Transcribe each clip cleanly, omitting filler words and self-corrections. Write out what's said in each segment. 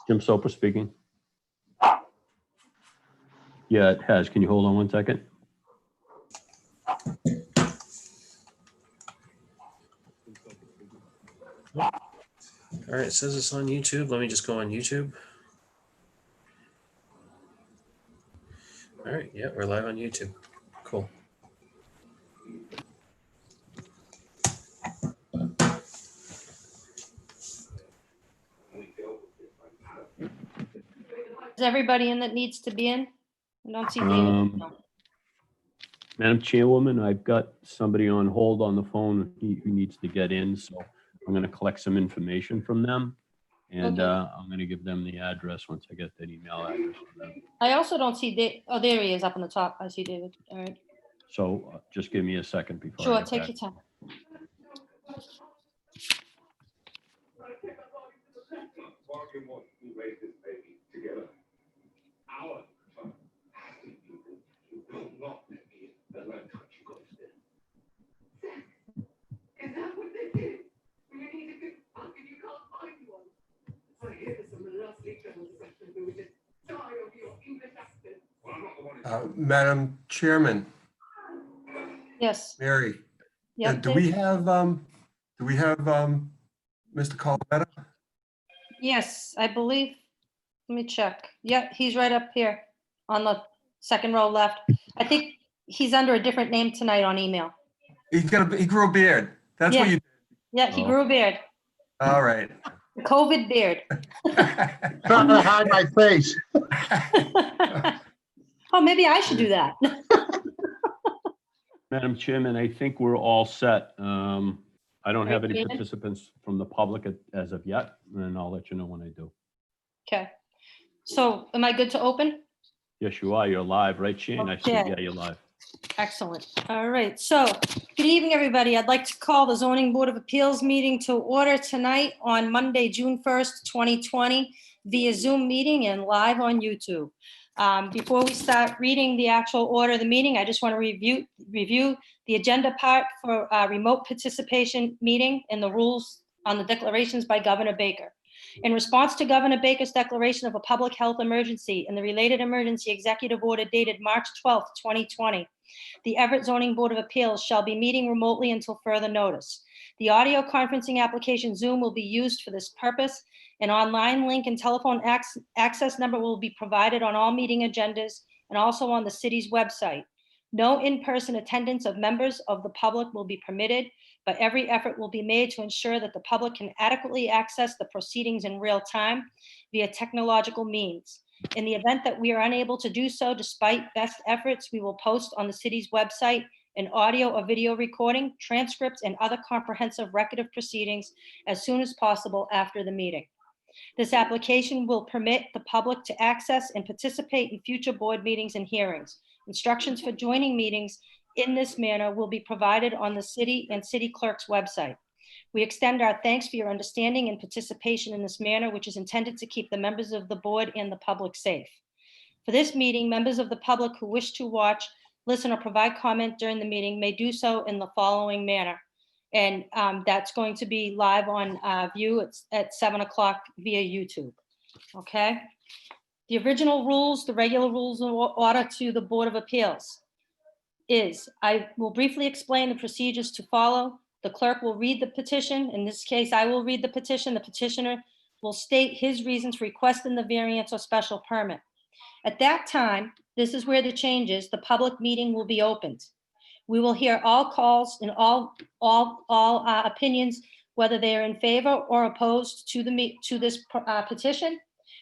Jim Soper speaking. Yeah, it has. Can you hold on one second? All right, it says it's on YouTube. Let me just go on YouTube. All right, yeah, we're live on YouTube. Cool. Is everybody in that needs to be in? I don't see David. No. Madam Chairwoman, I've got somebody on hold on the phone who needs to get in, so I'm going to collect some information from them. And Okay. I'm going to give them the address once I get that email address from them. I also don't see David. Oh, there he is up on the top. I see David. All right. So just give me a second before I Sure, get take back. your time. Is that what they did? You need a good fuck and you can't find one. I hear there's some lovely girls who would just die of your English accent. Madam Chairman, Yes. Mary, Yep. do we have Mr. Colabetta? Yes, I believe. Let me check. Yeah, he's right up here on the second row left. I think he's under a different name tonight on email. He grew a beard. That's what Yeah. you. Yeah, he Oh. grew a beard. All right. The COVID beard. Trying to hide my face. Oh, maybe I should do that. Madam Chairman, I think we're all set. I don't have any David? participants from the public as of yet, and I'll let you know when I do. Okay. So am I good to open? Yes, you are. You're live, right, Shane? I see. Okay. Yeah, you're live. Excellent. All right. So good evening, everybody. I'd like to call the Zoning Board of Appeals meeting to order tonight on Monday, June 1st, 2020 via Zoom meeting and live on YouTube. Before we start reading the actual order of the meeting, I just want to review the agenda part for remote participation meeting and the rules on the declarations by Governor Baker. In response to Governor Baker's declaration of a public health emergency and the related emergency executive order dated March 12th, 2020, the Everett Zoning Board of Appeals shall be meeting remotely until further notice. The audio conferencing application Zoom will be used for this purpose. An online link and telephone access number will be provided on all meeting agendas and also on the city's website. No in-person attendance of members of the public will be permitted, but every effort will be made to ensure that the public can adequately access the proceedings in real time via technological means. In the event that we are unable to do so, despite best efforts, we will post on the city's website an audio or video recording, transcripts, and other comprehensive record of proceedings as soon as possible after the meeting. This application will permit the public to access and participate in future board meetings and hearings. Instructions for joining meetings in this manner will be provided on the city and city clerk's website. We extend our thanks for your understanding and participation in this manner, which is intended to keep the members of the board and the public safe. For this meeting, members of the public who wish to watch, listen, or provide comment during the meeting may do so in the following manner. And that's going to be live on view at 7 o'clock via YouTube. Okay. The original rules, the regular rules of order to the Board of Appeals is, I will briefly explain the procedures to follow. The clerk will read the petition. In this case, I will read the petition. The petitioner will state his reasons for requesting the variance or special permit. At that time, this is where the change is, the public meeting will be opened. We will hear all calls and all opinions, whether they are in favor or opposed to this petition.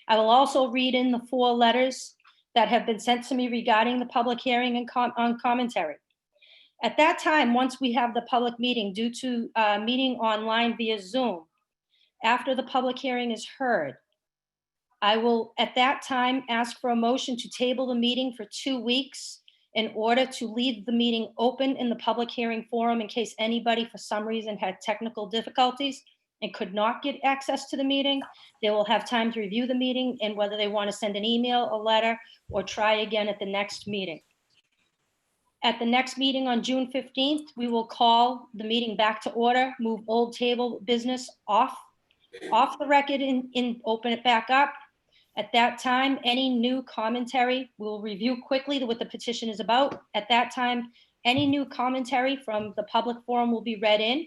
I will also read in the 4 letters that have been sent to me regarding the public hearing and on commentary. At that time, once we have the public meeting, due to meeting online via Zoom, after the public hearing is heard, I will at that time ask for a motion to table the meeting for 2 weeks in order to leave the meeting open in the public hearing forum in case anybody for some reason had technical difficulties and could not get access to the meeting. They will have time to review the meeting and whether they want to send an email, a letter, or try again at the next meeting. At the next meeting on June 15th, we will call the meeting back to order, move old table business off the record and open it back up. At that time, any new commentary, we'll review quickly what the petition is about. At that time, any new commentary from the public forum will be read in.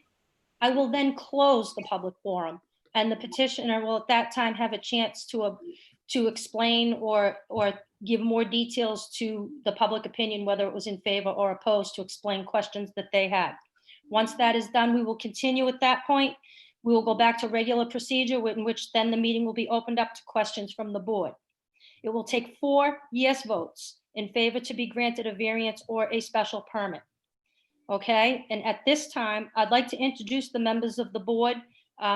I will then close the public forum, and the petitioner will at that time have a chance to explain or give more details to the public opinion, whether it was in favor or opposed, to explain questions that they had. Once that is done, we will continue at that point. We will go back to regular procedure, in which then the meeting will be opened up to questions from the board. It will take 4 yes votes in favor to be granted a variance or a special permit. Okay, and at this time, I'd like to introduce the members of the board.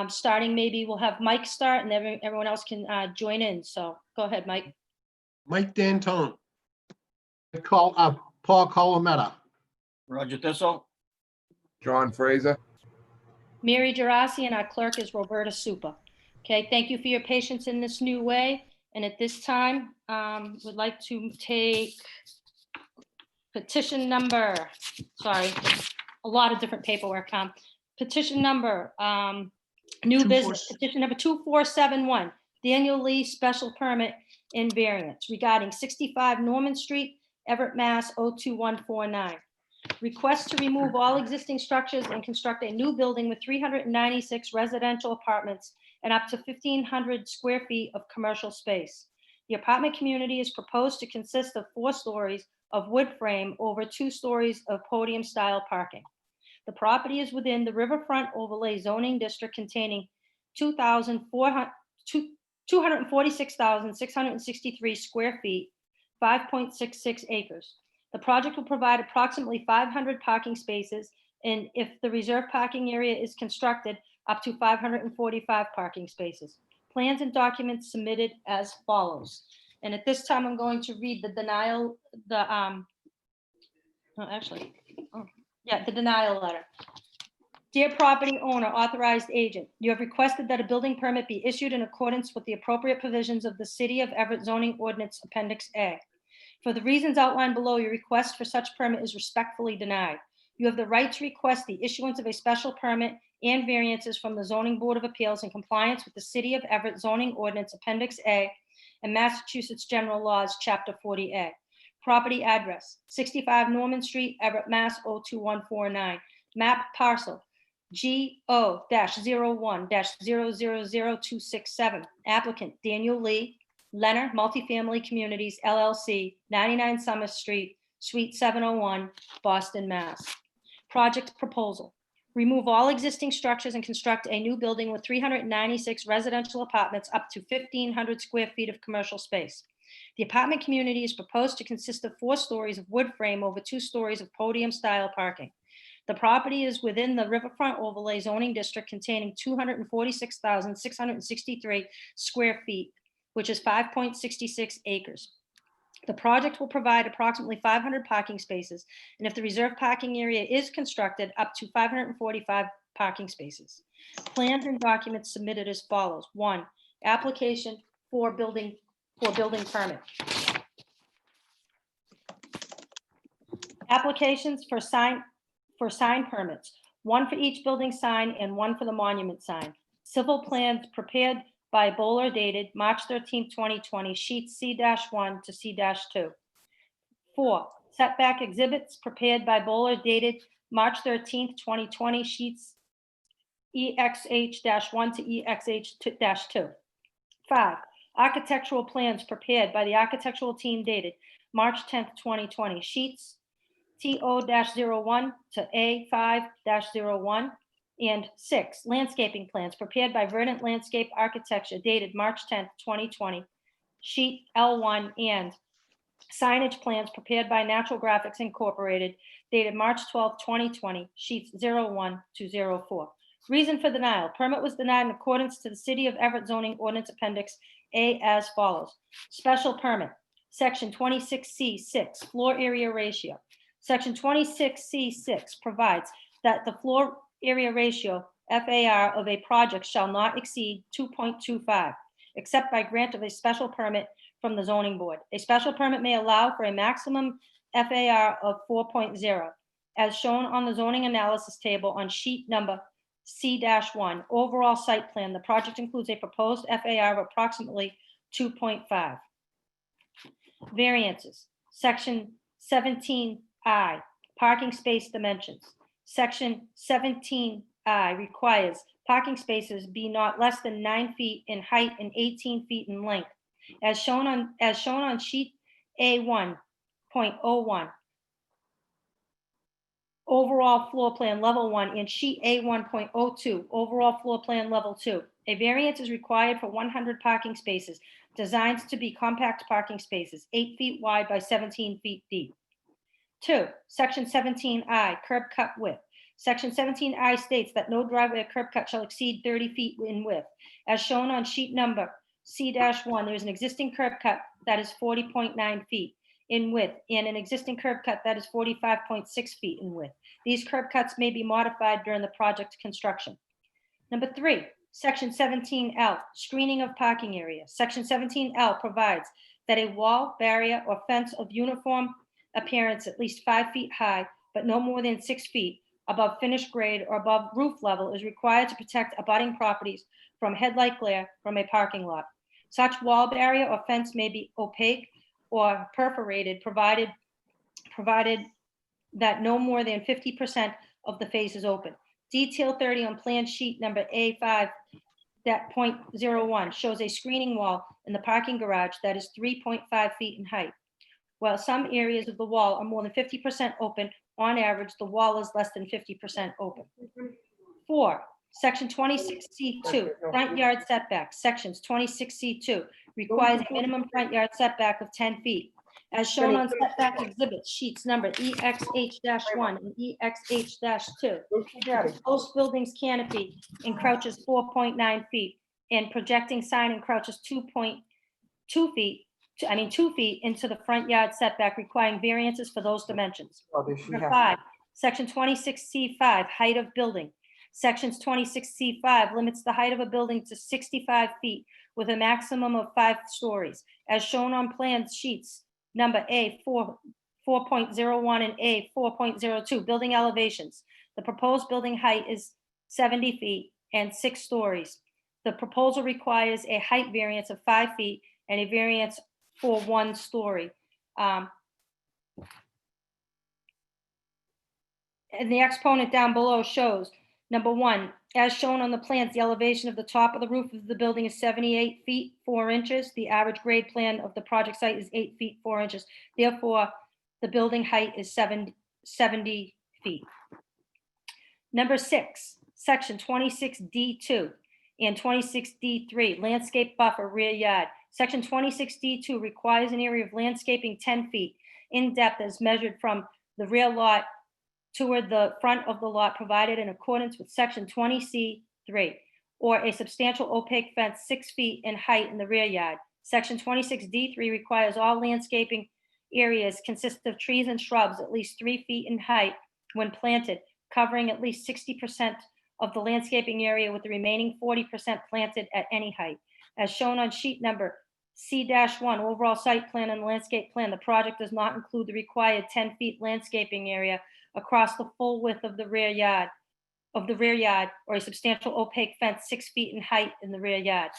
Starting, maybe we'll have Mike start, and everyone else can join in. So go ahead, Mike. Mike D'Antoni. Paul Colometta. Roger Thistle. John Fraser. Mary Gerasi, and our clerk is Roberta Super. Okay, thank you for your patience in this new way. And at this time, would like to take petition number, sorry, a lot of different paperwork. Petition number, new business, petition number 2471, Daniel Lee special permit and variance regarding 65 Norman Street, Everett, Mass. 02149. Request to remove all existing structures and construct a new building with 396 residential apartments and up to 1,500 square feet of commercial space. The apartment community is proposed to consist of 4 stories of wood frame over 2 stories of podium style parking. The property is within the Riverfront Overlay Zoning District containing 246,663 square feet, 5.66 acres. The project will provide approximately 500 parking spaces, and if the reserved parking area is constructed, up to 545 parking spaces. Plans and documents submitted as follows. And at this time, I'm going to read the denial, the denial letter. Dear property owner, authorized agent, you have requested that a building permit be issued in accordance with the appropriate provisions of the City of Everett zoning ordinance Appendix A. For the reasons outlined below, your request for such permit is respectfully denied. You have the right to request the issuance of a special permit and variances from the Zoning Board of Appeals in compliance with the City of Everett zoning ordinance Appendix A and Massachusetts General Laws, Chapter 40A. Property address, 65 Norman Street, Everett, Mass. 02149. Map parcel, GO-01-000267. Applicant, Daniel Lee, Leonard Multifamily Communities, LLC, 99 Summer Street, Suite 701, Boston, Mass. Project proposal. Remove all existing structures and construct a new building with 396 residential apartments up to 1,500 square feet of commercial space. The apartment community is proposed to consist of 4 stories of wood frame over 2 stories of podium style parking. The property is within the Riverfront Overlay Zoning District containing 246,663 square feet, which is 5.66 acres. The project will provide approximately 500 parking spaces, and if the reserved parking area is constructed, up to 545 parking spaces. Plans and documents submitted as follows. 1, application for building permit. Applications for sign permits, 1 for each building sign and 1 for the monument sign. Civil plans prepared by Bowler dated March 13, 2020, sheets C-1 to C-2. 4, setback exhibits prepared by Bowler dated March 13, 2020, sheets EXH-1 to EXH-2. 5, architectural plans prepared by the architectural team dated March 10, 2020, sheets TO-01 to A5-01. And 6, landscaping plans prepared by Verdant Landscape Architecture dated March 10th, 2020, sheet L1, and signage plans prepared by Natural Graphics Incorporated dated March 12th, 2020, sheets 01 to 04. Reason for denial. Permit was denied in accordance to the City of Everett zoning ordinance Appendix A as follows. Special permit, Section 26C6, floor area ratio. Section 26C6 provides that the floor area ratio, FAR, of a project shall not exceed 2.25, except by grant of a special permit from the zoning board. A special permit may allow for a maximum FAR of 4.0, as shown on the zoning analysis table on sheet number C-1. Overall site plan, the project includes a proposed FAR of approximately 2.5. Variances, section 17I, parking space dimensions. Section 17I requires parking spaces be not less than 9 feet in height and 18 feet in length. As shown on sheet A1.01, overall floor plan level 1, and sheet A1.02, overall floor plan level 2. A variance is required for 100 parking spaces designed to be compact parking spaces, 8 feet wide by 17 feet deep. 2, section 17I, curb cut width. Section 17I states that no driveway or curb cut shall exceed 30 feet in width. As shown on sheet number C-1, there is an existing curb cut that is 40.9 feet in width and an existing curb cut that is 45.6 feet in width. These curb cuts may be modified during the project construction. Number 3, section 17L, screening of parking area. Section 17L provides that a wall, barrier, or fence of uniform appearance at least 5 feet high, but no more than 6 feet above finished grade or above roof level is required to protect abutting properties from headlight glare from a parking lot. Such wall, barrier, or fence may be opaque or perforated, provided that no more than 50% of the face is open. Detail 30 on plan sheet number A5 that .01 shows a screening wall in the parking garage that is 3.5 feet in height. While some areas of the wall are more than 50% open, on average, the wall is less than 50% open. 4, section 26C2, front yard setback. Sections 26C2 requires a minimum front yard setback of 10 feet. As shown on setback exhibits, sheets number EXH-1 and EXH-2. The proposed building's canopy encroaches 4.9 feet and projecting sign encroaches 2 feet into the front yard setback, requiring variances for those dimensions. Number 5, section 26C5, height of building. Sections 26C5 limits the height of a building to 65 feet with a maximum of 5 stories, as shown on plan sheets number A4, 4.01 and A4.02, building elevations. The proposed building height is 70 feet and 6 stories. The proposal requires a height variance of 5 feet and a variance for 1 story. And the exponent down below shows, number 1, as shown on the plans, the elevation of the top of the roof of the building is 78 feet, 4 inches. The average grade plan of the project site is 8 feet, 4 inches. Therefore, the building height is 70 feet. Number 6, section 26D2 and 26D3, landscape buffer rear yard. Section 26D2 requires an area of landscaping 10 feet in depth as measured from the rear lot toward the front of the lot, provided in accordance with section 20C3, or a substantial opaque fence 6 feet in height in the rear yard. Section 26D3 requires all landscaping areas consist of trees and shrubs at least 3 feet in height when planted, covering at least 60% of the landscaping area, with the remaining 40% planted at any height. As shown on sheet number C-1, overall site plan and landscape plan, the project does not include the required 10 feet landscaping area across the full width of the rear yard, or a substantial opaque fence 6 feet in height in the rear yard.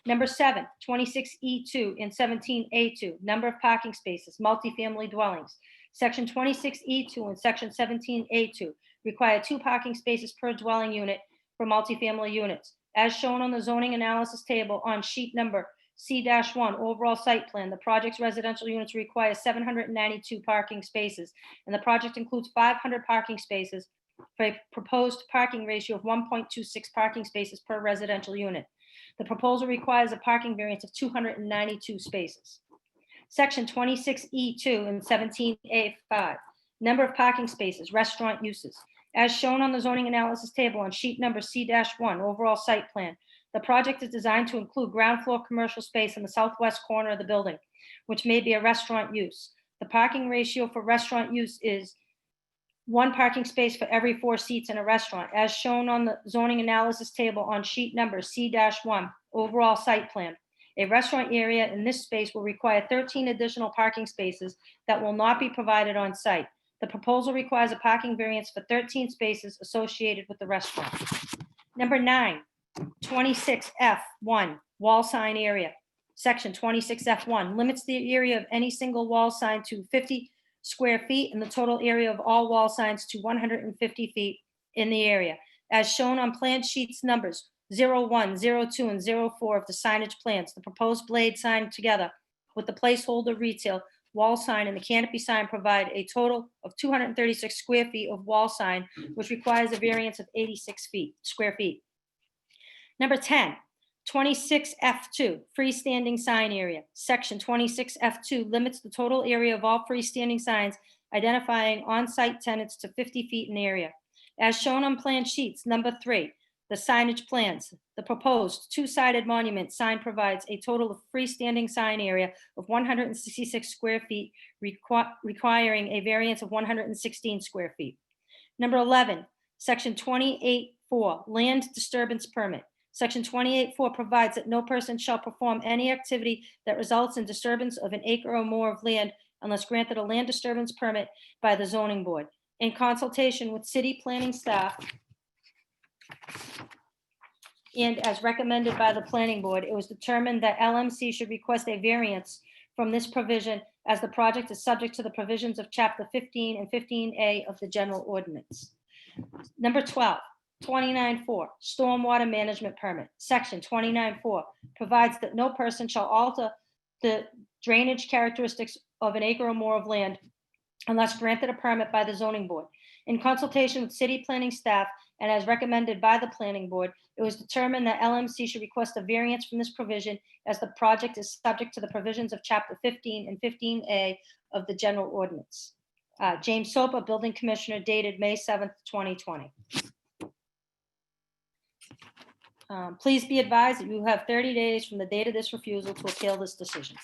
Number 7, 26E2 and 17A2, number of parking spaces, multifamily dwellings. Section 26E2 and section 17A2 require 2 parking spaces per dwelling unit for multifamily units. As shown on the zoning analysis table on sheet number C-1, overall site plan, the project's residential units require 792 parking spaces, and the project includes 500 parking spaces for a proposed parking ratio of 1.26 parking spaces per residential unit. The proposal requires a parking variance of 292 spaces. Section 26E2 and 17A5, number of parking spaces, restaurant uses. As shown on the zoning analysis table on sheet number C-1, overall site plan, the project is designed to include ground floor commercial space in the southwest corner of the building, which may be a restaurant use. The parking ratio for restaurant use is 1 parking space for every 4 seats in a restaurant, as shown on the zoning analysis table on sheet number C-1, overall site plan. A restaurant area in this space will require 13 additional parking spaces that will not be provided on site. The proposal requires a parking variance for 13 spaces associated with the restaurant. Number 9, 26F1, wall sign area. Section 26F1 limits the area of any single wall sign to 50 square feet and the total area of all wall signs to 150 feet in the area. As shown on plan sheets numbers 01, 02, and 04 of the signage plans, the proposed blade sign together with the placeholder retail wall sign and the canopy sign provide a total of 236 square feet of wall sign, which requires a variance of 86 square feet. Number 10, 26F2, freestanding sign area. Section 26F2 limits the total area of all freestanding signs identifying on-site tenants to 50 feet in area. As shown on plan sheets number 3, the signage plans, the proposed two-sided monument sign provides a total of freestanding sign area of 166 square feet, requiring a variance of 116 square feet. Number 11, section 28.4, land disturbance permit. Section 28.4 provides that no person shall perform any activity that results in disturbance of an acre or more of land unless granted a land disturbance permit by the zoning board. In consultation with city planning staff and as recommended by the planning board, it was determined that LMC should request a variance from this provision as the project is subject to the provisions of Chapter 15 and 15A of the general ordinance. Number 12, 29.4, stormwater management permit. Section 29.4 provides that no person shall alter the drainage characteristics of an acre or more of land unless granted a permit by the zoning board. In consultation with city planning staff and as recommended by the planning board, it was determined that LMC should request a variance from this provision as the project is subject to the provisions of Chapter 15 and 15A of the general ordinance. James Sopa, Building Commissioner, dated May 7th, 2020. Please be advised that you have 30 days from the date of this refusal to appeal this decision.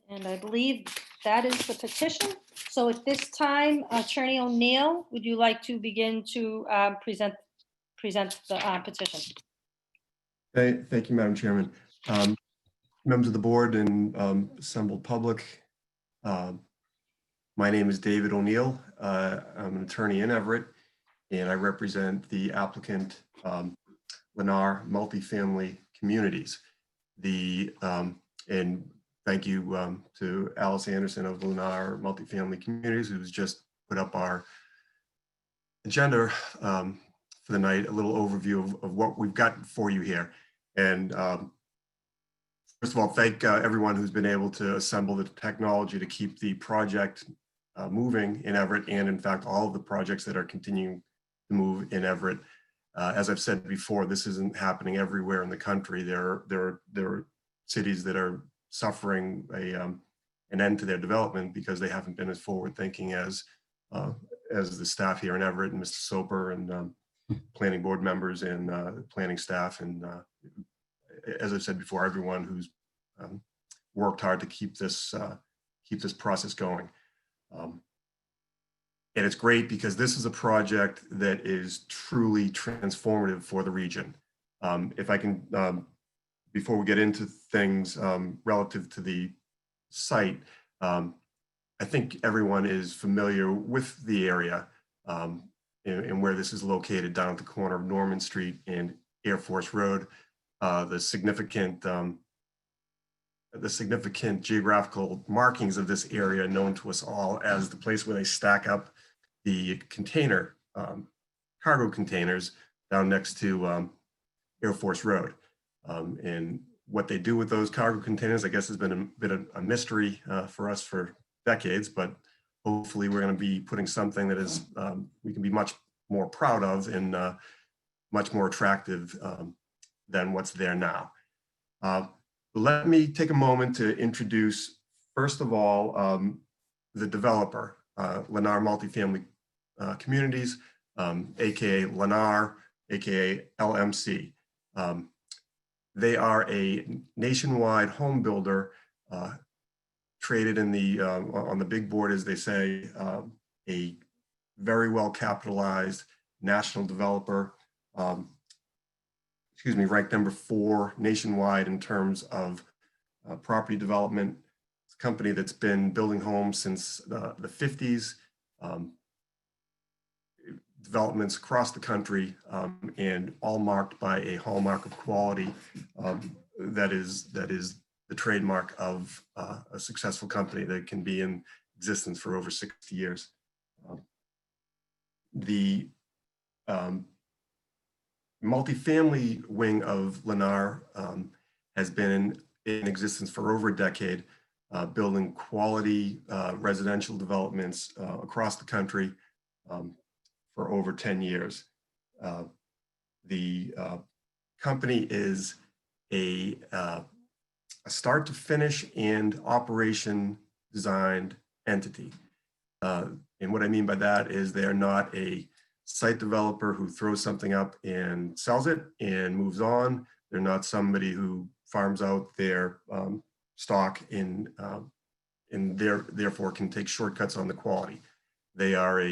And I believe that is the petition. So at this time, Attorney O'Neill, would you like to begin to present the petition? Thank you, Madam Chairman. Members of the board and assembled public, my name is David O'Neill. I'm an attorney in Everett, and I represent the applicant, Lennar Multifamily Communities. And thank you to Alice Anderson of Lennar Multifamily Communities, who's just put up our agenda for the night, a little overview of what we've got for you here. And first of all, thank everyone who's been able to assemble the technology to keep the project moving in Everett, and in fact, all of the projects that are continuing to move in Everett. As I've said before, this isn't happening everywhere in the country. There are cities that are suffering an end to their development because they haven't been as forward-thinking as the staff here in Everett and Mr. Soper and planning board members and planning staff. And as I've said before, everyone who's worked hard to keep this process going. And it's great because this is a project that is truly transformative for the region. If I can, before we get into things relative to the site, I think everyone is familiar with the area and where this is located down at the corner of Norman Street and Air Force Road. The significant geographical markings of this area known to us all as the place where they stack up the cargo containers down next to Air Force Road. And what they do with those cargo containers, I guess, has been a bit of a mystery for us for decades, but hopefully we're going to be putting something that is we can be much more proud of and much more attractive than what's there now. Let me take a moment to introduce, first of all, the developer, Lennar Multifamily Communities, aka Lennar, aka LMC. They are a nationwide home builder, traded in the on the big board, as they say, a very well capitalized national developer. ranked number 4 nationwide in terms of property development. It's a company that's been building homes since the 50s. Developments across the country, and all marked by a hallmark of quality that is the trademark of a successful company that can be in existence for over 60 years. The multifamily wing of Lennar has been in existence for over a decade, building quality residential developments across the country for over 10 years. The company is a start to finish and operation designed entity. And what I mean by that is they are not a site developer who throws something up and sells it and moves on. They're not somebody who farms out their stock and therefore can take shortcuts on the quality. They are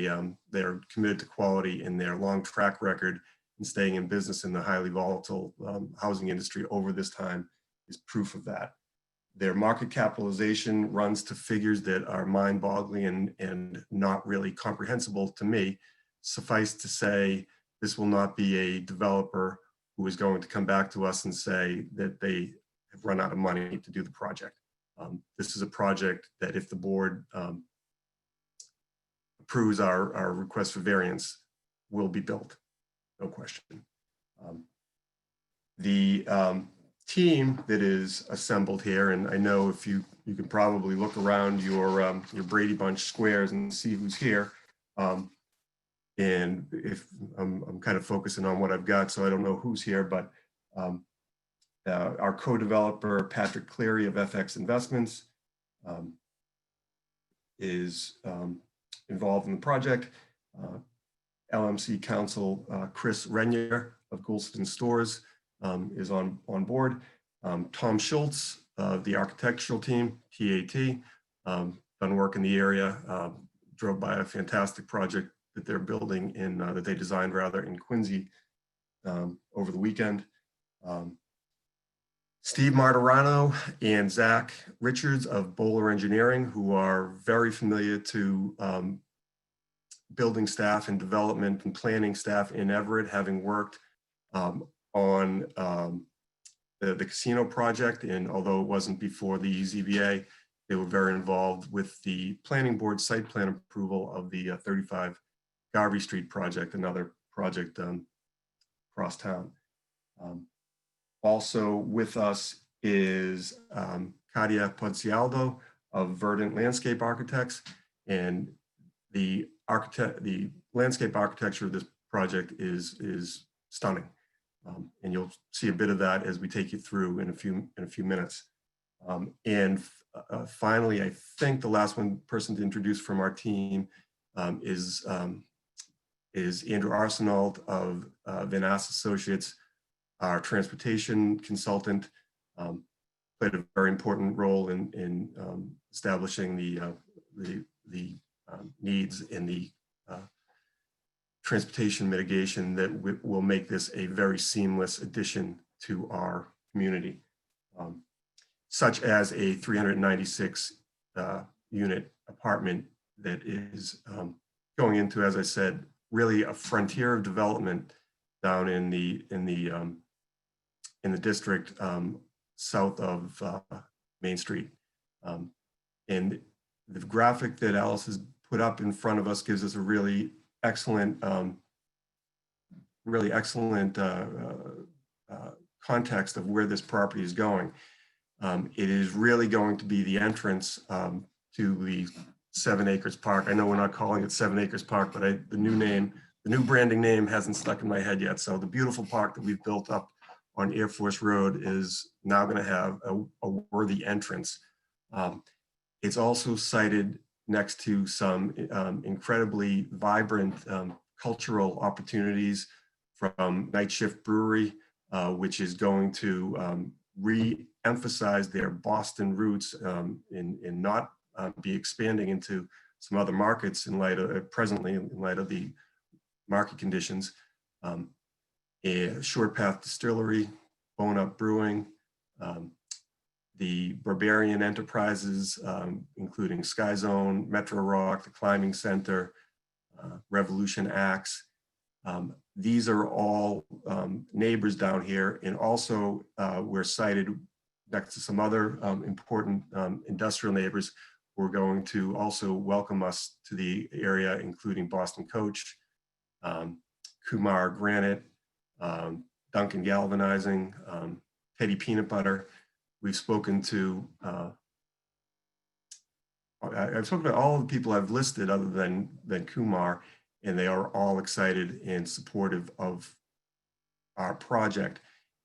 they're committed to quality, and their long track record in staying in business in the highly volatile housing industry over this time is proof of that. Their market capitalization runs to figures that are mind-boggling and not really comprehensible to me. Suffice to say, this will not be a developer who is going to come back to us and say that they have run out of money to do the project. This is a project that if the board approves our request for variance, will be built, no question. The team that is assembled here, and I know if you can probably look around your Brady Bunch squares and see who's here. And if I'm kind of focusing on what I've got, so I don't know who's here, but our co-developer, Patrick Cleary of FX Investments, is involved in the project. LMC counsel, Chris Renier of Goulston Stores, is on board. Tom Schultz of the architectural team, TAT, done work in the area, drove by a fantastic project that they're building in, that they designed rather, in Quincy over the weekend. Steve Martirano and Zach Richards of Bowler Engineering, who are very familiar to building staff and development and planning staff in Everett, having worked on the casino project. And although it wasn't before the ZBA, they were very involved with the planning board site plan approval of the 35 Garvey Street project, another project across town. Also with us is Katia Pozzialdo of Verdant Landscape Architects, and the landscape architecture of this project is stunning, and you'll see a bit of that as we take you through in a few minutes. Finally, I think the last person to introduce from our team is Andrew Arsenault of Van Ass Associates, our transportation consultant. Played a very important role in establishing the needs in the transportation mitigation that will make this a very seamless addition to our community, such as a 396 unit apartment that is going into, as I said, really a frontier of development down in the district south of Main Street. And the graphic that Alice has put up in front of us gives us a really excellent context of where this property is going. It is really going to be the entrance to the 7 Acres Park. I know we're not calling it 7 Acres Park, but the new branding name hasn't stuck in my head yet. So the beautiful park that we've built up on Air Force Road is now going to have a worthy entrance. It's also sited next to some incredibly vibrant cultural opportunities from Night Shift Brewery, which is going to re-emphasize their Boston roots and not be expanding into some other markets in light of presently in light of the market conditions. Short Path Distillery, Bone Up Brewing, the Barbarian Enterprises, including Sky Zone, Metro Rock, the Climbing Center, Revolution Axe. These are all neighbors down here, and also we're sited next to some other important industrial neighbors who are going to also welcome us to the area, including Boston Coach, Kumar Granite, Duncan Galvanizing, Teddy Peanut Butter. We've spoken to, I've spoken to all the people I've listed other than Kumar, and they are all excited and supportive of our project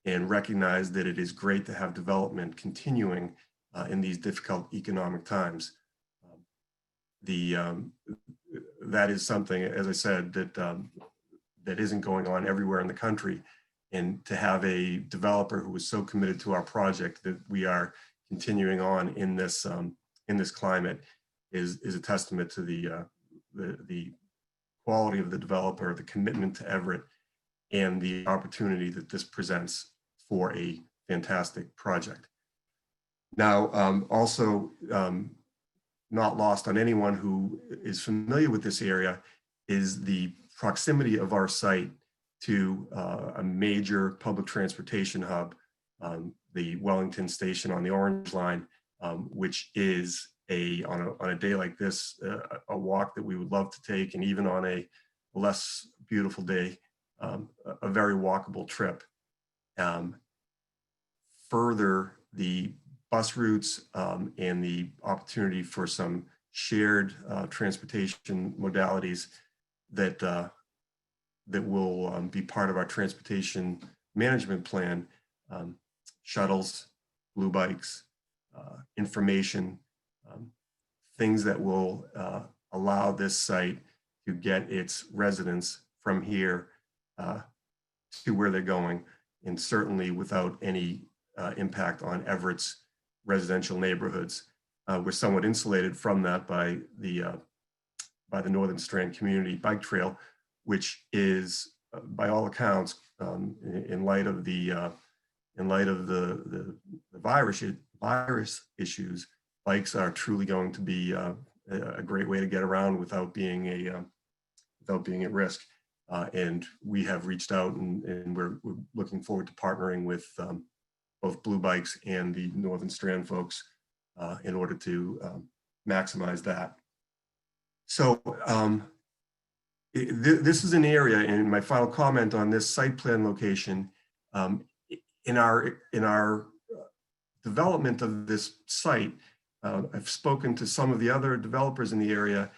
and recognize that it is great to have development continuing in these difficult economic times. That is something, as I said, that isn't going on everywhere in the country. And to have a developer who is so committed to our project that we are continuing on in this climate is a testament to the quality of the developer, the commitment to Everett, and the opportunity that this presents for a fantastic project. Now, also not lost on anyone who is familiar with this area is the proximity of our site to a major public transportation hub, the Wellington Station on the Orange Line, which is on a day like this, a walk that we would love to take, and even on a less beautiful day, a very walkable trip. Further, the bus routes and the opportunity for some shared transportation modalities that will be part of our transportation management plan, shuttles, blue bikes, information, things that will allow this site to get its residents from here to where they're going, and certainly without any impact on Everett's residential neighborhoods. We're somewhat insulated from that by the Northern Strand Community Bike Trail, which is, by all accounts, in light of the virus issues, bikes are truly going to be a great way to get around without being at risk. And we have reached out, and we're looking forward to partnering with both Blue Bikes and the Northern Strand folks in order to maximize that. So this is an area, and my final comment on this site plan location, in our development of this site, I've spoken to some of the other developers in the area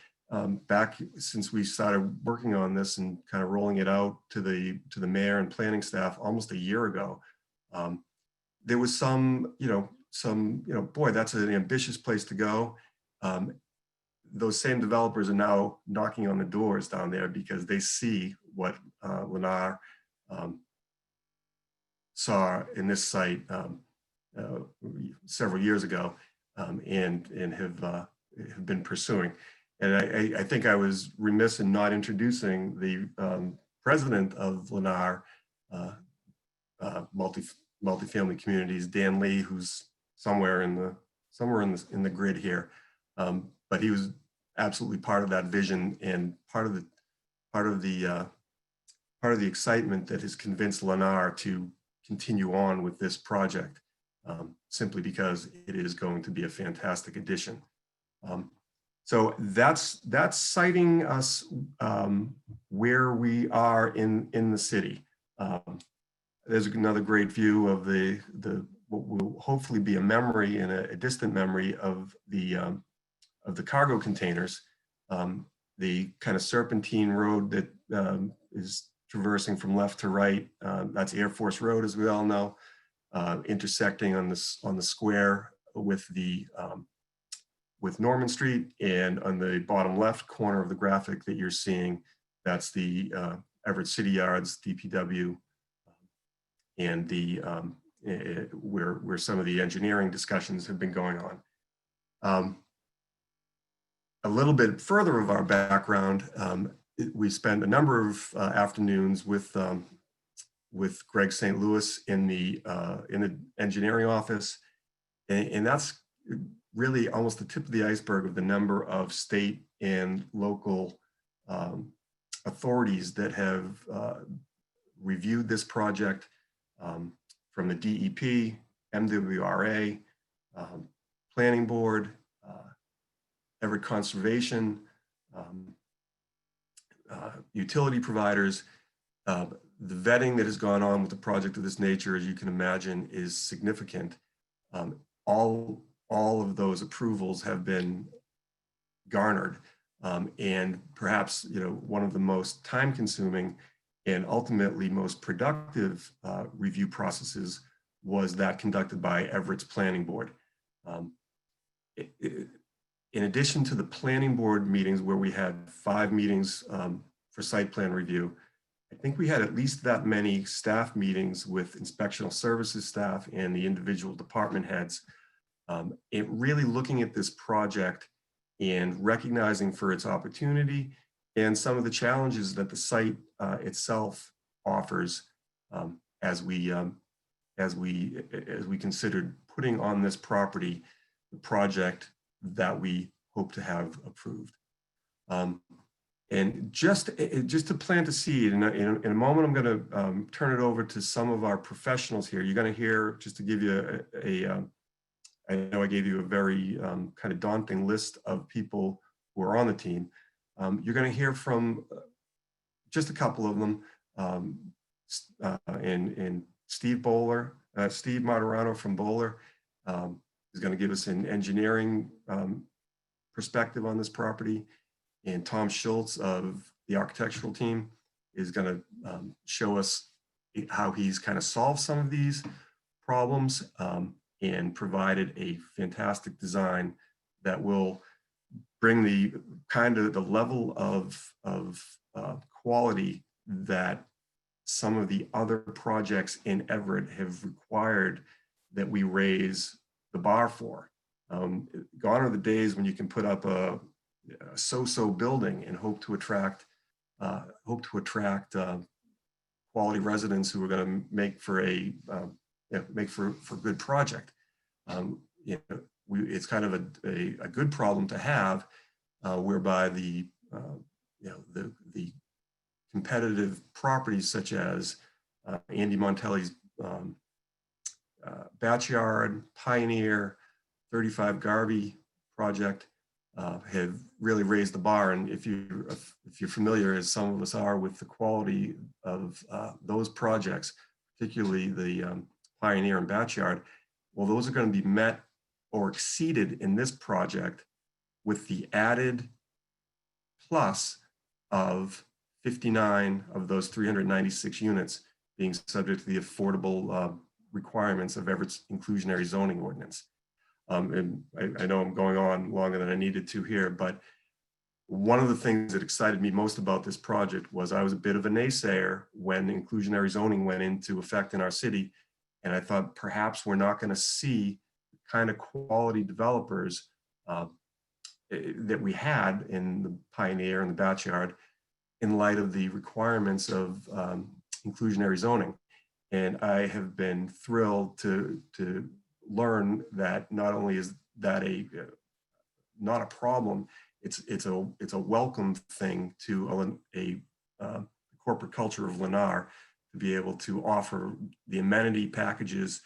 back since we started working on this and kind of rolling it out to the mayor and planning staff almost a year ago. There was some, boy, that's an ambitious place to go. Those same developers are now knocking on the doors down there because they see what Lennar saw in this site several years ago, and have been pursuing. And I think I was remiss in not introducing the president of Lennar Multifamily Communities, Dan Lee, who's somewhere in the grid here. But he was absolutely part of that vision and part of the excitement that has convinced Lennar to continue on with this project, simply because it is going to be a fantastic addition. So that's citing us where we are in the city. There's another great view of what will hopefully be a memory and a distant memory of the cargo containers, the kind of serpentine road that is traversing from left to right. That's Air Force Road, as we all know, intersecting on the square with Norman Street, and on the bottom left corner of the graphic that you're seeing, that's the Everett City Yards, DPW, and where some of the engineering discussions have been going on. A little bit further of our background, we spent a number of afternoons with with Greg St. Louis in the engineering office. And that's really almost the tip of the iceberg of the number of state and local authorities that have reviewed this project, from the DEP, MWRA, Planning Board, Everett Conservation, utility providers. The vetting that has gone on with the project of this nature, as you can imagine, is significant. All of those approvals have been garnered, and perhaps, you know, one of the most time-consuming and ultimately most productive review processes was that conducted by Everett's Planning Board. In addition to the Planning Board meetings, where we had 5 meetings for site plan review, I think we had at least that many staff meetings with inspectional services staff and the individual department heads. It really looking at this project and recognizing for its opportunity and some of the challenges that the site itself offers, as we considered putting on this property the project that we hope to have approved. And just to plant a seed, in a moment, I'm going to turn it over to some of our professionals here. You're going to hear, just to give you I know I gave you a very kind of daunting list of people who are on the team. You're going to hear from just a couple of them, and Steve Martirano from Bowler is going to give us an engineering perspective on this property. And Tom Schultz of the architectural team is going to show us how he's kind of solved some of these problems and provided a fantastic design that will bring the kind of the level of quality that some of the other projects in Everett have required that we raise the bar for. Gone are the days when you can put up a so-so building and hope to attract quality residents who are going to make for a good project. It's kind of a good problem to have, whereby the competitive properties such as Andy Montelli's Backyard, Pioneer, 35 Garvey project have really raised the bar. And if you're familiar, as some of us are, with the quality of those projects, particularly the Pioneer and Backyard, well, those are going to be met or exceeded in this project with the added plus of 59 of those 396 units being subject to the affordable requirements of Everett's inclusionary zoning ordinance. And I know I'm going on longer than I needed to here, but one of the things that excited me most about this project was I was a bit of a naysayer when inclusionary zoning went into effect in our city. And I thought perhaps we're not going to see the kind of quality developers that we had in the Pioneer and the Backyard in light of the requirements of inclusionary zoning. And I have been thrilled to learn that not only is that not a problem, it's a welcome thing to a corporate culture of Lennar to be able to offer the amenity packages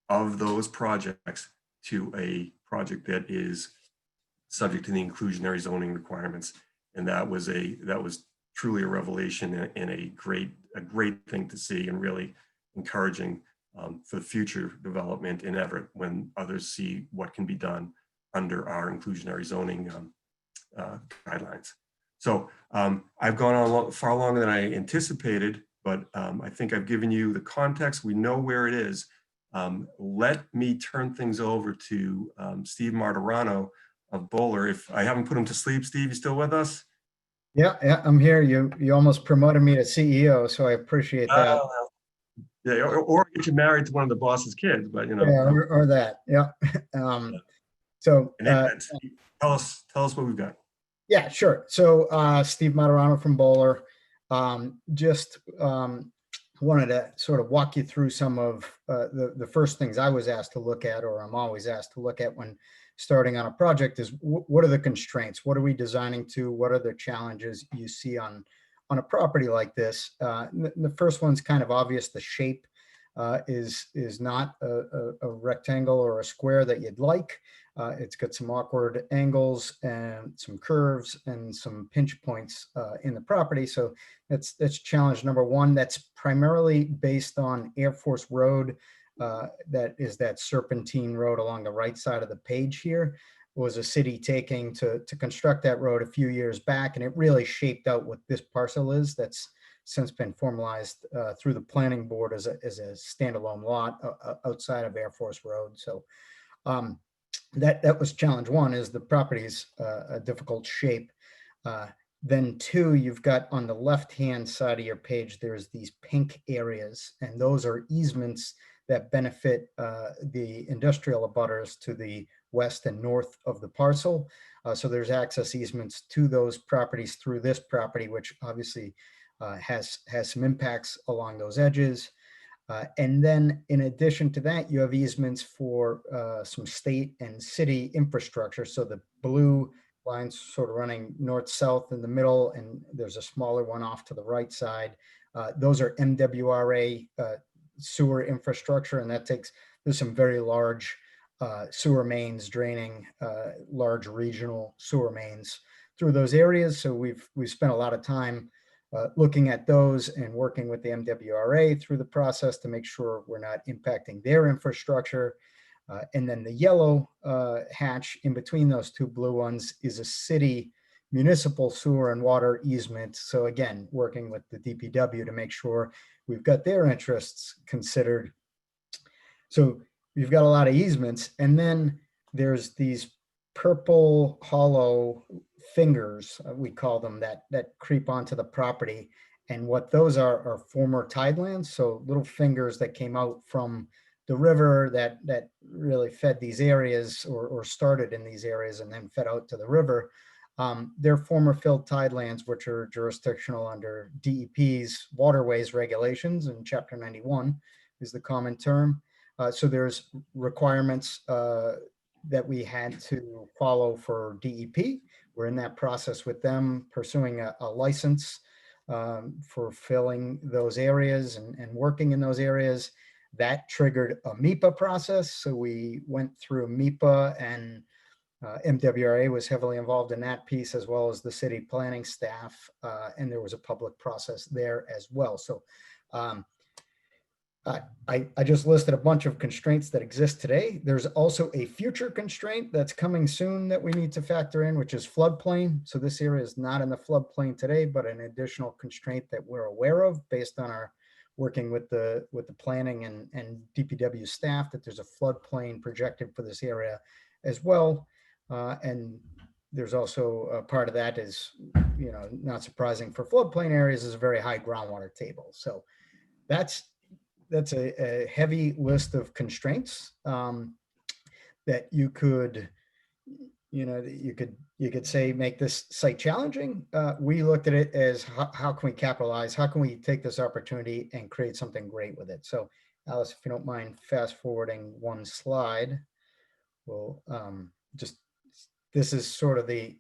of those projects to a project that is subject to the inclusionary zoning requirements. And that was truly a revelation and a great thing to see, and really encouraging for the future development in Everett when others see what can be done under our inclusionary zoning guidelines. So I've gone on far longer than I anticipated, but I think I've given you the context. We know where it is. Let me turn things over to Steve Martirano of Bowler. If I haven't put him to sleep, Steve, you still with us? Yeah, I'm here. You almost promoted me to CEO, so I appreciate that. Yeah, or get you married to one of the boss's kids, but you know. Yeah, or that. Yeah. So Tell us what we've got. yeah, sure. So Steve Martirano from Bowler. Just wanted to sort of walk you through some of the first things I was asked to look at, or I'm always asked to look at when starting on a project is what are the constraints? What are we designing to? What are the challenges you see on a property like this? The first one's kind of obvious. The shape is not a rectangle or a square that you'd like. It's got some awkward angles and some curves and some pinch points in the property. So that's challenge number one. That's primarily based on Air Force Road. That is that serpentine road along the right side of the page here. Was a city taking to construct that road a few years back, and it really shaped out what this parcel is. That's since been formalized through the planning board as a standalone lot outside of Air Force Road. So that was challenge one, is the property's a difficult shape. Then two, you've got on the left-hand side of your page, there's these pink areas, and those are easements that benefit the industrial abutters to the west and north of the parcel. So there's access easements to those properties through this property, which obviously has some impacts along those edges. And then in addition to that, you have easements for some state and city infrastructure. So the blue lines sort of running north-south in the middle, and there's a smaller one off to the right side. Those are MWRA sewer infrastructure, and there's some very large sewer mains draining large regional sewer mains through those areas. So we've spent a lot of time looking at those and working with the MWRA through the process to make sure we're not impacting their infrastructure. And then the yellow hatch in between those two blue ones is a city municipal sewer and water easement. So again, working with the DPW to make sure we've got their interests considered. So we've got a lot of easements, and then there's these purple hollow fingers, we call them, that creep onto the property. And what those are former tidelands. So little fingers that came out from the river that really fed these areas, or started in these areas and then fed out to the river. They're former filled tidelands, which are jurisdictional under DEP's waterways regulations, and Chapter 91 is the common term. So there's requirements that we had to follow for DEP. We're in that process with them, pursuing a license for filling those areas and working in those areas. That triggered a MEPA process. So we went through MEPA, and MWRA was heavily involved in that piece, as well as the city planning staff. And there was a public process there as well. So I just listed a bunch of constraints that exist today. There's also a future constraint that's coming soon that we need to factor in, which is floodplain. So this area is not in the floodplain today, but an additional constraint that we're aware of based on our working with the planning and DPW staff, that there's a floodplain projected for this area as well. And there's also a part of that is, not surprising for floodplain areas, is a very high groundwater table. So that's a heavy list of constraints that you could say make this site challenging. We looked at it as how can we capitalize? How can we take this opportunity and create something great with it? So Alice, if you don't mind fast forwarding one slide, we'll this is sort of the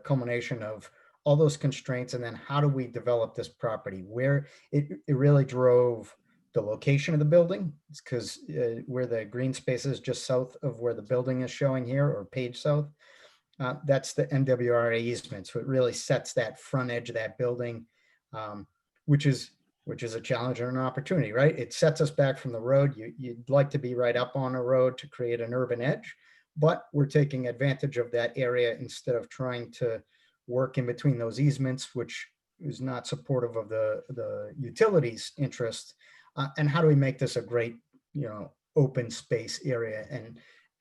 culmination of all those constraints, and then how do we develop this property? Where it really drove the location of the building. It's because where the green space is just south of where the building is showing here, or page south, that's the MWRA easement. So it really sets that front edge of that building, which is a challenge and an opportunity, right? It sets us back from the road. You'd like to be right up on a road to create an urban edge, but we're taking advantage of that area instead of trying to work in between those easements, which is not supportive of the utilities' interest. And how do we make this a great, open space area?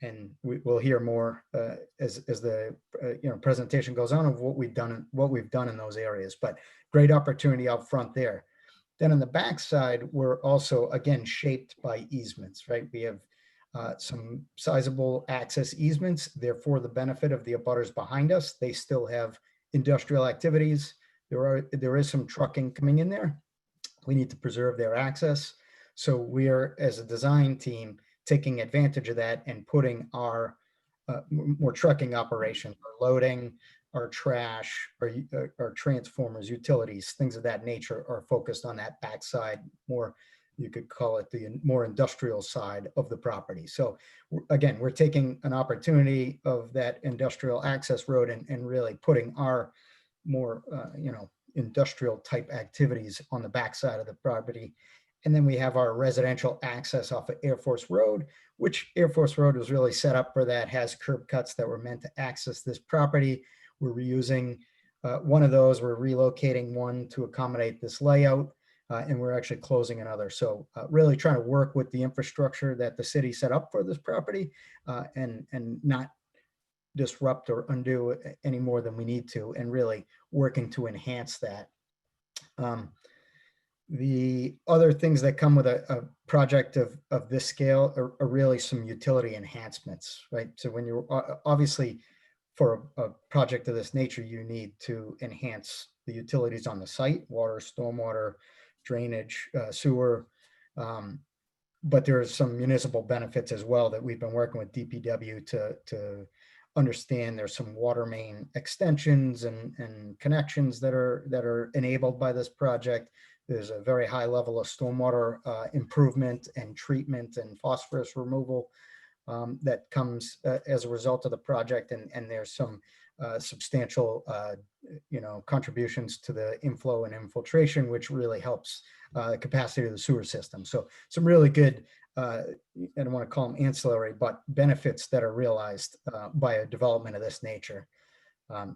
And we'll hear more as the presentation goes on of what we've done in those areas. But great opportunity out front there. Then on the backside, we're also again shaped by easements, right? We have some sizable access easements. They're for the benefit of the abutters behind us. They still have industrial activities. There is some trucking coming in there. We need to preserve their access. So we are, as a design team, taking advantage of that and putting our more trucking operations, our loading, our trash, our transformers, utilities, things of that nature are focused on that backside, more, you could call it the more industrial side of the property. So again, we're taking an opportunity of that industrial access road and really putting our more, industrial type activities on the backside of the property. And then we have our residential access off of Air Force Road, which Air Force Road was really set up for that, has curb cuts that were meant to access this property. We're reusing one of those, we're relocating one to accommodate this layout, and we're actually closing another. So really trying to work with the infrastructure that the city set up for this property and not disrupt or undo any more than we need to, and really working to enhance that. The other things that come with a project of this scale are really some utility enhancements, right? So when you're obviously for a project of this nature, you need to enhance the utilities on the site, water, stormwater, drainage, sewer. But there's some municipal benefits as well that we've been working with DPW to understand. There's some water main extensions and connections that are enabled by this project. There's a very high level of stormwater improvement and treatment and phosphorus removal that comes as a result of the project. And there's some substantial, contributions to the inflow and infiltration, which really helps the capacity of the sewer system. So some really good, I don't want to call them ancillary, but benefits that are realized by a development of this nature.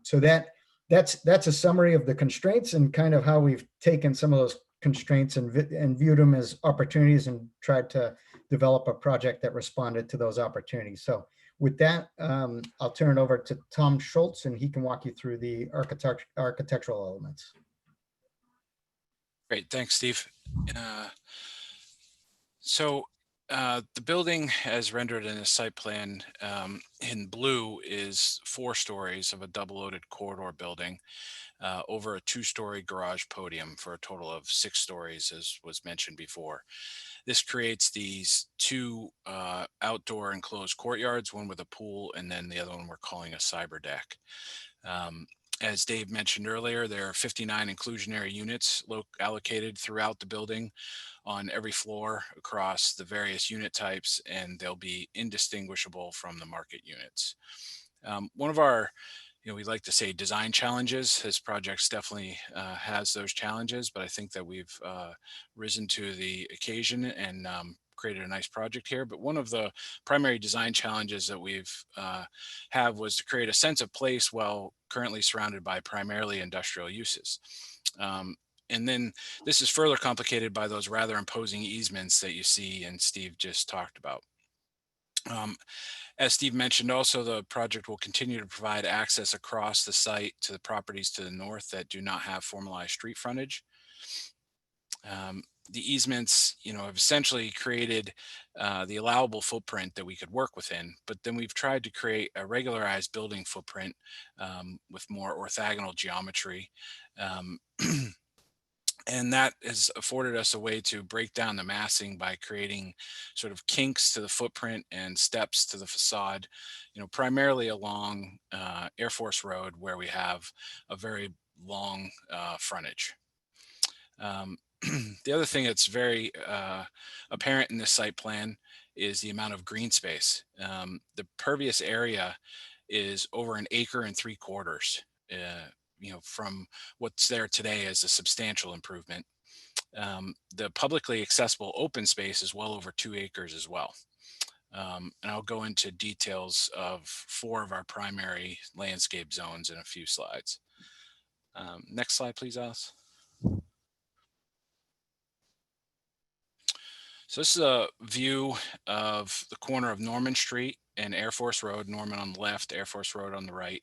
So that's a summary of the constraints and kind of how we've taken some of those constraints and viewed them as opportunities and tried to develop a project that responded to those opportunities. So with that, I'll turn it over to Tom Schultz and he can walk you through the architectural elements. Great, thanks, Steve. The building as rendered in a site plan in blue is 4 stories of a double loaded corridor building over a 2-story garage podium for a total of 6 stories, as was mentioned before. This creates these 2 outdoor enclosed courtyards, one with a pool and then the other one we're calling a cyber deck. As Dave mentioned earlier, there are 59 inclusionary units allocated throughout the building on every floor across the various unit types, and they'll be indistinguishable from the market units. One of our, we like to say design challenges. This project definitely has those challenges, but I think that we've risen to the occasion and created a nice project here. But one of the primary design challenges that we've have was to create a sense of place while currently surrounded by primarily industrial uses. And then this is further complicated by those rather imposing easements that you see and Steve just talked about. As Steve mentioned, also the project will continue to provide access across the site to the properties to the north that do not have formalized street frontage. The easements, have essentially created the allowable footprint that we could work within, but then we've tried to create a regularized building footprint with more orthogonal geometry. And that has afforded us a way to break down the massing by creating sort of kinks to the footprint and steps to the facade, primarily along Air Force Road, where we have a very long frontage. The other thing that's very apparent in this site plan is the amount of green space. The pervious area is over 1 3/4 acres. From what's there today is a substantial improvement. The publicly accessible open space is well over 2 acres as well. And I'll go into details of 4 of our primary landscape zones in a few slides. Next slide, please, Alice. So this is a view of the corner of Norman Street and Air Force Road, Norman on the left, Air Force Road on the right.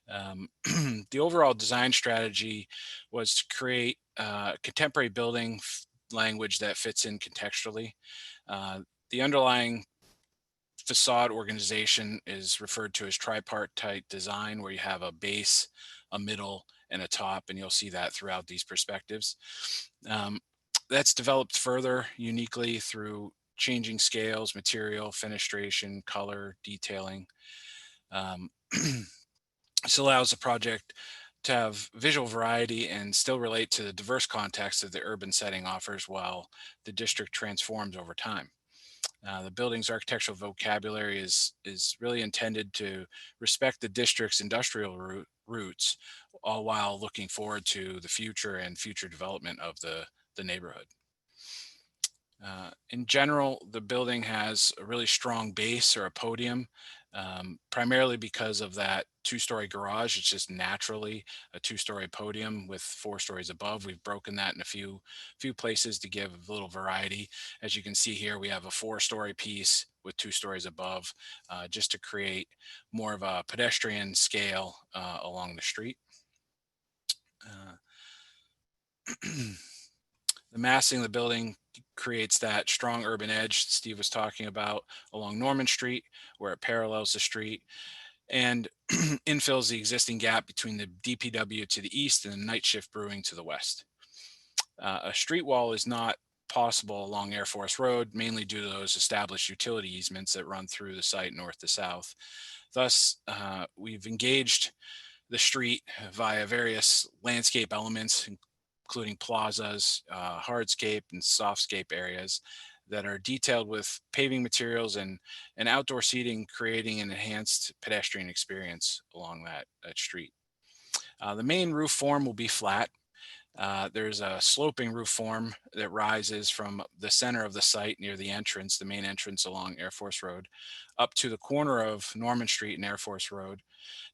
The overall design strategy was to create contemporary building language that fits in contextually. The underlying facade organization is referred to as tripartite design, where you have a base, a middle, and a top, and you'll see that throughout these perspectives. That's developed further uniquely through changing scales, material, fenestration, color, detailing. Um, this allows the project to have visual variety and still relate to the diverse context that the urban setting offers while the district transforms over time. The building's architectural vocabulary is really intended to respect the district's industrial roots, all while looking forward to the future and future development of the neighborhood. In general, the building has a really strong base or a podium, primarily because of that two-story garage. It's just naturally a two-story podium with 4 stories above. We've broken that in a few places to give a little variety. As you can see here, we have a 4-story piece with 2 stories above, just to create more of a pedestrian scale along the street. The massing of the building creates that strong urban edge Steve was talking about along Norman Street, where it parallels the street and infills the existing gap between the DPW to the east and the Night Shift Brewing to the west. A street wall is not possible along Air Force Road, mainly due to those established utility easements that run through the site north to south. Thus, we've engaged the street via various landscape elements, including plazas, hardscape and softscape areas that are detailed with paving materials and outdoor seating, creating an enhanced pedestrian experience along that street. The main roof form will be flat. There's a sloping roof form that rises from the center of the site near the entrance, the main entrance along Air Force Road, up to the corner of Norman Street and Air Force Road,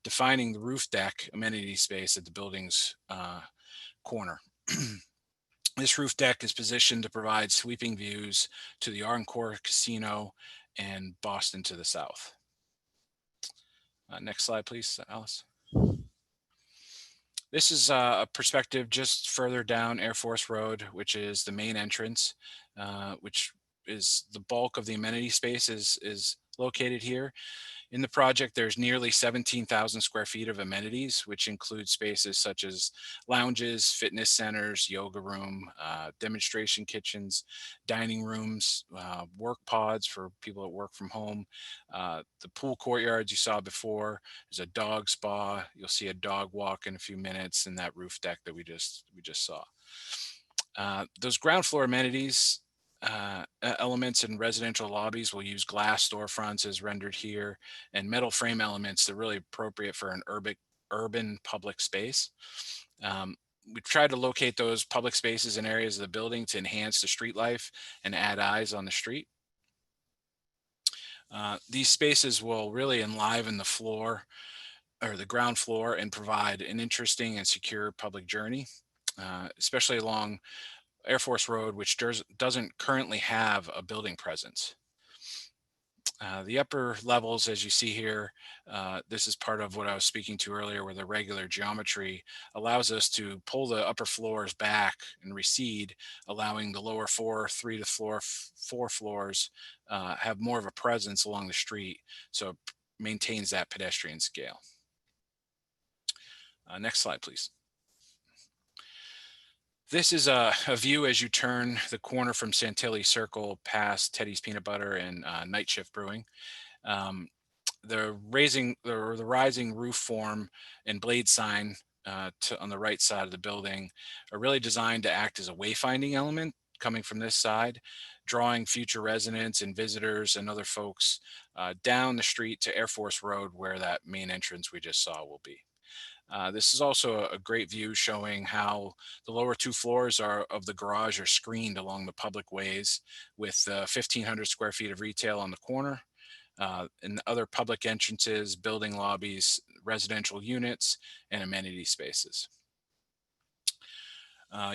defining the roof deck amenity space at the building's corner. This roof deck is positioned to provide sweeping views to the Encore Casino and Boston to the south. Next slide, please, Alice. This is a perspective just further down Air Force Road, which is the main entrance, which is the bulk of the amenity space is located here. In the project, there's nearly 17,000 square feet of amenities, which include spaces such as lounges, fitness centers, yoga room, demonstration kitchens, dining rooms, work pods for people that work from home, the pool courtyards you saw before. There's a dog spa. You'll see a dog walk in a few minutes, and that roof deck that we just saw. Those ground floor amenities elements in residential lobbies will use glass storefronts as rendered here and metal frame elements that are really appropriate for an urban public space. We tried to locate those public spaces in areas of the building to enhance the street life and add eyes on the street. These spaces will really enliven the floor or the ground floor and provide an interesting and secure public journey, especially along Air Force Road, which doesn't currently have a building presence. The upper levels, as you see here, this is part of what I was speaking to earlier, where the regular geometry allows us to pull the upper floors back and recede, allowing the lower 3 to 4 floors have more of a presence along the street, so it maintains that pedestrian scale. Next slide, please. This is a view as you turn the corner from Santilli Circle past Teddy's Peanut Butter and Night Shift Brewing. The rising roof form and blade sign on the right side of the building are really designed to act as a wayfinding element coming from this side, drawing future residents and visitors and other folks down the street to Air Force Road, where that main entrance we just saw will be. This is also a great view showing how the lower 2 floors of the garage are screened along the public ways with 1,500 square feet of retail on the corner and other public entrances, building lobbies, residential units, and amenity spaces.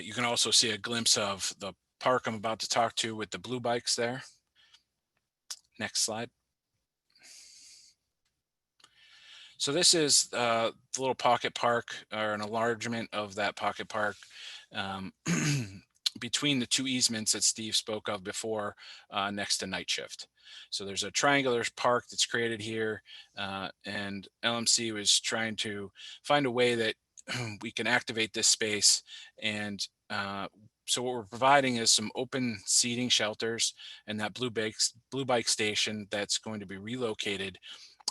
You can also see a glimpse of the park I'm about to talk to with the blue bikes there. Next slide. So this is the little pocket park, or an enlargement of that pocket park between the 2 easements that Steve spoke of before next to Night Shift. So there's a triangular park that's created here, and LMC was trying to find a way that we can activate this space and So what we're providing is some open seating shelters and that blue bike station that's going to be relocated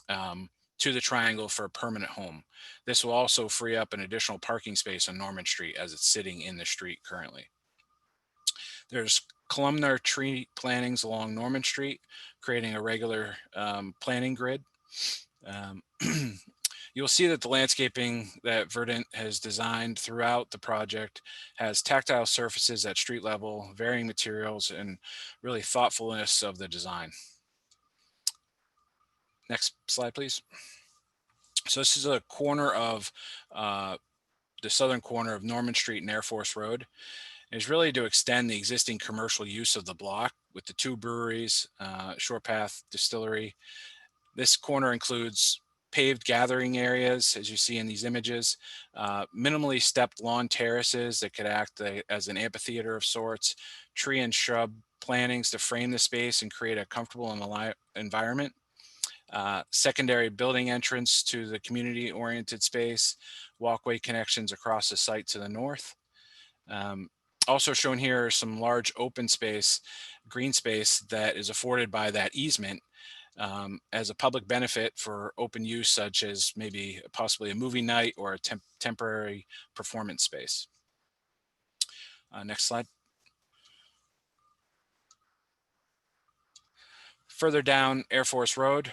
to the triangle for a permanent home. This will also free up an additional parking space on Norman Street as it's sitting in the street currently. There's columnar tree plantings along Norman Street, creating a regular planting grid. You'll see that the landscaping that Verdant has designed throughout the project has tactile surfaces at street level, varying materials, and really thoughtfulness of the design. Next slide, please. So this is a corner of the southern corner of Norman Street and Air Force Road. Is really to extend the existing commercial use of the block with the 2 breweries, Shore Path Distillery. This corner includes paved gathering areas, as you see in these images, minimally stepped lawn terraces that could act as an amphitheater of sorts, tree and shrub plantings to frame the space and create a comfortable environment. Secondary building entrance to the community-oriented space, walkway connections across the site to the north. Also shown here are some large open space, green space that is afforded by that easement as a public benefit for open use, such as maybe possibly a movie night or a temporary performance space. Next slide. Further down Air Force Road,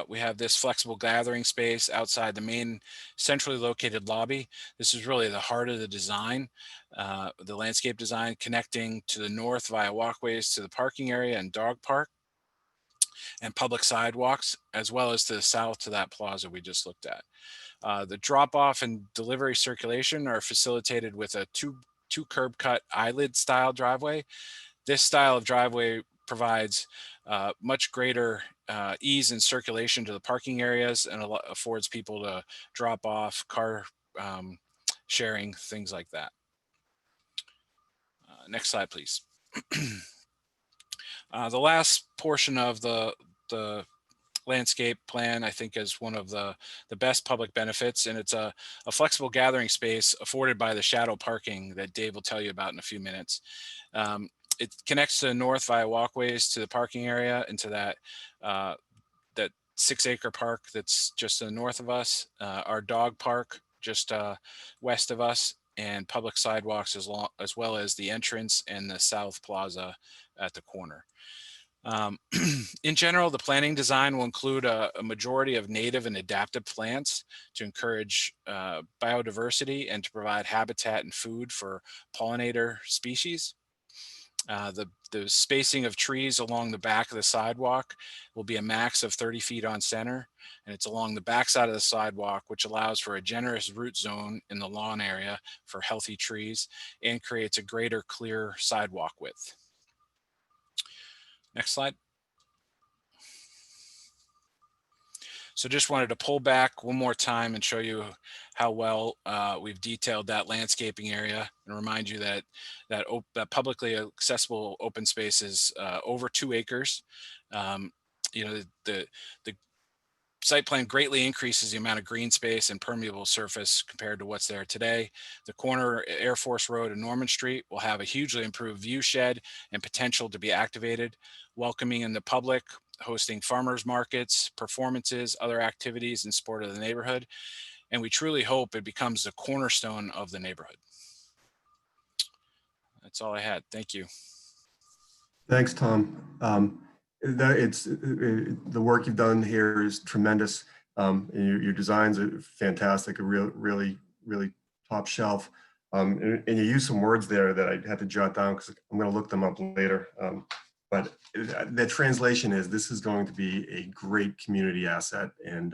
we have this flexible gathering space outside the main centrally located lobby. This is really the heart of the design, the landscape design, connecting to the north via walkways to the parking area and dog park and public sidewalks, as well as to the south to that plaza we just looked at. The drop off and delivery circulation are facilitated with a two curb cut eyelid style driveway. This style of driveway provides much greater ease and circulation to the parking areas and affords people to drop off, car sharing, things like that. Next slide, please. The last portion of the landscape plan, I think, is one of the best public benefits, and it's a flexible gathering space afforded by the shadow parking that Dave will tell you about in a few minutes. It connects to the north via walkways to the parking area and to that 6-acre park that's just to the north of us, our dog park just west of us, and public sidewalks as well as the entrance and the south plaza at the corner. In general, the planning design will include a majority of native and adaptive plants to encourage biodiversity and to provide habitat and food for pollinator species. The spacing of trees along the back of the sidewalk will be a max of 30 feet on center, and it's along the back side of the sidewalk, which allows for a generous root zone in the lawn area for healthy trees and creates a greater clear sidewalk width. Next slide. So just wanted to pull back one more time and show you how well we've detailed that landscaping area and remind you that that publicly accessible open space is over 2 acres. You know, the site plan greatly increases the amount of green space and permeable surface compared to what's there today. The corner Air Force Road and Norman Street will have a hugely improved view shed and potential to be activated, welcoming in the public, hosting farmers markets, performances, other activities in support of the neighborhood. And we truly hope it becomes the cornerstone of the neighborhood. That's all I had. Thank you. Thanks, Tom. The work you've done here is tremendous. And your designs are fantastic, really top shelf. And you use some words there that I had to jot down because I'm going to look them up later. But the translation is this is going to be a great community asset, and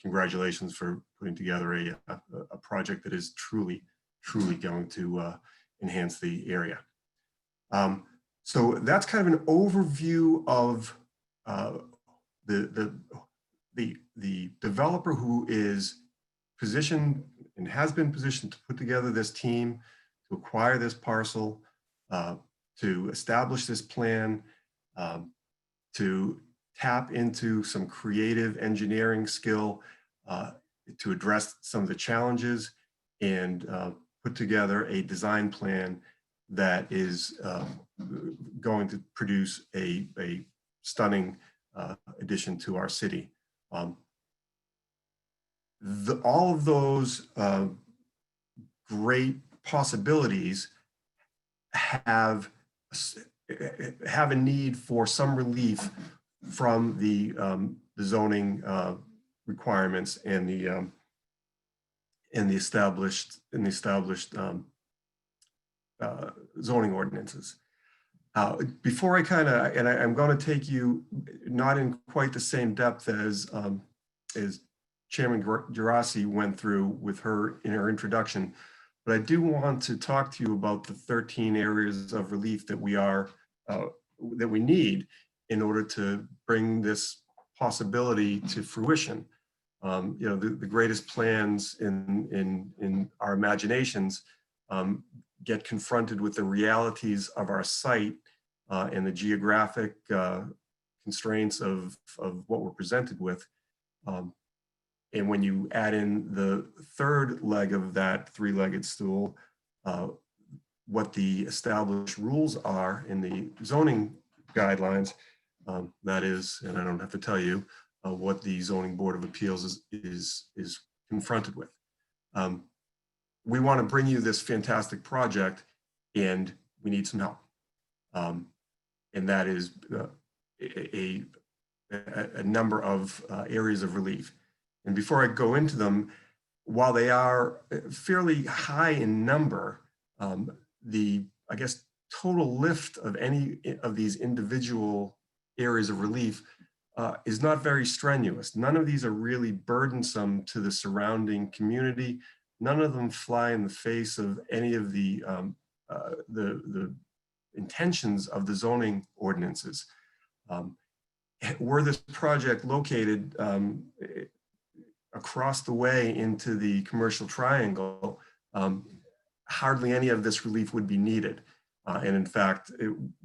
congratulations for putting together a project that is truly going to enhance the area. So that's kind of an overview of the developer who is positioned and has been positioned to put together this team, to acquire this parcel, to establish this plan, to tap into some creative engineering skill to address some of the challenges and put together a design plan that is going to produce a stunning addition to our city. All of those great possibilities have a need for some relief from the zoning requirements and the established zoning ordinances. Before I I'm going to take you not in quite the same depth as Chairman Gerasi went through with her in her introduction, but I do want to talk to you about the 13 areas of relief that we need in order to bring this possibility to fruition. The greatest plans in our imaginations get confronted with the realities of our site and the geographic constraints of what we're presented with. And when you add in the third leg of that three-legged stool, what the established rules are in the zoning guidelines, that is, and I don't have to tell you, what the Zoning Board of Appeals is confronted with. We want to bring you this fantastic project, and we need some help. And that is a number of areas of relief. And before I go into them, while they are fairly high in number, I guess, total lift of any of these individual areas of relief is not very strenuous. None of these are really burdensome to the surrounding community. None of them fly in the face of any of the intentions of the zoning ordinances. Were this project located across the way into the commercial triangle, hardly any of this relief would be needed. And in fact,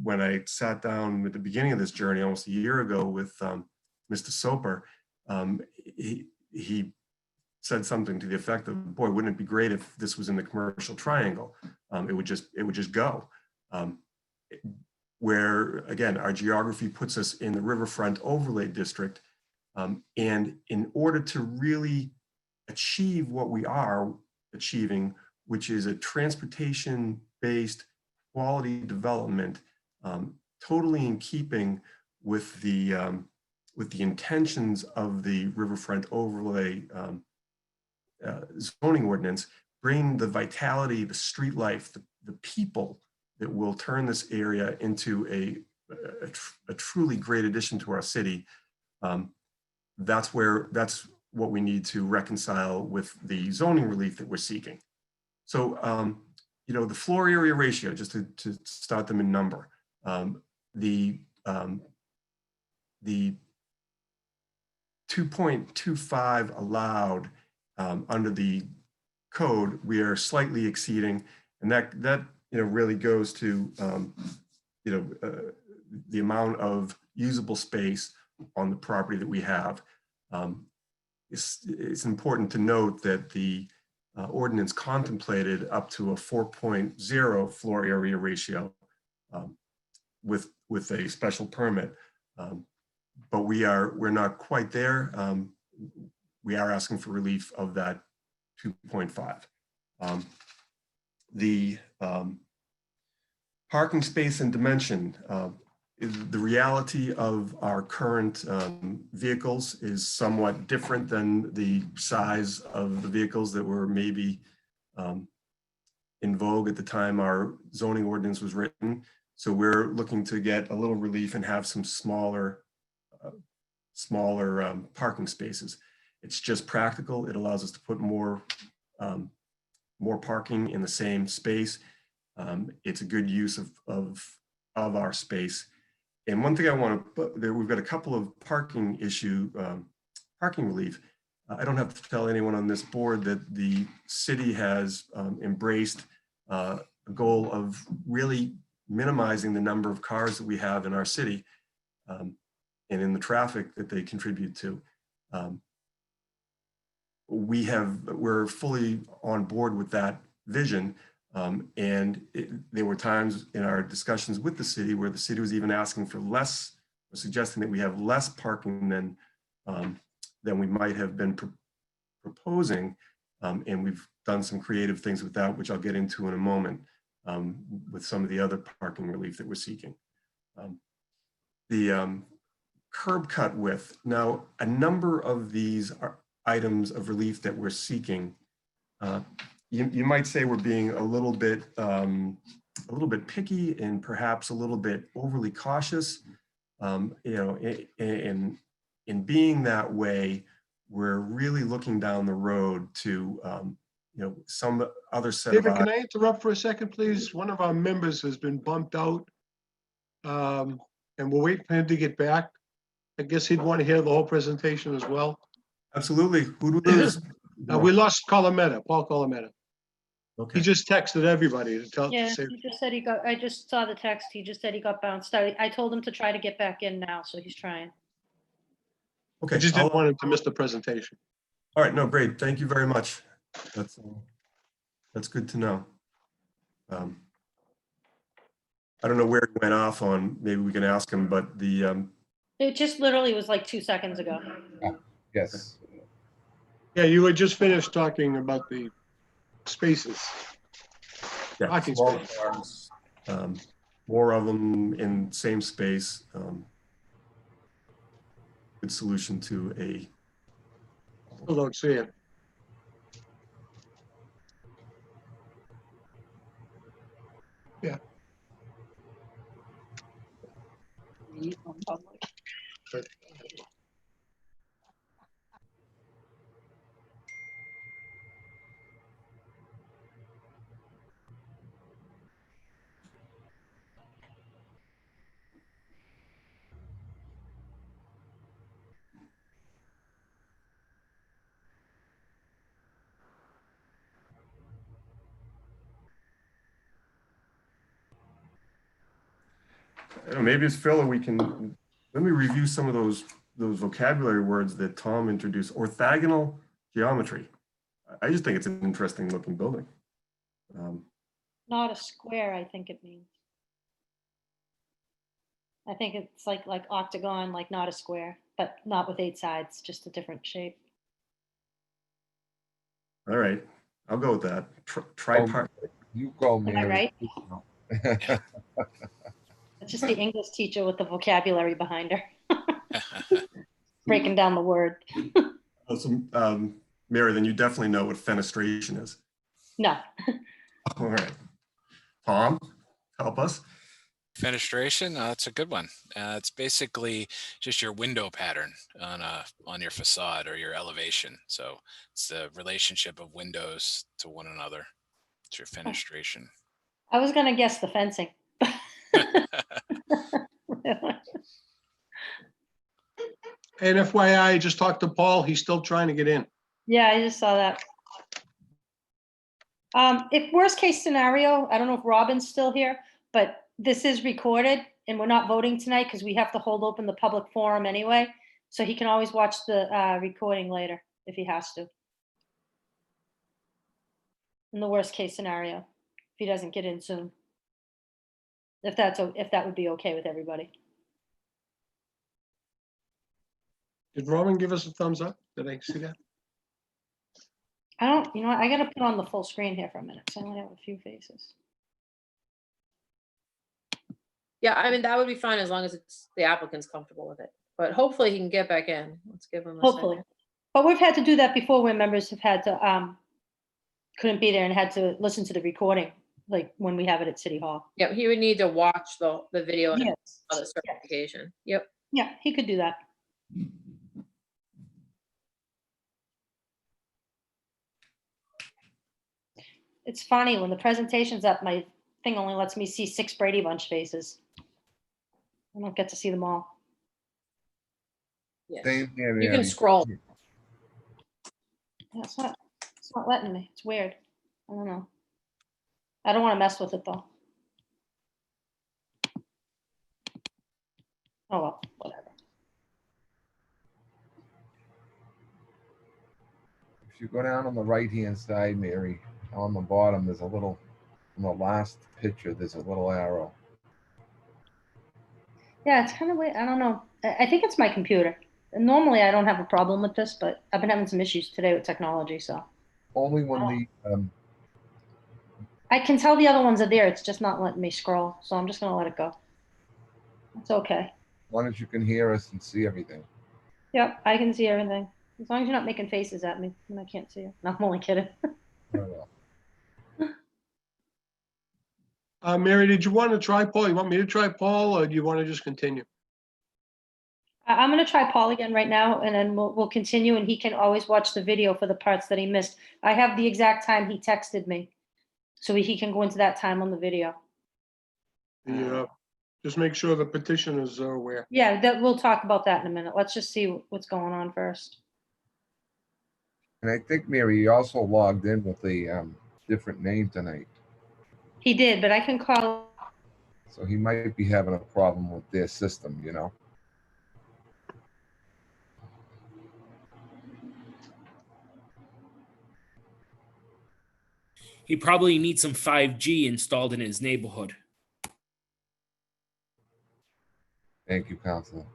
when I sat down at the beginning of this journey almost a year ago with Mr. Soper, he said something to the effect of, boy, wouldn't it be great if this was in the commercial triangle? It would just go. Where, again, our geography puts us in the Riverfront Overlay District. And in order to really achieve what we are achieving, which is a transportation-based quality development, totally in keeping with the intentions of the Riverfront Overlay zoning ordinance, bring the vitality, the street life, the people that will turn this area into a truly great addition to our city. That's what we need to reconcile with the zoning relief that we're seeking. So, the floor area ratio, just to start them in number, the 2.25 allowed under the code, we are slightly exceeding, and that really goes to the amount of usable space on the property that we have. It's important to note that the ordinance contemplated up to a 4.0 floor area ratio with a special permit, but we're not quite there. We are asking for relief of that 2.5. The parking space and dimension. The reality of our current vehicles is somewhat different than the size of the vehicles that were maybe in vogue at the time our zoning ordinance was written. So we're looking to get a little relief and have some smaller parking spaces. It's just practical. It allows us to put more parking in the same space. It's a good use of our space. And one thing I want to put there, we've got a couple of parking relief. I don't have to tell anyone on this board that the city has embraced a goal of really minimizing the number of cars that we have in our city and in the traffic that they contribute to. We're fully on board with that vision. There were times in our discussions with the city where the city was even asking for less, or suggesting that we have less parking than we might have been proposing. And we've done some creative things with that, which I'll get into in a moment, with some of the other parking relief that we're seeking. The curb cut width. Now, a number of these items of relief that we're seeking, you might say we're being a little bit picky and perhaps a little bit overly cautious. You know, in being that way, we're really looking down the road to you know, some other set David, of. can I interrupt for a second, please? One of our members has been bumped out. And we're waiting for him to get back. I guess he'd want to hear the whole presentation as well. Absolutely. Who do we lose? We lost Colometta, Paul Colometta. Okay. He just texted everybody to tell. Yeah, to say, he just said he got, I just saw the text. He just said he got bounced out. I told him to try to get back in now, so he's trying. Okay. I just didn't want him to miss the presentation. All right. No, great. Thank you very much. That's good to know. I don't know where he went off on. Maybe we can ask him, but the It just literally was like 2 seconds ago. Yes. Yeah, you had just finished talking about the spaces. yeah, Parking small space. cars, more of them in same space. Good solution to a. Still don't see it. Yeah. But, Maybe it's Phil, or we can, let me review some of those vocabulary words that Tom introduced. Orthogonal geometry. I just think it's an interesting looking building. Not a square, I think it means. I think it's like octagon, like not a square, but not with 8 sides, just a different shape. All right, I'll go with that. Tripart. You go, Am I Mary. right? It's just the English teacher with the vocabulary behind her. Breaking down the word. Mary, then you definitely know what fenestration is. No. All right. Tom, help us. Fenestration, that's a good one. It's basically just your window pattern on your facade or your elevation. So it's the relationship of windows to one another. It's your fenestration. I was going to guess the fencing. and FYI, I just talked to Paul. He's still trying to get in. Yeah, I just saw that. If worst case scenario, I don't know if Robin's still here, but this is recorded and we're not voting tonight because we have to hold open the public forum anyway. So he can always watch the recording later if he has to. In the worst case scenario, if he doesn't get in soon. If that would be okay with everybody. Did Robin give us a thumbs up? Did I see that? I don't, you know what, I gotta put on the full screen here for a minute, so I only have a few faces. Yeah, I mean, that would be fine as long as it's the applicant's comfortable with it. But hopefully he can get back in. Let's give him a Hopefully. second. But we've had to do that before where members have had to, couldn't be there and had to listen to the recording, like when we have it at City Hall. Yeah, he would need to watch the video and Yes. the certification. Yep. Yeah, he could do that. It's funny, when the presentation's up, my thing only lets me see 6 Brady Bunch faces. I don't get to see them all. Yes. Same here, You can Mary. scroll. Yeah, it's not letting me. It's weird. I don't know. I don't want to mess with it though. Oh well, whatever. If you go down on the right-hand side, Mary, On the bottom, there's a little, in the last picture, there's a little arrow. Yeah, it's kind of weird. I don't know. I think it's my computer. Normally, I don't have a problem with this, but I've been having some issues today with technology, so. Only when the, I can tell the other ones are there. It's just not letting me scroll, so I'm just gonna let it go. It's okay. as long as you can hear us and see everything. Yep, I can see everything. As long as you're not making faces at me, and I can't see you. No, I'm only kidding. Very well. Mary, did you want to try Paul? You want me to try Paul, or do you want to just continue? I'm gonna try Paul again right now, and then we'll continue, and he can always watch the video for the parts that he missed. I have the exact time he texted me, so he can go into that time on the video. Just make sure the petitioners are aware. Yeah, that we'll talk about that in a minute. Let's just see what's going on first. And I think, Mary, you also logged in with a different name tonight. He did, but I can call. So he might be having a problem with their system, you know? He probably needs some 5G installed in his neighborhood. Thank you, Counselor.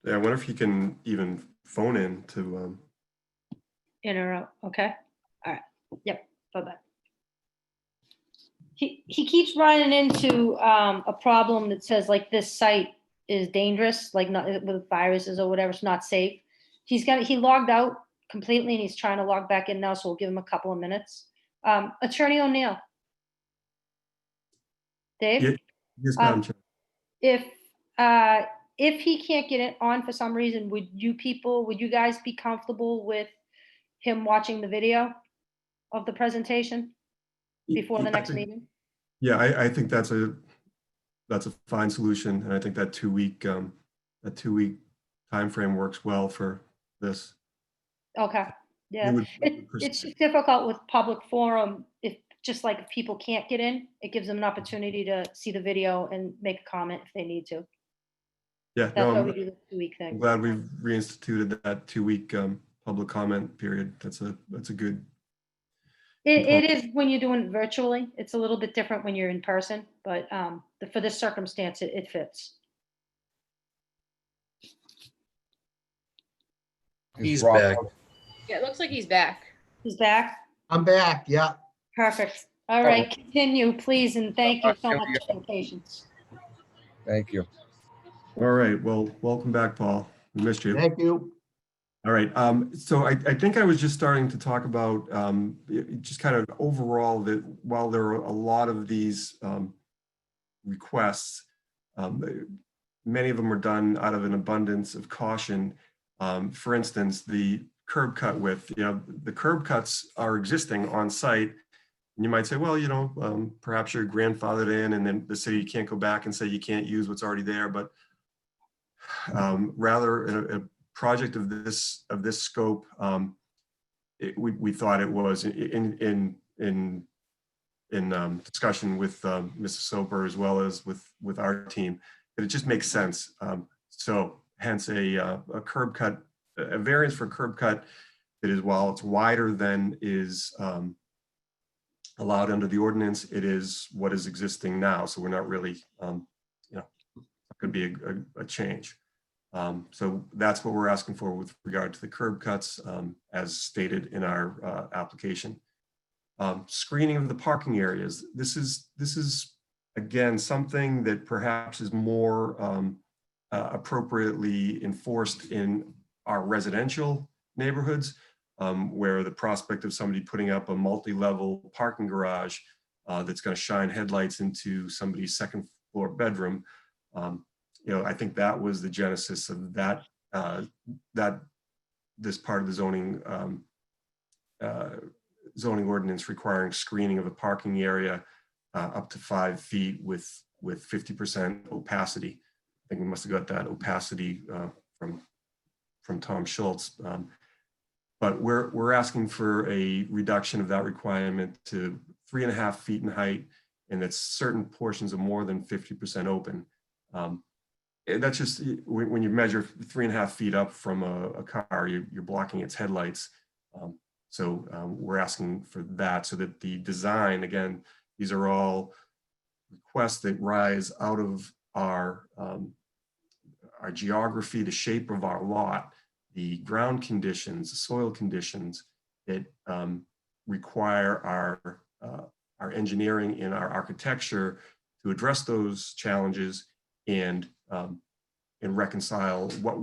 Yeah, I wonder if you can even phone in to, In or out, okay? All right, yep, bye-bye. He keeps running into a problem that says like this site is dangerous, like not with viruses or whatever, it's not safe. He logged out completely and he's trying to log back in now, so we'll give him a couple of minutes. Attorney O'Neill. Dave? yeah, yes, Madam Chair. If he can't get it on for some reason, would you guys be comfortable with him watching the video of the presentation before the next meeting? Yeah, I think that's a fine solution, and I think that 2-week time frame works well for this. Okay, yeah. We would It's just difficult with public forum, if people can't get in, it gives them an opportunity to see the video and make a comment if they need to. Yeah, That's why no, we do the 2-week I'm thing. glad we've reinstituted that 2-week public comment period. That's a good. It is when you're doing it virtually. It's a little bit different when you're in person, but for this circumstance, it fits. He's Rob- back. Yeah, it looks like he's back. He's back? I'm back, yeah. Perfect. All right, continue, please, and thank you so much for your patience. Thank you. All right, well, welcome back, Paul. We missed you. Thank you. All right, so I think I was just starting to talk about just kind of overall that while there are a lot of these requests, many of them are done out of an abundance of caution. For instance, the curb cut width, the curb cuts are existing on site. And you might say, well, perhaps you're grandfathered in and then the city can't go back and say you can't use what's already there, but rather a project of this scope, we thought it was in discussion with Mrs. Soper as well as with our team, that it just makes sense. So hence a curb cut, a variance for curb cut that is, while it's wider than is allowed under the ordinance, it is what is existing now. So we're not really, could be a change. So that's what we're asking for with regard to the curb cuts, as stated in our application. Screening of the parking areas. This is again something that perhaps is more appropriately enforced in our residential neighborhoods, where the prospect of somebody putting up a multi-level parking garage that's going to shine headlights into somebody's second floor bedroom. I think that was the genesis of that, this part of the zoning ordinance requiring screening of a parking area up to 5 feet with 50% opacity. I think we must have got that opacity from Tom Schultz. But we're asking for a reduction of that requirement to 3.5 feet in height, and that certain portions are more than 50% open. And that's just when you measure 3.5 feet up from a car, you're blocking its headlights. So we're asking for that so that the design, again, these are all requests that rise out of our geography, the shape of our lot, the ground conditions, the soil conditions that require our engineering and our architecture to address those challenges and reconcile what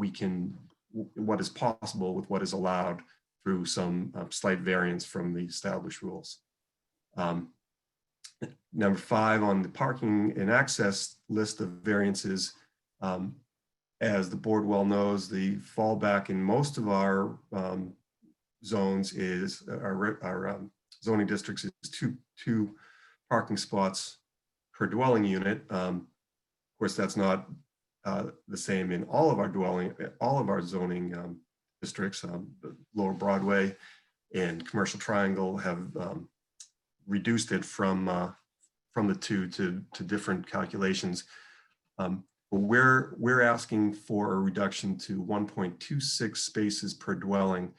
is possible with what is allowed through some slight variance from the established rules. Number 5 on the parking and access list of variances, as the board well knows, the fallback in most of our zones is our zoning districts is two parking spots per dwelling unit. Of course, that's not the same in all of our zoning districts. Lower Broadway and Commercial Triangle have reduced it from the 2 to different calculations. We're asking for a reduction to 1.26 spaces per dwelling,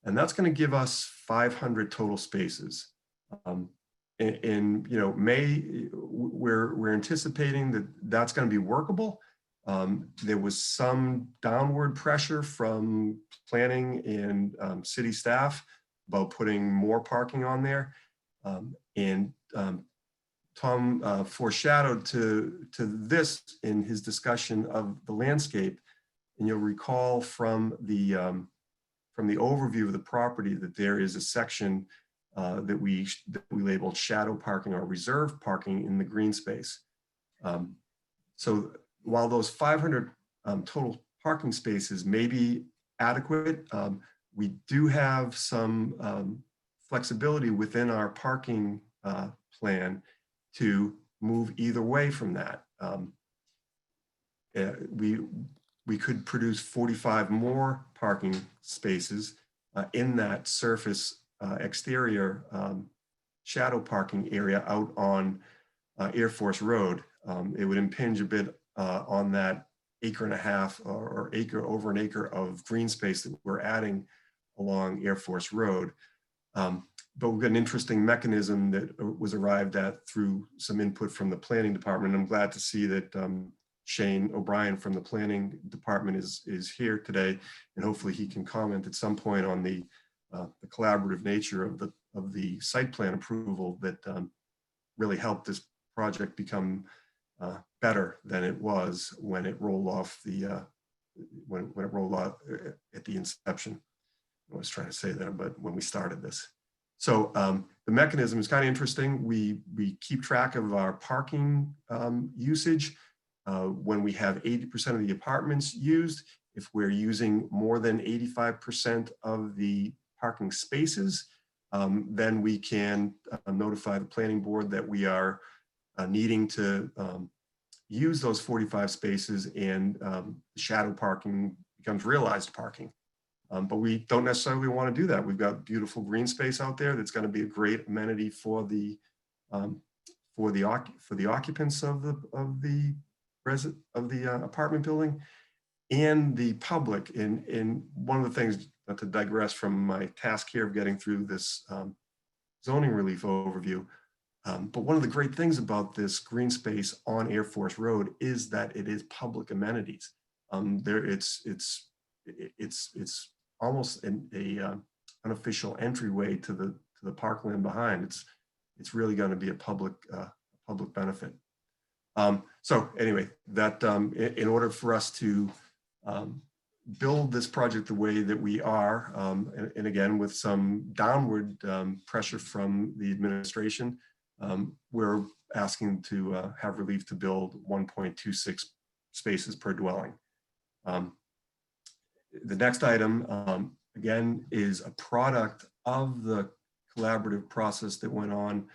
and that's going to give us 500 total spaces. We're anticipating that that's going to be workable. There was some downward pressure from planning and city staff about putting more parking on there. Tom foreshadowed to this in his discussion of the landscape. And you'll recall from the overview of the property that there is a section that we labeled shadow parking or reserved parking in the green space. So while those 500 total parking spaces may be adequate, we do have some flexibility within our parking plan to move either way from that. We could produce 45 more parking spaces in that surface exterior shadow parking area out on Air Force Road. It would impinge a bit on that 1.5 acres or over an acre of green space that we're adding along Air Force Road. But we've got an interesting mechanism that was arrived at through some input from the planning department. I'm glad to see that Shane O'Brien from the planning department is here today, and hopefully he can comment at some point on the collaborative nature of the site plan approval that really helped this project become better than it was when it rolled off when it rolled out at the inception. I was trying to say that, but when we started this. So the mechanism is kind of interesting. We keep track of our parking usage when we have 80% of the apartments used. If we're using more than 85% of the parking spaces, then we can notify the planning board that we are needing to use those 45 spaces, and shadow parking becomes realized parking. But we don't necessarily want to do that. We've got beautiful green space out there that's going to be a great amenity for the occupants of the apartment building and the public. And one of the things, not to digress from my task here of getting through this zoning relief overview, but one of the great things about this green space on Air Force Road is that it is public amenities. It's almost an unofficial entryway to the parkland behind. It's really going to be a public benefit. So anyway, that in order for us to build this project the way that we are, and again, with some downward pressure from the administration, we're asking to have relief to build 1.26 spaces per dwelling. The next item, again, is a product of the collaborative process that went on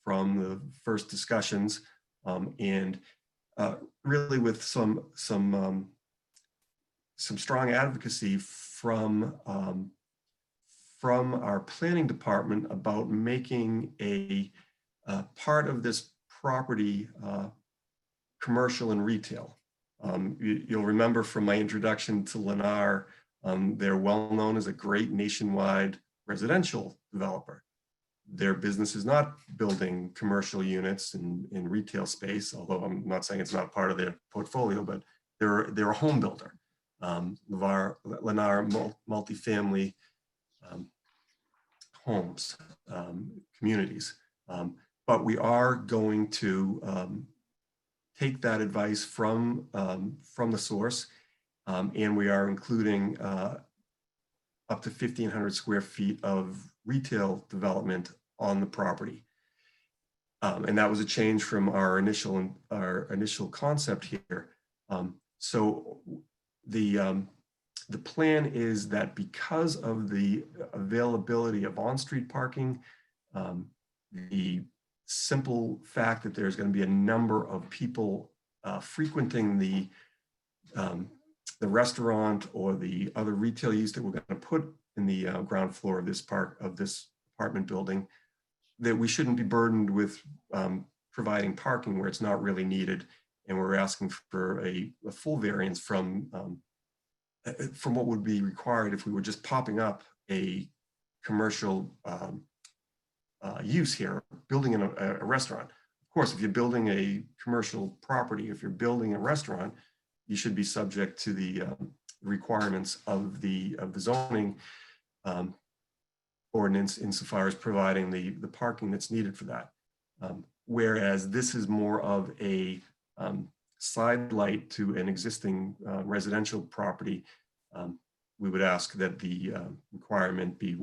from the first discussions, and really with some strong advocacy from our planning department about making a part of this property commercial and retail. You'll remember from my introduction to Lennar, they're well known as a great nationwide residential developer. Their business is not building commercial units in retail space, although I'm not saying it's not part of their portfolio, but they're a home builder. Lennar multifamily homes, communities. But we are going to take that advice from the source, and we are including up to 1,500 square feet of retail development on the property. And that was a change from our initial concept here. So the plan is that because of the availability of on-street parking, the simple fact that there's going to be a number of people frequenting the restaurant or the other retail use that we're going to put in the ground floor of this apartment building, that we shouldn't be burdened with providing parking where it's not really needed. And we're asking for a full variance from what would be required if we were just popping up a commercial use here, building in a restaurant. Of course, if you're building a commercial property, if you're building a restaurant, you should be subject to the requirements of the zoning ordinance insofar as providing the parking that's needed for that. Whereas this is more of a side light to an existing residential property, we would ask that the requirement be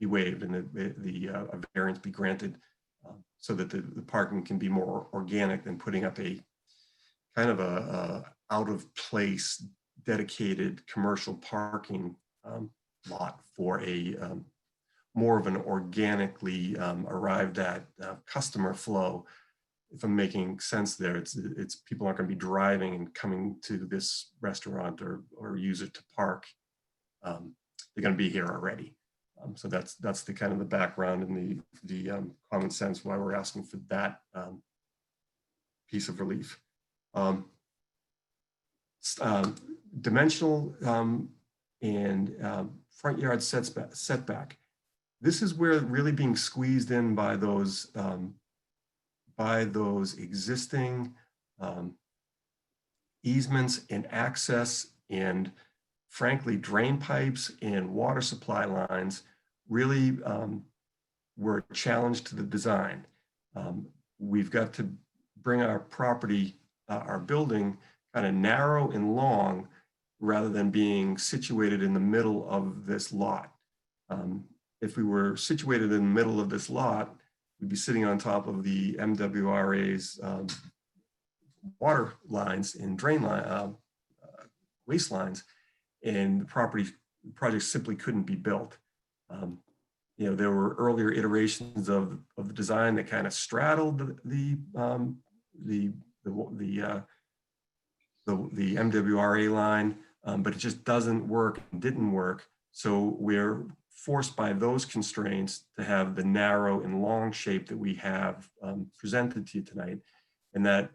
waived and that a variance be granted so that the parking can be more organic than putting up a kind of a out of place dedicated commercial parking lot for a more of an organically arrived at customer flow. If I'm making sense there, it's people aren't going to be driving and coming to this restaurant or use it to park. They're going to be here already. So that's the kind of the background and the common sense why we're asking for that piece of relief. Dimensional and front yard setback. This is where really being squeezed in by those existing easements and access and frankly drain pipes and water supply lines really were a challenge to the design. We've got to bring our property, our building kind of narrow and long rather than being situated in the middle of this lot. If we were situated in the middle of this lot, we'd be sitting on top of the MWRA's water lines and drain line, waste lines, and the project simply couldn't be built. You know, there were earlier iterations of the design that kind of straddled the MWRA line, but it just doesn't work, didn't work. So we're forced by those constraints to have the narrow and long shape that we have presented to you tonight. And that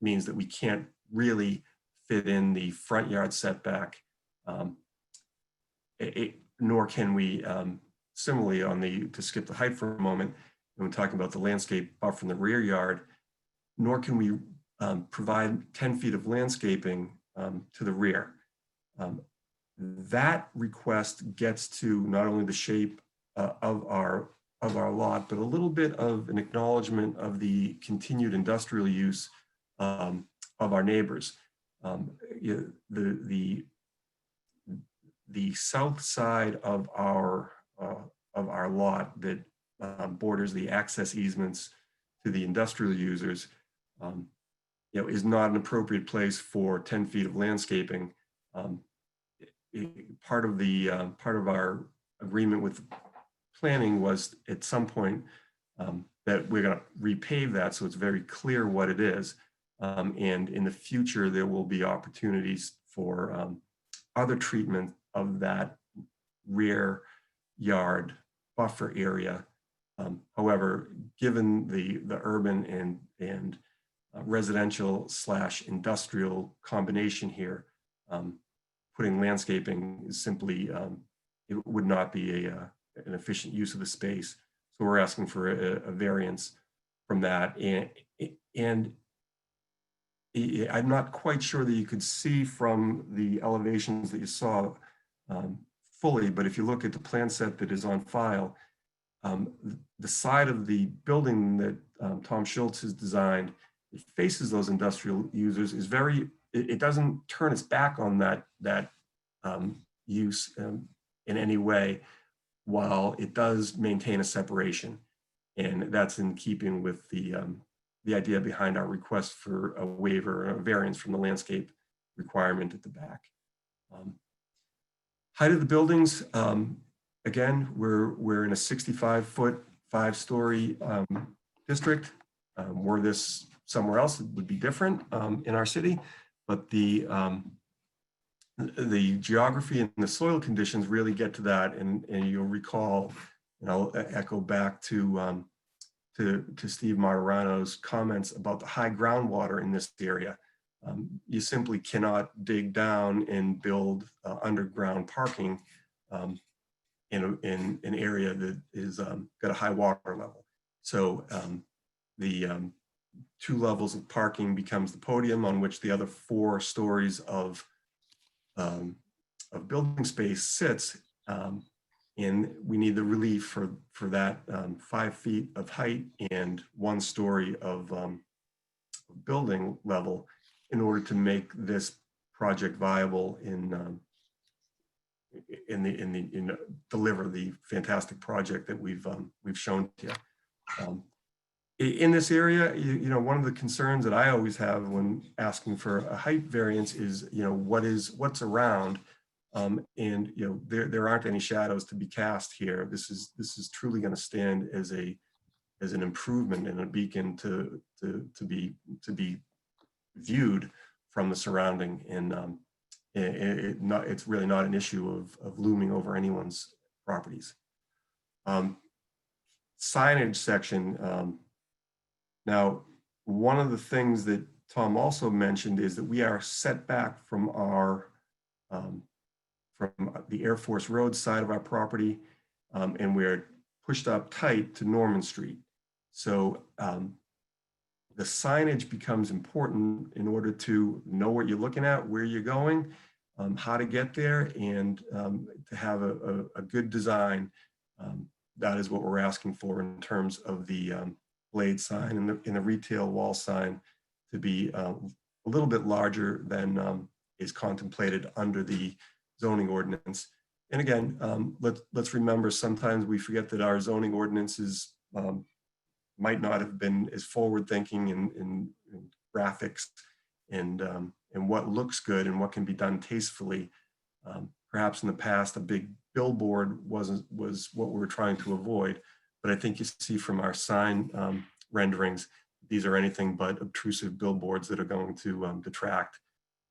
means that we can't really fit in the front yard setback, nor can we, similarly to skip the height for a moment, when we're talking about the landscape buffer in the rear yard, nor can we provide 10 feet of landscaping to the rear. That request gets to not only the shape of our lot, but a little bit of an acknowledgement of the continued industrial use of our neighbors. The south side of our lot that borders the access easements to the industrial users, is not an appropriate place for 10 feet of landscaping. Part of our agreement with planning was at some point that we're going to repave that so it's very clear what it is. And in the future, there will be opportunities for other treatment of that rear yard buffer area. However, given the urban and residential / industrial combination here, putting landscaping is simply, it would not be an efficient use of the space. So we're asking for a variance from that. And I'm not quite sure that you could see from the elevations that you saw fully, but if you look at the plan set that is on file, the side of the building that Tom Schultz has designed, it faces those industrial users, is very, it doesn't turn its back on that use in any way, while it does maintain a separation. And that's in keeping with the idea behind our request for a waiver, a variance from the landscape requirement at the back. Height of the buildings, again, we're in a 65-foot, 5-story district. Were this somewhere else, it would be different in our city, but the geography and the soil conditions really get to that. And you'll recall, and I'll echo back to Steve Martirano's comments about the high groundwater in this area. You simply cannot dig down and build underground parking in an area that is got a high water level. So the 2 levels of parking becomes the podium on which the other 4 stories of building space sits. And we need the relief for that 5 feet of height and 1 story of building level in order to make this project viable in deliver the fantastic project that we've shown to you. In this area, one of the concerns that I always have when asking for a height variance is, what's around. And there aren't any shadows to be cast here. This is truly going to stand as an improvement and a beacon to be viewed from the surrounding, and it's really not an issue of looming over anyone's properties. Signage section. Now, one of the things that Tom also mentioned is that we are set back from our from the Air Force Road side of our property, and we're pushed up tight to Norman Street. So the signage becomes important in order to know what you're looking at, where you're going, how to get there, and to have a good design. That is what we're asking for in terms of the blade sign and the retail wall sign to be a little bit larger than is contemplated under the zoning ordinance. And again, let's remember, sometimes we forget that our zoning ordinances might not have been as forward-thinking in graphics and what looks good and what can be done tastefully. Perhaps in the past, a big billboard was what we were trying to avoid. But I think you see from our sign renderings, these are anything but obtrusive billboards that are going to detract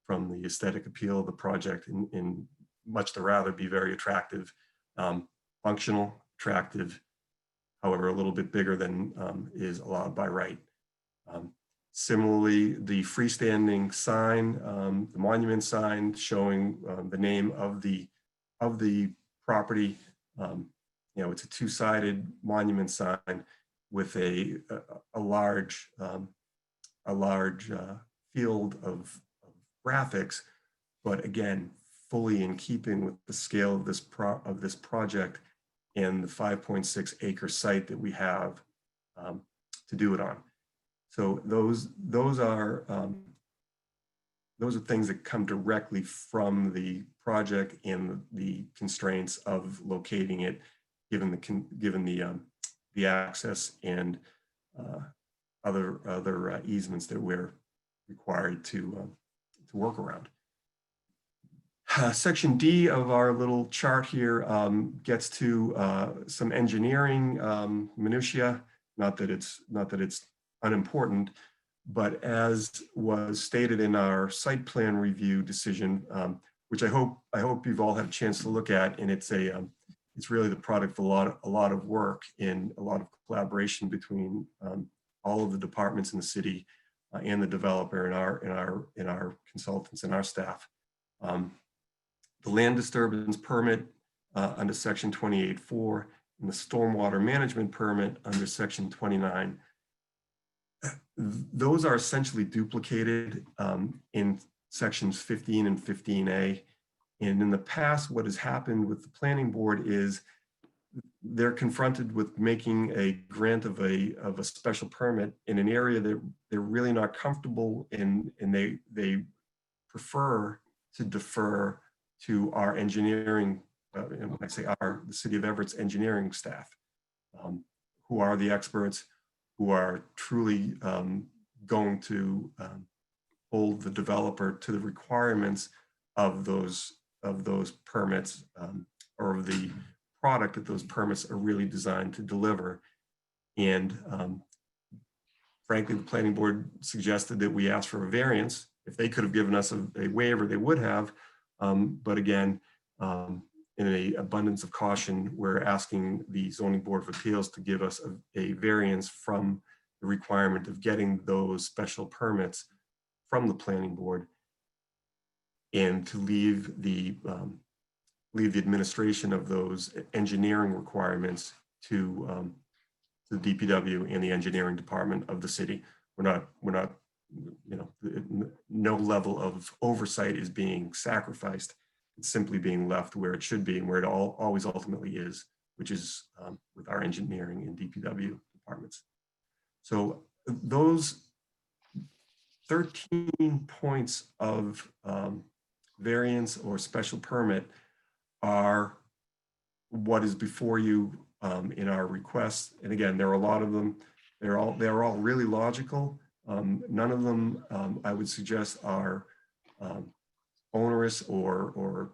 from the aesthetic appeal of the project, and much to rather be very attractive, functional, attractive, however, a little bit bigger than is allowed by right. Similarly, the freestanding sign, the monument sign showing the name of the property, it's a 2-sided monument sign with a large field of graphics, but again, fully in keeping with the scale of this project and the 5.6 acre site that we have to do it on. So those are those are things that come directly from the project and the constraints of locating it, given the access and other easements that we're required to work around. Section D of our little chart here gets to some engineering minutia. Not that it's unimportant, but as was stated in our site plan review decision, which I hope you've all had a chance to look at, and it's really the product of a lot of work and a lot of collaboration between all of the departments in the city and the developer and our consultants and our staff. The land disturbance permit under section 28.4 and the stormwater management permit under section 29. Those are essentially duplicated in sections 15 and 15A. And in the past, what has happened with the planning board is they're confronted with making a grant of a special permit in an area that they're really not comfortable in, and they prefer to defer to our engineering, and when I say the City of Everett's engineering staff, who are the experts, who are truly going to hold the developer to the requirements of those permits, or of the product that those permits are really designed to deliver. And frankly, the planning board suggested that we ask for a variance. If they could have given us a waiver, they would have. But again, in an abundance of caution, we're asking the Zoning Board of Appeals to give us a variance from the requirement of getting those special permits from the planning board, and to leave the administration of those engineering requirements to the DPW and the engineering department of the city. We're not, no level of oversight is being sacrificed. It's simply being left where it should be and where it always ultimately is, which is with our engineering and DPW departments. So those 13 points of variance or special permit are what is before you in our requests. And again, there are a lot of them. They're all really logical. None of them, I would suggest, are onerous or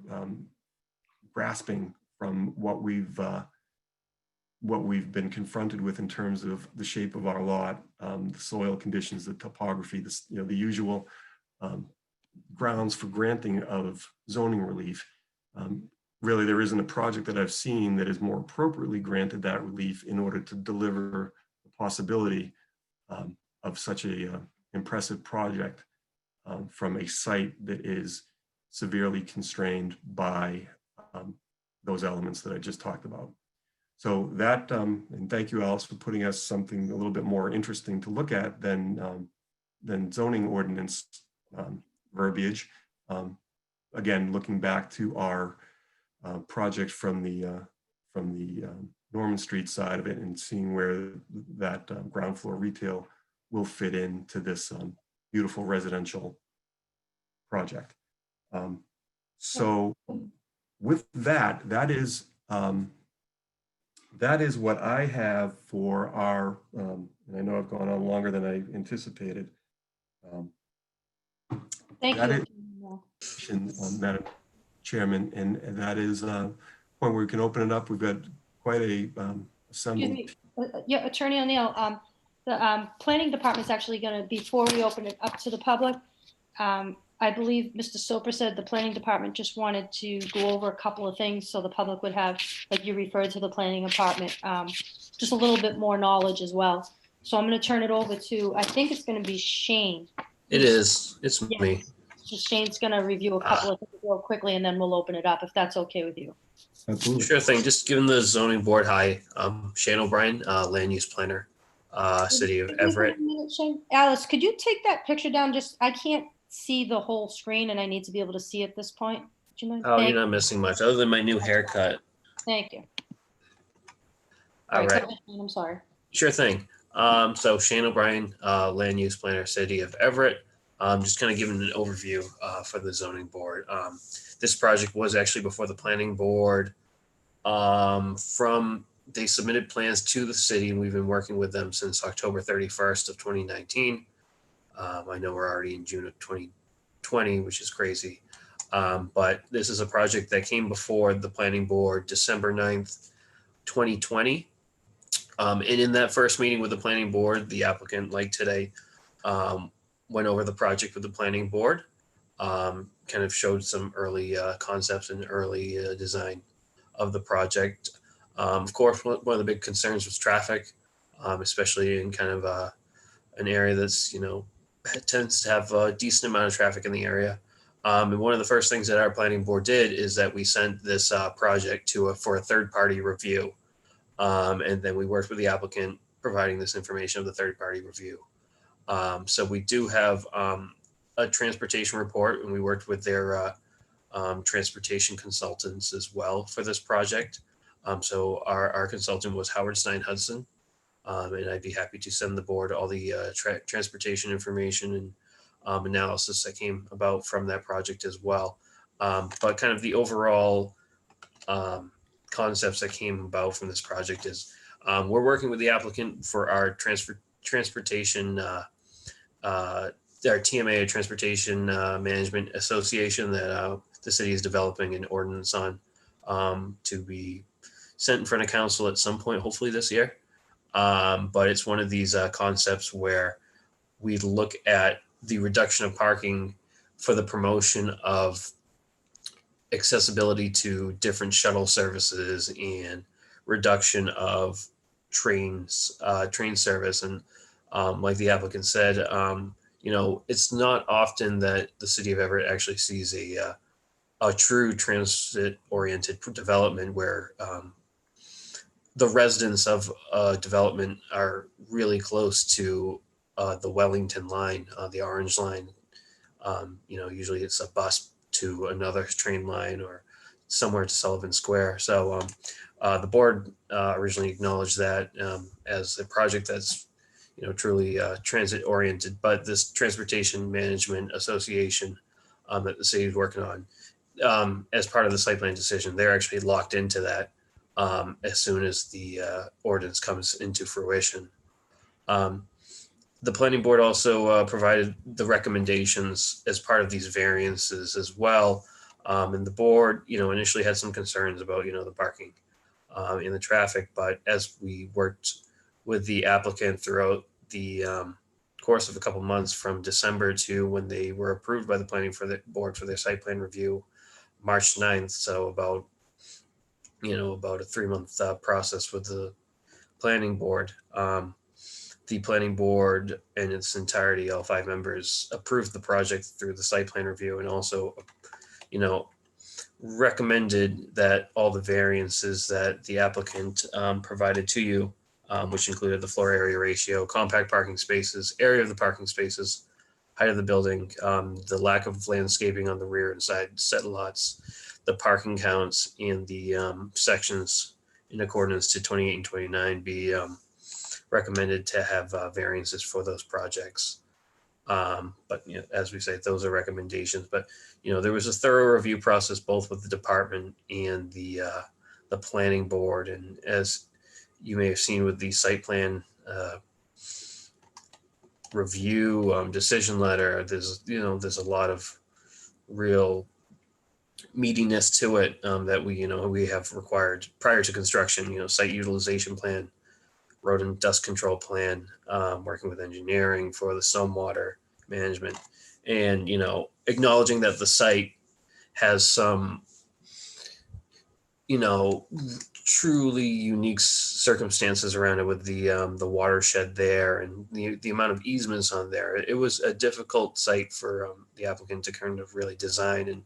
grasping from what we've been confronted with in terms of the shape of our lot, the soil conditions, the topography, the usual grounds for granting of zoning relief. Really, there isn't a project that I've seen that is more appropriately granted that relief in order to deliver the possibility of such a impressive project from a site that is severely constrained by those elements that I just talked about. So that, and thank you, Alice, for putting us something a little bit more interesting to look at than zoning ordinance verbiage. Again, looking back to our project from the Norman Street side of it and seeing where that ground floor retail will fit into this beautiful residential project. So with that, that is what I have for our, and I know I've gone on longer than I anticipated. Thank that you. is, Madam Chairman, and that is a point where we can open it up. We've got quite a assembled. Excuse me, yeah, Attorney O'Neill, the planning department is actually going to, before we open it up to the public, I believe Mr. Soper said the planning department just wanted to go over a couple of things so the public would have, like you referred to the planning department, just a little bit more knowledge as well. So I'm going to turn it over to, I think it's going to be Shane. It is. It's Yeah. me. So Shane's going to review a couple of things real quickly and then we'll open it up if that's okay with you. Absolutely. Sure thing. Just giving the zoning board hi. Shane O'Brien, land use planner, City of Everett. Shane? Alice, could you take that picture down? Just, I can't see the whole screen and I need to be able to see at this point. Do you mind? Oh, Thank you're not missing much other than my new haircut. Thank you. All right. Go ahead, Shane, I'm sorry. Sure thing. So Shane O'Brien, land use planner, City of Everett. Just kind of giving an overview for the zoning board. This project was actually before the planning board. They submitted plans to the city, and we've been working with them since October 31st of 2019. I know we're already in June of 2020, which is crazy. But this is a project that came before the planning board December 9th, 2020. And in that first meeting with the planning board, the applicant, like today, went over the project with the planning board, kind of showed some early concepts and early design of the project. Of course, one of the big concerns was traffic, especially in kind of an area that's, tends to have a decent amount of traffic in the area. And one of the first things that our planning board did is that we sent this project for a third-party review. And then we worked with the applicant providing this information of the third-party review. So we do have a transportation report, and we worked with their transportation consultants as well for this project. So our consultant was Howard Stein Hudson, and I'd be happy to send the board all the transportation information and analysis that came about from that project as well. But kind of the overall concepts that came about from this project is we're working with the applicant for our transportation, our TMA, Transportation Management Association, that the city is developing an ordinance on to be sent in front of council at some point, hopefully this year. But it's one of these concepts where we look at the reduction of parking for the promotion of accessibility to different shuttle services and reduction of train service. And like the applicant said, it's not often that the city of Everett actually sees a true transit-oriented development where the residents of development are really close to the Wellington line, the Orange line. Usually it's a bus to another train line or somewhere to Sullivan Square. So the board originally acknowledged that as a project that's truly transit oriented, but this Transportation Management Association that the city is working on, as part of the site plan decision, they're actually locked into that as soon as the ordinance comes into fruition. The planning board also provided the recommendations as part of these variances as well. And the board, initially had some concerns about, the parking and the traffic, but as we worked with the applicant throughout the course of a couple months from December to when they were approved by the planning for the board for their site plan review, March 9th. So about a 3-month process with the planning board. The planning board in its entirety, all 5 members, approved the project through the site plan review, and also, recommended that all the variances that the applicant provided to you, which included the floor area ratio, compact parking spaces, area of the parking spaces, height of the building, the lack of landscaping on the rear and side set lots, the parking counts, and the sections in accordance to 28 and 29 be recommended to have variances for those projects. But as we say, those are recommendations. But there was a thorough review process both with the department and the planning board. And as you may have seen with the site plan review decision letter, there's a lot of real meatiness to it that we have required prior to construction. Site utilization plan, road and dust control plan, working with engineering for the stormwater management, and acknowledging that the site has some truly unique circumstances around it with the watershed there and the amount of easements on there. It was a difficult site for the applicant to kind of really design, and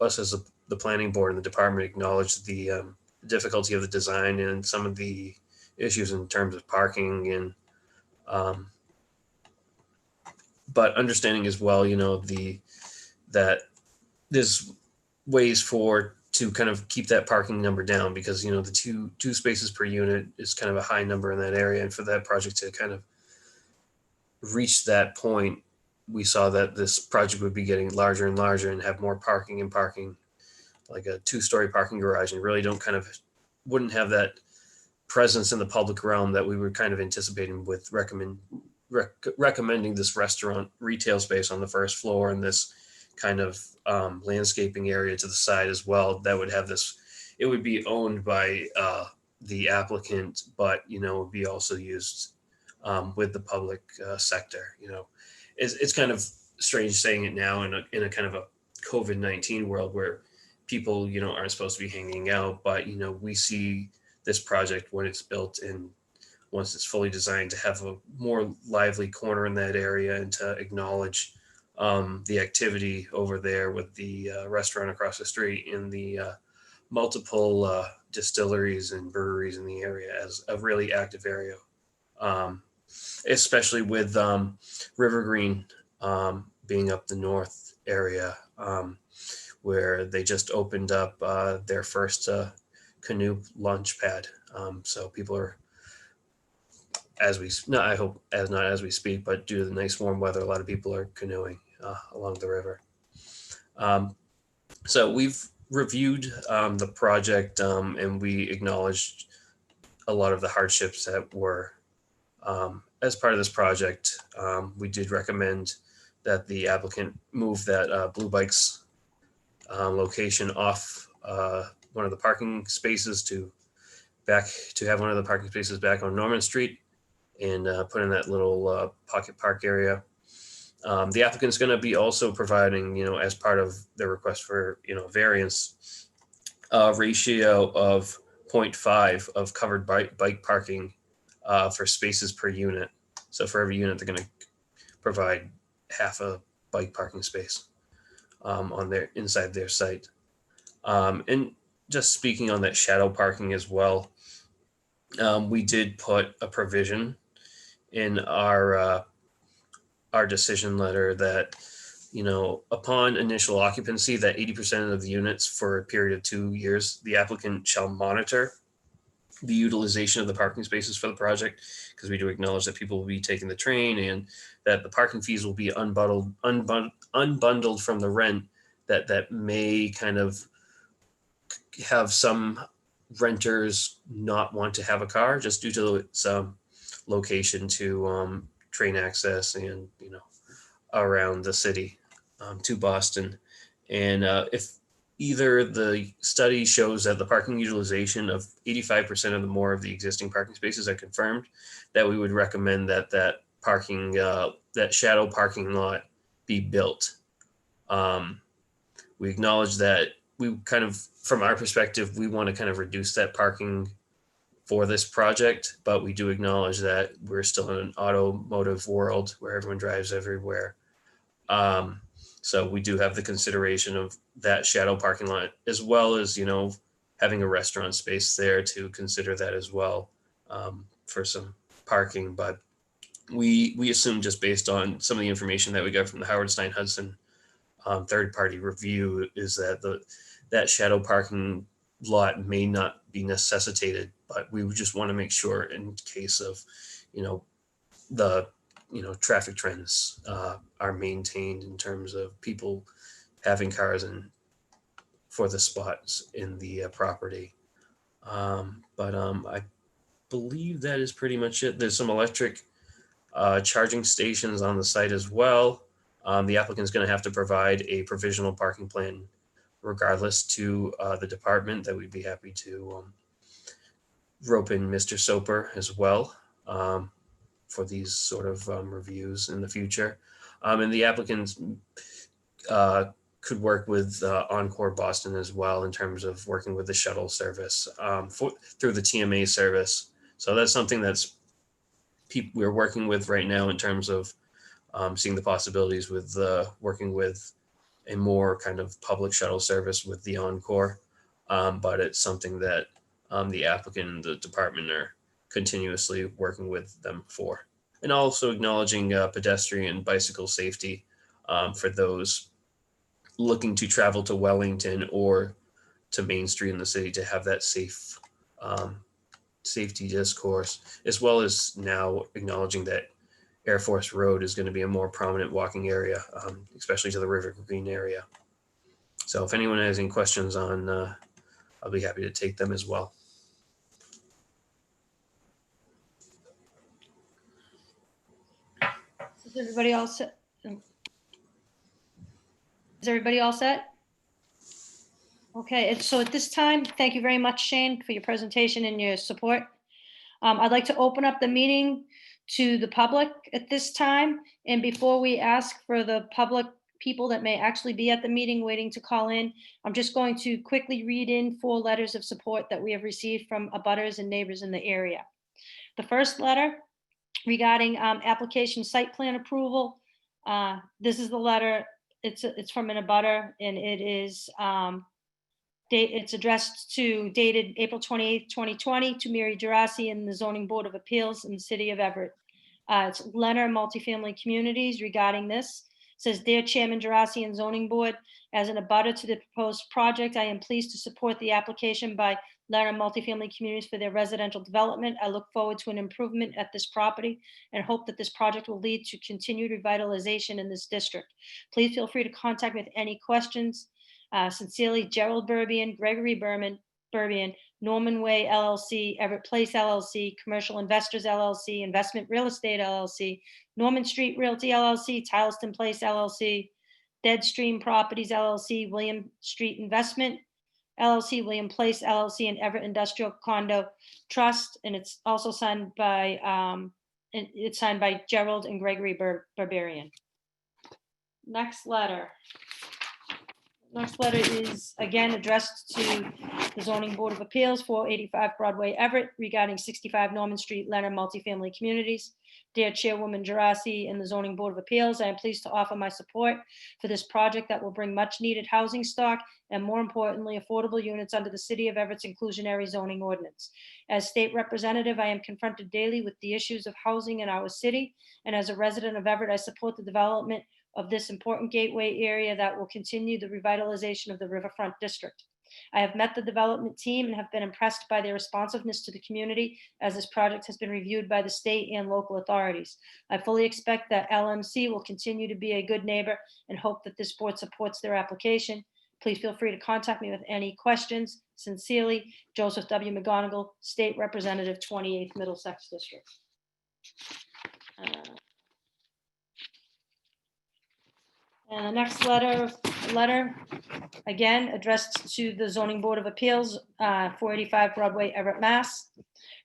us as the planning board and the department acknowledged the difficulty of the design and some of the issues in terms of parking, and but understanding as well, that there's ways to kind of keep that parking number down, because the two spaces per unit is kind of a high number in that area, and for that project to kind of reach that point, we saw that this project would be getting larger and larger and have more parking and parking, like a 2-story parking garage, and really wouldn't have that presence in the public realm that we were kind of anticipating with recommending this restaurant retail space on the first floor and this kind of landscaping area to the side as well. That would have this, it would be owned by the applicant, but, would be also used with the public sector. It's kind of strange saying it now in a kind of a COVID-19 world where people, aren't supposed to be hanging out, but, we see this project when it's built and once it's fully designed to have a more lively corner in that area and to acknowledge the activity over there with the restaurant across the street and the multiple distilleries and breweries in the area as a really active area, especially with River Green being up the north area, where they just opened up their first canoe launch pad. So people are, I hope not as we speak, but due to the nice warm weather, a lot of people are canoeing along the river. So we've reviewed the project and we acknowledged a lot of the hardships that were as part of this project. We did recommend that the applicant move that Blue Bikes location off one of the parking spaces to have one of the parking spaces back on Norman Street and put in that little pocket park area. The applicant's going to be also providing, as part of their request for, variance, ratio of 0.5 of covered bike parking for spaces per unit. So for every unit, they're going to provide half a bike parking space inside their site. And just speaking on that shadow parking as well, we did put a provision in our decision letter that, upon initial occupancy, that 80% of the units for a period of 2 years, the applicant shall monitor the utilization of the parking spaces for the project, because we do acknowledge that people will be taking the train and that the parking fees will be unbundled from the rent, that may kind of have some renters not want to have a car just due to some location to train access and, around the city to Boston. And if either the study shows that the parking utilization of 85% of the more of the existing parking spaces are confirmed, that we would recommend that parking, that shadow parking lot be built. We acknowledge that we kind of, from our perspective, we want to kind of reduce that parking for this project, but we do acknowledge that we're still in an automotive world where everyone drives everywhere. So we do have the consideration of that shadow parking lot, as well as, having a restaurant space there to consider that as well, for some parking. But we assume, just based on some of the information that we got from the Howard Stein Hudson third-party review, is that that shadow parking lot may not be necessitated, but we would just want to make sure in case of, the traffic trends are maintained in terms of people having cars and for the spots in the property. But I believe that is pretty much it. There's some electric charging stations on the site as well. The applicant's going to have to provide a provisional parking plan regardless to the department. That we'd be happy to rope in Mr. Soper as well for these sort of reviews in the future. And the applicants could work with Encore Boston as well in terms of working with the shuttle service through the TMA service. So that's something that's we're working with right now in terms of seeing the possibilities with working with a more kind of public shuttle service with the Encore. But it's something that the applicant and the department are continuously working with them for. And also acknowledging pedestrian bicycle safety for those looking to travel to Wellington or to Main Street in the city, to have that safe safety discourse, as well as now acknowledging that Air Force Road is going to be a more prominent walking area, especially to the River Green area. So if anyone has any questions on, I'll be happy to take them as well. Is everybody all set? Is everybody all set? Okay, and so at this time, thank you very much, Shane, for your presentation and your support. I'd like to open up the meeting to the public at this time. And before we ask for the public people that may actually be at the meeting waiting to call in, I'm just going to quickly read in 4 letters of support that we have received from abutters and neighbors in the area. The first letter regarding application site plan approval. This is the letter, it's from an abutter, and it is it's addressed to dated April 28th, 2020 to Mary Gerasi and the Zoning Board of Appeals in the city of Everett. It's Leonard Multifamily Communities regarding this. It says, Dear Chairman Gerasi and Zoning Board, as an abutter to the proposed project, I am pleased to support the application by Leonard Multifamily Communities for their residential development. I look forward to an improvement at this property and hope that this project will lead to continued revitalization in this district. Please feel free to contact me with any questions. Sincerely, Gerald Burbian, Gregory Burbian, Norman Way LLC, Everett Place LLC, Commercial Investors LLC, Investment Real Estate LLC, Norman Street Realty LLC, Tileston Place LLC, Deadstream Properties LLC, William Street Investment LLC, William Place LLC, and Everett Industrial Condo Trust. And it's also signed by Gerald and Gregory Barbarian. Next letter. Next letter is again addressed to the Zoning Board of Appeals, 485 Broadway, Everett, regarding 65 Norman Street, Leonard Multifamily Communities. Dear Chairwoman Gerasi and the Zoning Board of Appeals, I am pleased to offer my support for this project that will bring much needed housing stock and, more importantly, affordable units under the City of Everett's inclusionary zoning ordinance. As state representative, I am confronted daily with the issues of housing in our city, and as a resident of Everett, I support the development of this important gateway area that will continue the revitalization of the Riverfront District. I have met the development team and have been impressed by their responsiveness to the community as this project has been reviewed by the state and local authorities. I fully expect that LMC will continue to be a good neighbor and hope that this board supports their application. Please feel free to contact me with any questions. Sincerely, Joseph W. McGonigal, State Representative, 28th Middlesex District. And the next letter, again, addressed to the Zoning Board of Appeals, 485 Broadway, Everett, Mass,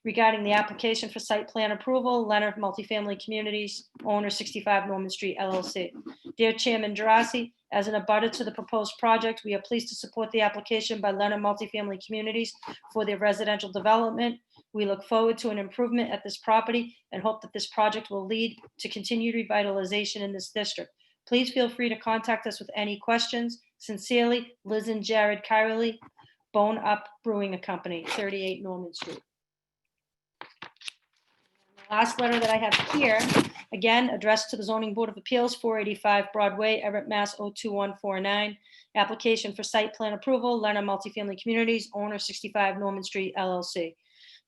regarding the application for site plan approval, Leonard Multifamily Communities, owner 65 Norman Street, LLC. Dear Chairman Gerasi, as an abutter to the proposed project, we are pleased to support the application by Leonard Multifamily Communities for their residential development. We look forward to an improvement at this property and hope that this project will lead to continued revitalization in this district. Please feel free to contact us with any questions. Sincerely, Liz and Jared Kyrley, Bone Up Brewing Company, 38 Norman Street. The last letter that I have here, again, addressed to the Zoning Board of Appeals, 485 Broadway, Everett, Mass. 02149. Application for site plan approval, Leonard Multifamily Communities, owner 65 Norman Street, LLC.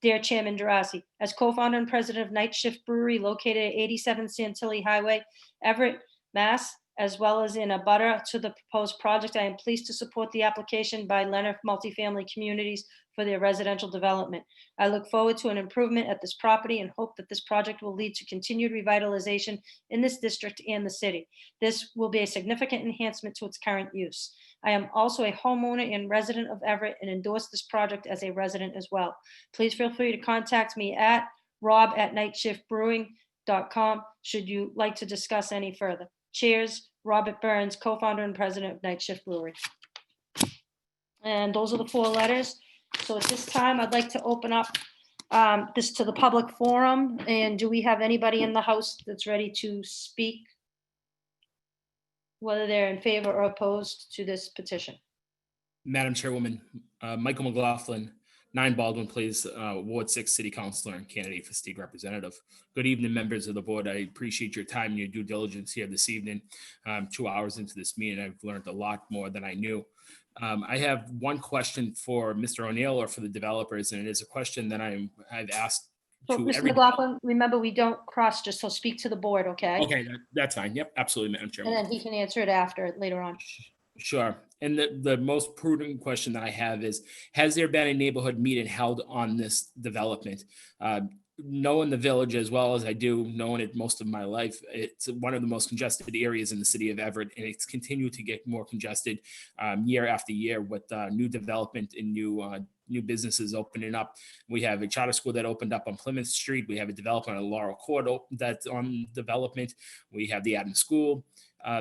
Dear Chairman Gerasi, as co-founder and president of Night Shift Brewery located at 87 Santilli Highway, Everett, Mass, as well as in abutter to the proposed project, I am pleased to support the application by Leonard Multifamily Communities for their residential development. I look forward to an improvement at this property and hope that this project will lead to continued revitalization in this district and the city. This will be a significant enhancement to its current use. I am also a homeowner and resident of Everett and endorse this project as a resident as well. Please feel free to contact me at rob@nightshiftbrewing.com should you like to discuss any further. Cheers, Robert Burns, co-founder and president of Night Shift Brewery. And those are the 4 letters. So at this time, I'd like to open up this to the public forum. And do we have anybody in the house that's ready to speak, whether they're in favor or opposed to this petition? Madam Chairwoman, Michael McLaughlin, 9 Baldwin Place, Ward 6 City Councilor and candidate for state representative. Good evening, members of the board. I appreciate your time and your due diligence here this evening. 2 hours into this meeting, I've learned a lot more than I knew. I have one question for Mr. O'Neill or for the developers, and it is a question that I've asked So, to Mr. everybody. McLaughlin, remember, we don't cross, just so speak to the board, okay? Okay, that's fine. Yep, absolutely, Madam And Chairwoman. then he can answer it after, later on. Sure. And the most prudent question that I have is, has there been a neighborhood meeting held on this development? Knowing the village as well as I do, knowing it most of my life, it's one of the most congested areas in the city of Everett, and it's continued to get more congested year after year with new development and new businesses opening up. We have a charter school that opened up on Plymouth Street. We have a development on Laurel Court that's on development. We have the Adams School.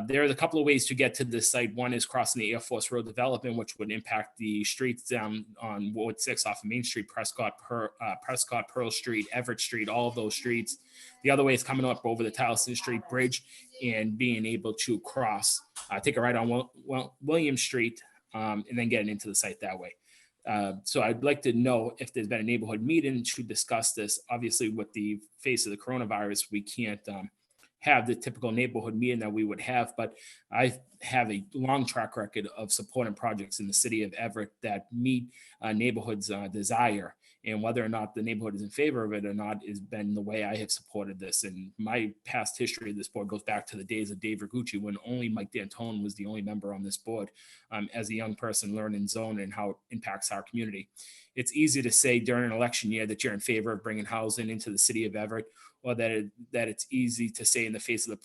There are a couple of ways to get to this site. One is crossing the Air Force Road development, which would impact the streets down on Ward 6 off of Main Street, Prescott, Pearl Street, Everett Street, all of those streets. The other way is coming up over the Towson Street Bridge and being able to cross, take a right on William Street, and then getting into the site that way. So I'd like to know if there's been a neighborhood meeting to discuss this. Obviously, with the face of the coronavirus, we can't have the typical neighborhood meeting that we would have, but I have a long track record of supporting projects in the city of Everett that meet neighborhoods' desire, and whether or not the neighborhood is in favor of it or not has been the way I have supported this. And my past history of this board goes back to the days of Dave Rigucci, when only Mike D'Antone was the only member on this board, as a young person learning zone and how it impacts our community. It's easy to say during an election year that you're in favor of bringing housing into the city of Everett, or that it's easy to say in the face of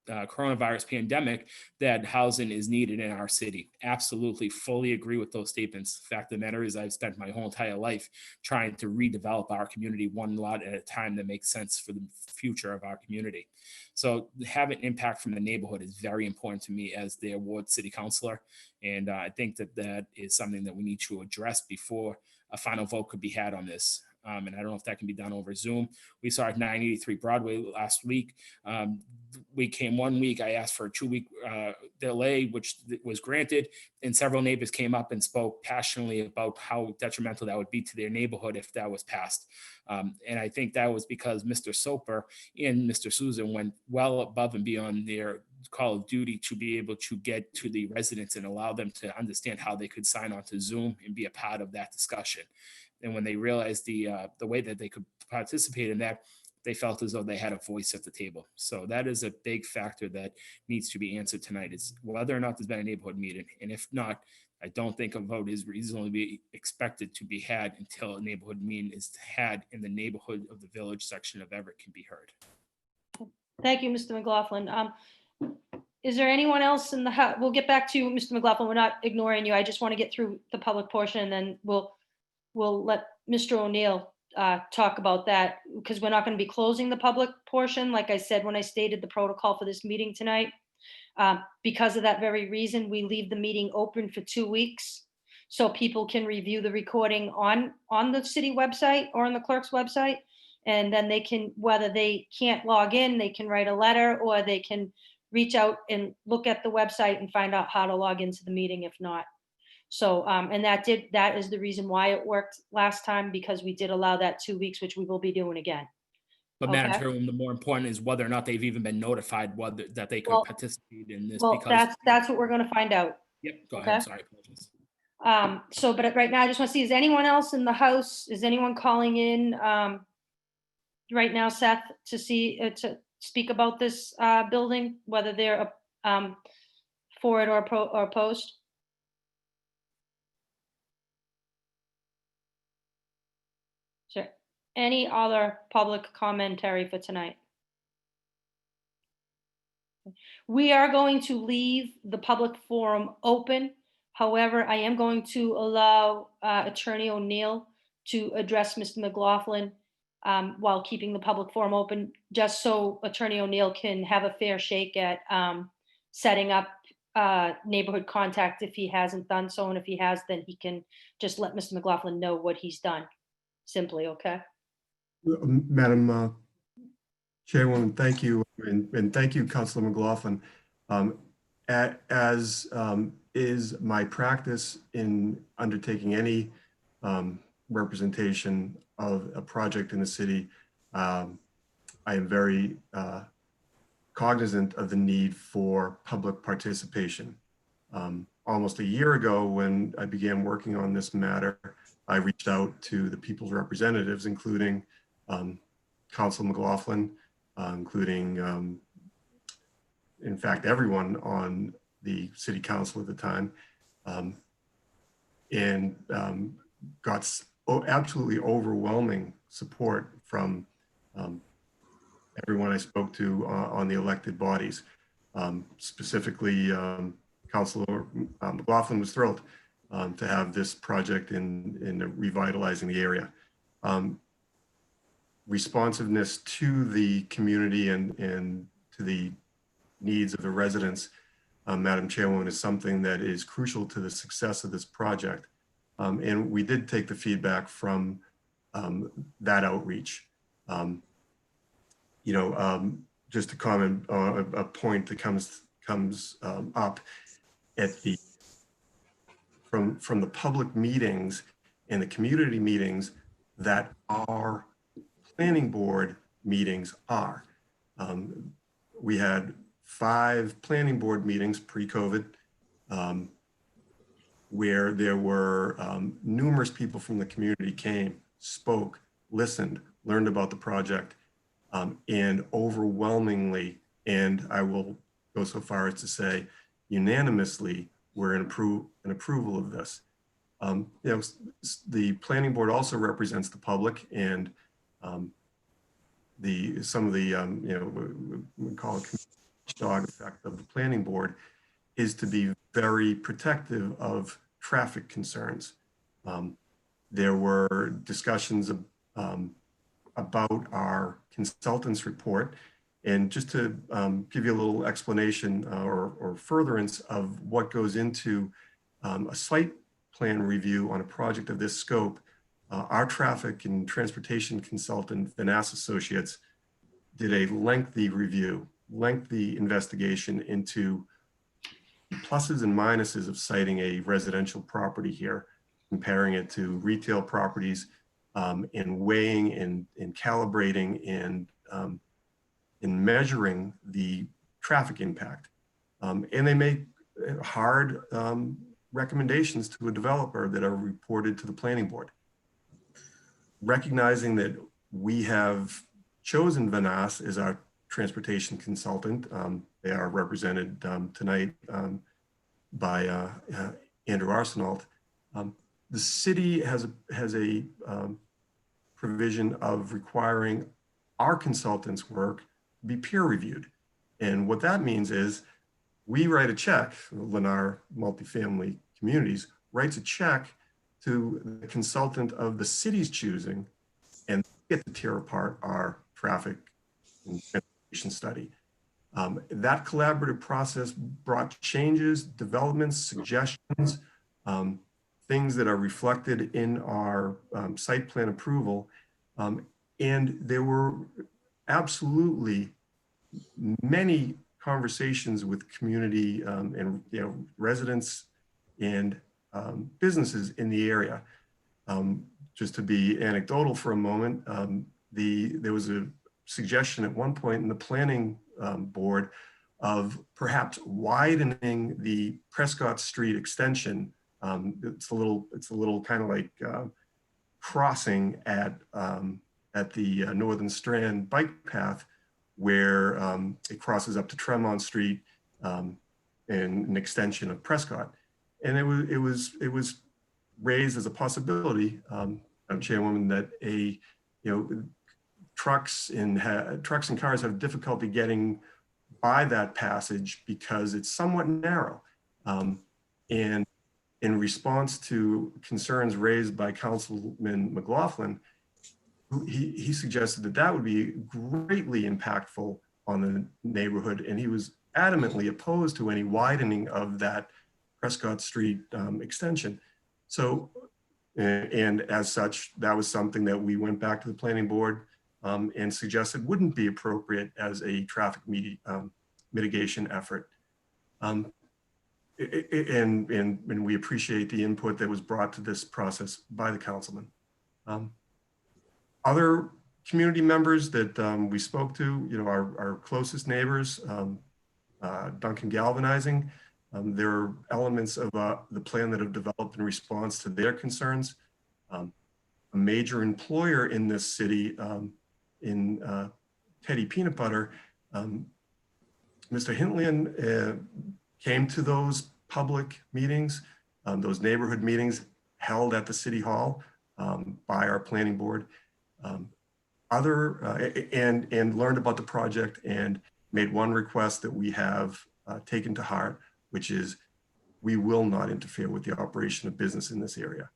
the coronavirus pandemic that housing is needed in our city. Absolutely, fully agree with those statements. The fact of the matter is, I've spent my whole entire life trying to redevelop our community one lot at a time that makes sense for the future of our community. So having impact from the neighborhood is very important to me as the ward city councilor. And I think that is something that we need to address before a final vote could be had on this. And I don't know if that can be done over Zoom. We saw at 983 Broadway last week. We came 1 week. I asked for a 2-week delay, which was granted. And several neighbors came up and spoke passionately about how detrimental that would be to their neighborhood if that was passed. And I think that was because Mr. Soper and Mr. Susan went well above and beyond their call of duty to be able to get to the residents and allow them to understand how they could sign on to Zoom and be a part of that discussion. And when they realized the way that they could participate in that, they felt as though they had a voice at the table. So that is a big factor that needs to be answered tonight, is whether or not there's been a neighborhood meeting. And if not, I don't think a vote is reasonably expected to be had until a neighborhood meeting is had in the neighborhood of the village section of Everett can be heard. Thank you, Mr. McLaughlin. Is there anyone else in the house? We'll get back to you, Mr. McLaughlin. We're not ignoring you. I just want to get through the public portion, and then we'll let Mr. O'Neill talk about that, because we're not going to be closing the public portion. Like I said, when I stated the protocol for this meeting tonight, because of that very reason, we leave the meeting open for 2 weeks so people can review the recording on the city website or on the clerk's website. And then they can, whether they can't log in, they can write a letter, or they can reach out and look at the website and find out how to log into the meeting if not. So, and that is the reason why it worked last time, because we did allow that 2 weeks, which we will be doing again. But Madam Okay. Chairwoman, the more important is whether or not they've even been notified that they could participate in this. Well, because that's what we're going to find out. Yep, go Okay. ahead. Sorry, apologies. So, but right now I just want to see, is anyone else in the house? Is anyone calling in right now, Seth, to speak about this building, whether they're for it or opposed? Sure. Any other public commentary for tonight? We are going to leave the public forum open. However, I am going to allow Attorney O'Neill to address Mr. McLaughlin while keeping the public forum open, just so Attorney O'Neill can have a fair shake at setting up neighborhood contact if he hasn't done so. And if he has, then he can just let Mr. McLaughlin know what he's done. Simply, okay? Madam Chairwoman, thank you. And thank you, Councilor McLaughlin. As is my practice in undertaking any representation of a project in the city, I am very cognizant of the need for public participation. Almost a year ago, when I began working on this matter, I reached out to the people's representatives, including Council McLaughlin, including, in fact, everyone on the city council at the time, and got absolutely overwhelming support from everyone I spoke to on the elected bodies. Specifically, Councilor McLaughlin was thrilled to have this project in revitalizing the area. Responsiveness to the community and to the needs of the residents, Madam Chairwoman, is something that is crucial to the success of this project. And we did take the feedback from that outreach. Just to comment on a point that comes up at the from the public meetings and the community meetings that our planning board meetings are. We had 5 planning board meetings pre-COVID, where there were numerous people from the community came, spoke, listened, learned about the project, and overwhelmingly, and I will go so far as to say unanimously, were in approval of this. The planning board also represents the public, and some of the we call it dog effect of the planning board is to be very protective of traffic concerns. There were discussions about our consultant's report, and just to give you a little explanation or furtherance of what goes into a site plan review on a project of this scope, our traffic and transportation consultant, Vanass Associates, did a lengthy review, lengthy investigation into pluses and minuses of siting a residential property here, comparing it to retail properties, and weighing and calibrating and measuring the traffic impact. And they make hard recommendations to a developer that are reported to the planning board. Recognizing that we have chosen Vanass as our transportation consultant, they are represented tonight by Andrew Arsenault. The city has a provision of requiring our consultants' work be peer reviewed. And what that means is we write a check, Lennar Multifamily Communities writes a check to the consultant of the city's choosing, and get to tear apart our traffic and transportation study. That collaborative process brought changes, developments, suggestions, things that are reflected in our site plan approval. And there were absolutely many conversations with community and residents and businesses in the area. Just to be anecdotal for a moment, there was a suggestion at one point in the planning board of perhaps widening the Prescott Street extension. It's a little kind of like crossing at the Northern Strand bike path, where it crosses up to Tremont Street and an extension of Prescott. And it was raised as a possibility, Chairwoman, that trucks and cars have difficulty getting by that passage because it's somewhat narrow. And in response to concerns raised by Councilman McLaughlin, he suggested that would be greatly impactful on the neighborhood, and he was adamantly opposed to any widening of that Prescott Street extension. So, and as such, that was something that we went back to the planning board and suggested wouldn't be appropriate as a traffic mitigation effort. And we appreciate the input that was brought to this process by the councilman. Other community members that we spoke to, our closest neighbors, Duncan Galvanizing, there are elements of the plan that have developed in response to their concerns. A major employer in this city Teddy Peanut Butter, Mr. Hintlian came to those public meetings, those neighborhood meetings held at the City Hall by our planning board, and learned about the project and made one request that we have taken to heart, which is we will not interfere with the operation of business in this area.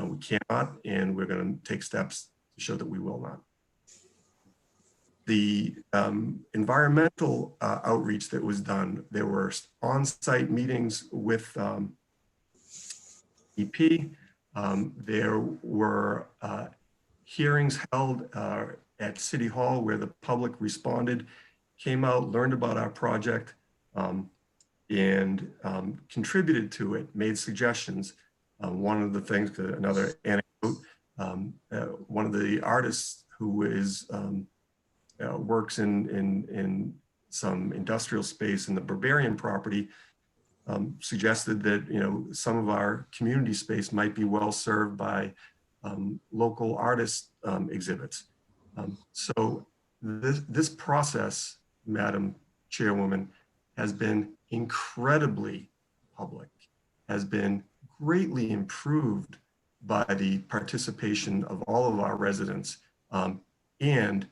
We cannot, and we're going to take steps to show that we will not. The environmental outreach that was done, there were on-site meetings with EP. There were hearings held at City Hall where the public responded, came out, learned about our project, and contributed to it, made suggestions. One of the things, another anecdote, one of the artists who is works in some industrial space in the Barbarian property suggested that, you know, some of our community space might be well served by local artist exhibits. So this process, Madam Chairwoman, has been incredibly public, has been greatly improved by the participation of all of our residents and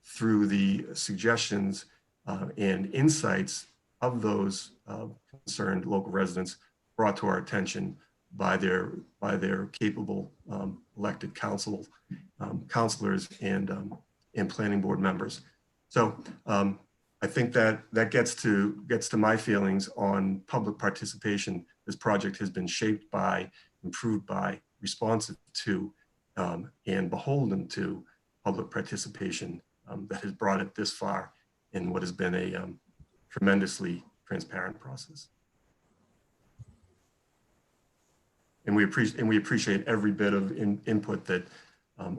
through the suggestions and insights of those concerned local residents brought to our attention by their capable elected counselors and planning board members. So I think that gets to my feelings on public participation. This project has been shaped by, improved by, responsive to, and beholden to public participation that has brought it this far in what has been a tremendously transparent process. And we appreciate every bit of input that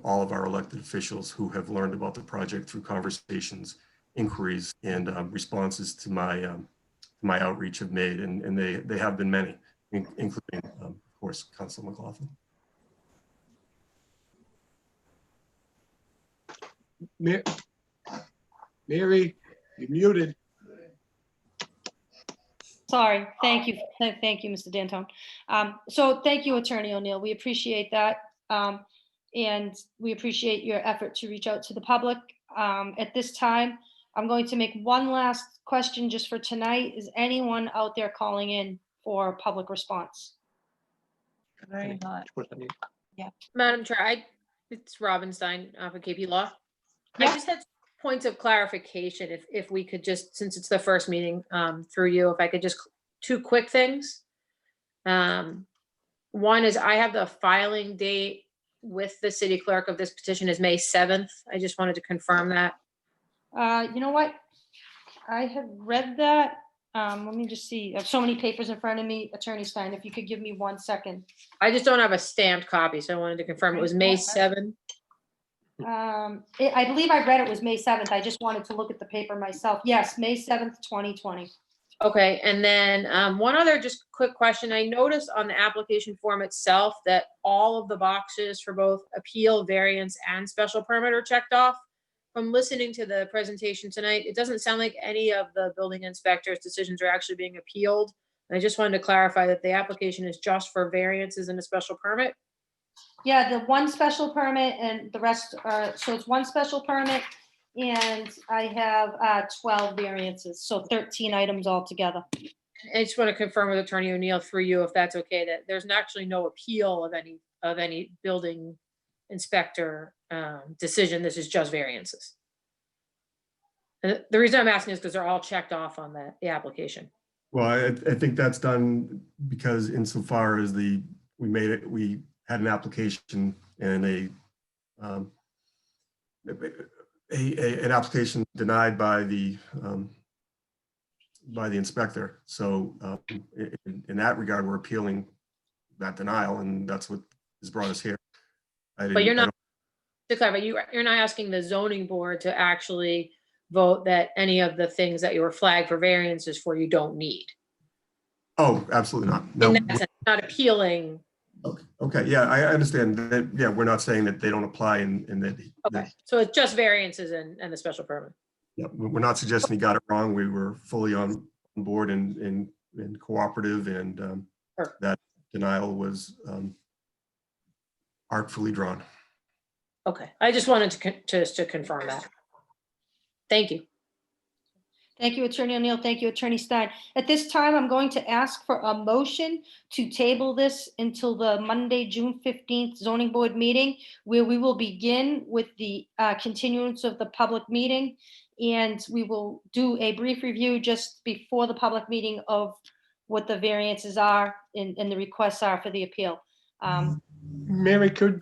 all of our elected officials who have learned about the project through conversations, inquiries, and responses to my outreach have made, and they have been many, including, of course, Councilor McLaughlin. Mary, you're muted. Sorry, thank you. Thank you, Mr. D'Antoni. So thank you, Attorney O'Neill. We appreciate that. And we appreciate your effort to reach out to the public. At this time, I'm going to make one last question just for tonight. Is anyone out there calling in for public response? Very not. Yeah. Madam Chair, it's Robin Stein for KP Law. Yeah. I just had points of clarification if we could just, since it's the first meeting through you, if I could just, two quick things. One is I have the filing date with the city clerk of this petition is May 7th. I just wanted to confirm that. You know what? I have read that. Let me just see. I have so many papers in front of me. Attorney Stein, if you could give me 1 second. I just don't have a stamped copy, so I wanted to confirm it was May 7th. I believe I read it was May 7th. I just wanted to look at the paper myself. Yes, May 7th, 2020. Okay, and then one other just quick question. I noticed on the application form itself that all of the boxes for both appeal, variance, and special permit are checked off. From listening to the presentation tonight, it doesn't sound like any of the building inspector's decisions are actually being appealed. And I just wanted to clarify that the application is just for variances and a special permit. Yeah, the one special permit and the rest are, so it's one special permit and I have 12 variances, so 13 items altogether. I just want to confirm with Attorney O'Neill through you, if that's okay, that there's actually no appeal of any building inspector decision. This is just variances. And the reason I'm asking is because they're all checked off on the application. Well, I think that's done because insofar as we had an application and an application denied by the inspector. So in that regard, we're appealing that denial, and that's what has brought us here. But you're not, to clarify, you're not asking the zoning board to actually vote that any of the things that you were flagged for variances for you don't need. Oh, absolutely not. No, In that sense, not appealing Okay, yeah, I understand that. Yeah, we're not saying that they don't apply and that. Okay, so it's just variances and the special permit. Yeah, we're not suggesting he got it wrong. We were fully on board and cooperative, and Perfect. that denial was artfully drawn. Okay, I just wanted to confirm that. Thank you. Thank you, Attorney O'Neill. Thank you, Attorney Stein. At this time, I'm going to ask for a motion to table this until the Monday, June 15th zoning board meeting, where we will begin with the continuance of the public meeting. And we will do a brief review just before the public meeting of what the variances are and the requests are for the appeal. Mary, can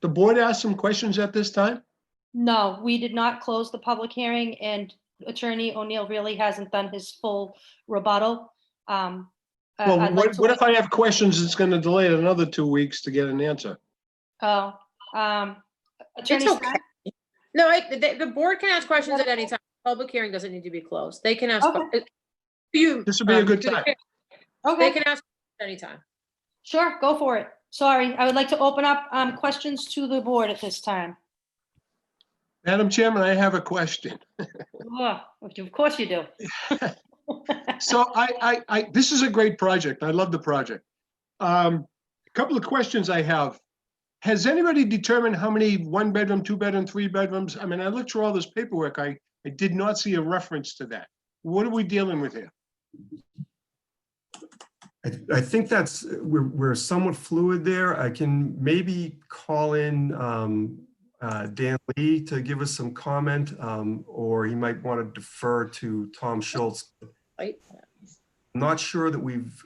the board ask some questions at this time? No, we did not close the public hearing, and Attorney O'Neill really hasn't done his full rebuttal. Well, I'd like to what if I have questions that's going to delay it another 2 weeks to get an answer? Oh, Attorney It's okay. Stein? No, the board can ask questions at any time. Public hearing doesn't need to be closed. They can ask. Okay. This would be a good time. They Okay, can ask at any time. sure, go for it. Sorry, I would like to open up questions to the board at this time. Madam Chairman, I have a question. Oh, of course you do. So this is a great project. I love the project. A couple of questions I have. Has anybody determined how many 1-bedroom, 2-bedroom, 3-bedrooms? I mean, I looked through all this paperwork. I did not see a reference to that. What are we dealing with here? I think we're somewhat fluid there. I can maybe call in Dan Lee to give us some comment, or he might want to defer to Tom Schultz. Right. I'm not sure that we've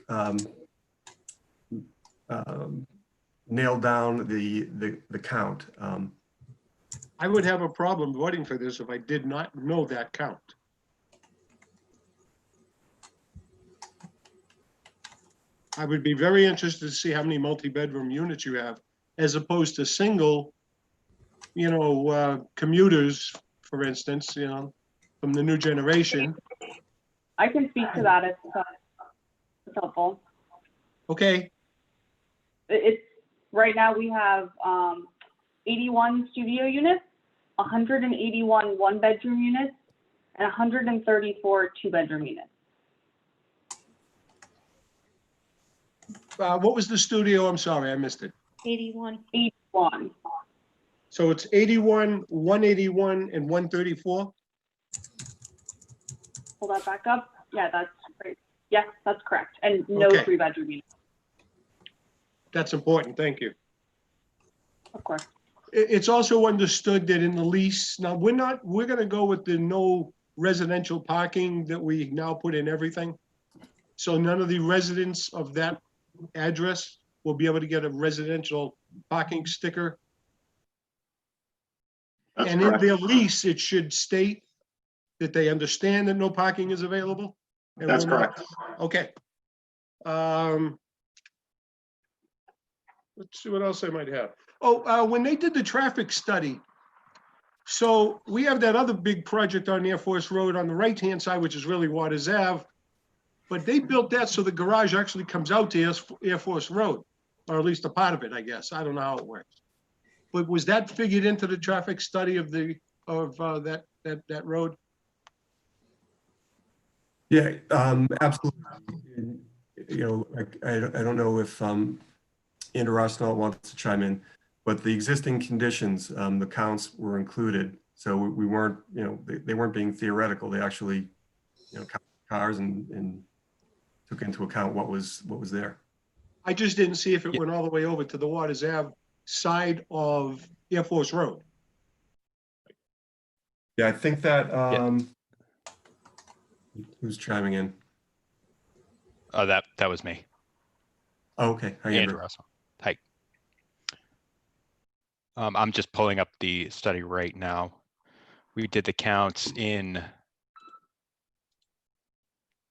nailed down the count. I would have a problem voting for this if I did not know that count. I would be very interested to see how many multi-bedroom units you have, as opposed to single, commuters, for instance, from the new generation. I can speak to that if it's helpful. Okay, It's right now we have 81 studio units, 181 1-bedroom units, and 134 2-bedroom units. what was the studio? I'm sorry, I missed it. 81. 81. So it's 81, 181, and 134? Pull that back up. Yeah, that's great. Yes, that's correct. And no Okay. 3-bedroom units, That's important, thank you. of course. It's also understood that in the lease, now we're gonna go with the no residential parking that we now put in everything. So none of the residents of that address will be able to get a residential parking sticker. That's And correct. in their lease, it should state that they understand that no parking is available. and That's will not- correct. Okay. Let's see what else I might have. Oh, when they did the traffic study, so we have that other big project on Air Force Road on the right-hand side, which is really Waters Ave. But they built that so the garage actually comes out to Air Force Road, or at least a part of it, I guess. I don't know how it works. But was that figured into the traffic study of that road? Yeah, absolutely. I don't know if Andrew Arsenault wants to chime in, but the existing conditions, the counts were included. So we weren't, they weren't being theoretical. They actually, counted cars and took into account what was there. I just didn't see if it went all the way over to the Waters Ave side of Air Force Road. Yeah, I think that, who's chiming in? Oh, that was me. Oh, okay. Hi, Andrew Andrew. Russell. Hi. I'm just pulling up the study right now. We did the counts in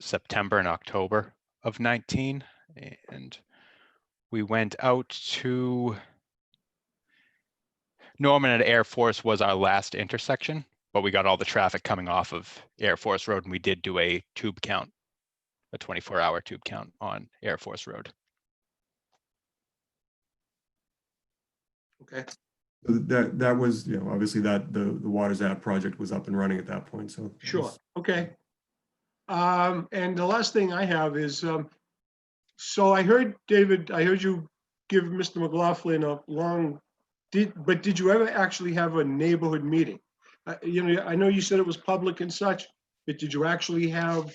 September and October of 19, and we went out to Norman at Air Force was our last intersection, but we got all the traffic coming off of Air Force Road, and we did do a tube count, a 24-hour tube count on Air Force Road. Okay, So that was, obviously that the Waters Ave project was up and running at that point, so. sure, okay. And the last thing I have is, so I heard, David, I heard you give Mr. McLaughlin a long, but did you ever actually have a neighborhood meeting? I know you said it was public and such, but did you actually have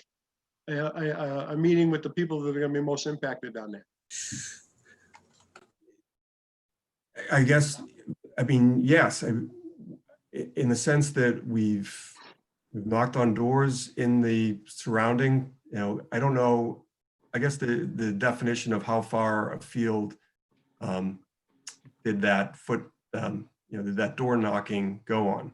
a meeting with the people that are gonna be most impacted down there? I guess, yes, in the sense that we've knocked on doors in the surrounding, I don't know, I guess the definition of how far afield did that did that door knocking go on?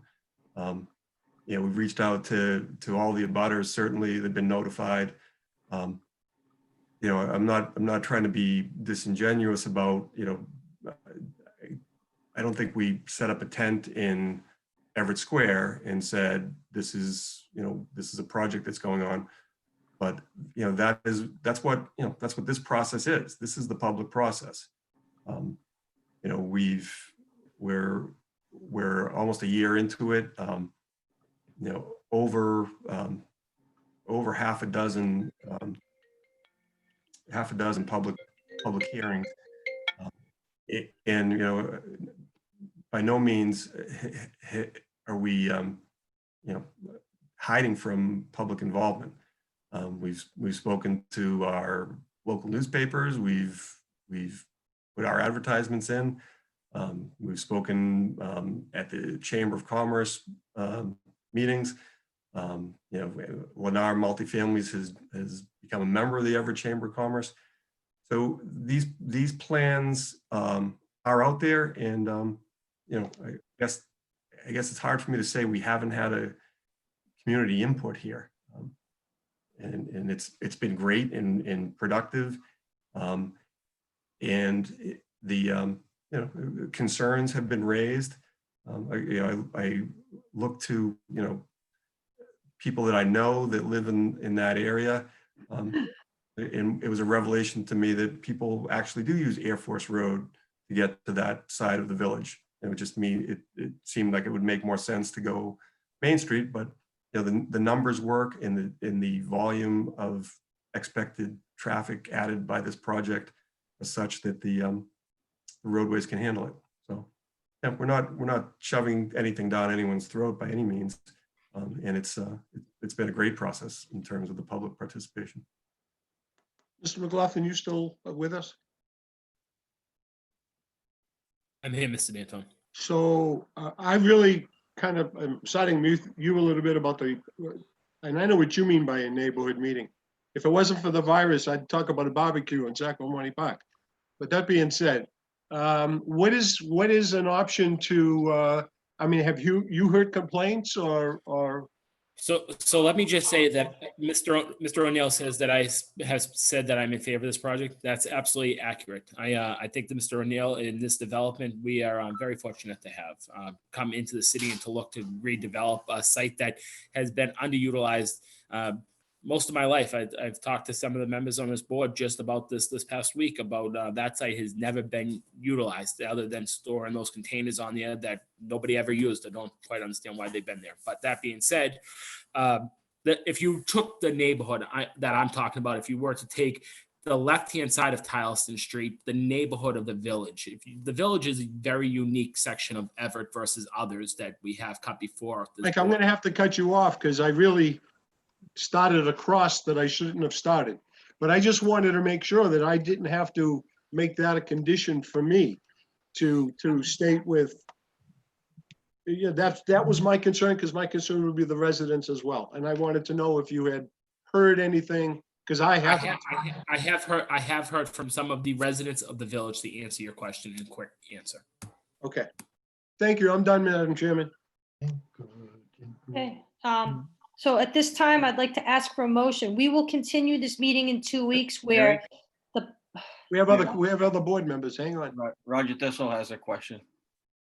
We've reached out to all the abutters, certainly they've been notified. I'm not trying to be disingenuous about, I don't think we set up a tent in Everett Square and said, this is a project that's going on. But, that's what this process is. This is the public process. We're almost a year into it. Over half a dozen public hearings. By no means are we, hiding from public involvement. We've spoken to our local newspapers. We've put our advertisements in. We've spoken at the Chamber of Commerce meetings. Lennar Multifamilies has become a member of the Everett Chamber of Commerce. So these plans are out there, and I guess it's hard for me to say we haven't had a community input here, and it's been great and productive, and the concerns have been raised. I look to people that I know that live in that area. And it was a revelation to me that people actually do use Air Force Road to get to that side of the village. It would just mean it seemed like it would make more sense to go Main Street, but the numbers work, and the volume of expected traffic added by this project is such that the roadways can handle it. So yeah, we're not shoving anything down anyone's throat by any means, and it's been a great process in terms of the public participation. Mr. McLaughlin, you still with us? I'm here, Mr. Danton. So I really kind of, I'm citing you a little bit about and I know what you mean by a neighborhood meeting. If it wasn't for the virus, I'd talk about a barbecue in Sacramento Park. But that being said, what is an option to, have you heard complaints or? So let me just say that Mr. O'Neill says that I have said that I'm in favor of this project. That's absolutely accurate. I think that Mr. O'Neill in this development, we are very fortunate to have come into the city and to look to redevelop a site that has been underutilized most of my life. I've talked to some of the members on this board just about this past week about that site has never been utilized other than storing those containers on there that nobody ever used. I don't quite understand why they've been there. But that being said, if you took the neighborhood that I'm talking about, if you were to take the left-hand side of Tyleston Street, the neighborhood of the village, the village is a very unique section of Everett versus others that we have cut before. I'm going to have to cut you off because I really started a cross that I shouldn't have started. But I just wanted to make sure that I didn't have to make that a condition for me to state with. Yeah, that was my concern, because my concern would be the residents as well. And I wanted to know if you had heard anything, because I haven't. I have heard from some of the residents of the village to answer your question in quick answer. Okay. Thank you. I'm done, Madam Chairman. Okay, so at this time, I'd like to ask for a motion. We will continue this meeting in 2 weeks where we have other board members. Hang on. Roger Thistle has a question.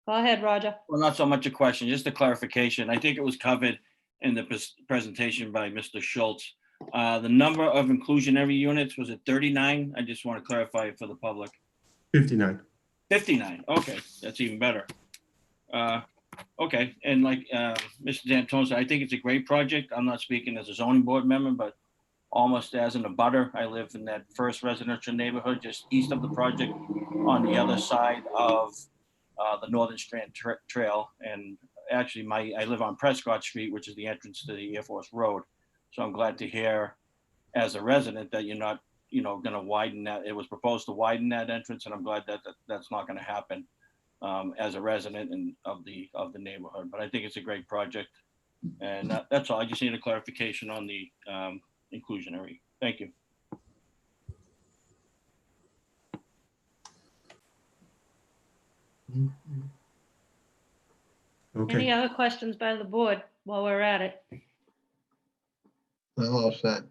Go ahead, Roger. Well, not so much a question, just a clarification. I think it was covered in the presentation by Mr. Schultz. The number of inclusionary units, was it 39? I just want to clarify it for the public. 59. 59, okay, that's even better. Okay, and like Mr. D'Antoni said, I think it's a great project. I'm not speaking as a zoning board member, but almost as an abutter. I live in that first residential neighborhood just east of the project on the other side of the Northern Strand Trail. And actually I live on Prescott Street, which is the entrance to the Air Force Road. So I'm glad to hear as a resident that you're not, going to widen that. It was proposed to widen that entrance, and I'm glad that that's not going to happen as a resident of the neighborhood. But I think it's a great project. And that's all. I just need a clarification on the inclusionary. Thank you. Any Okay. other questions by the board while we're at it? All set.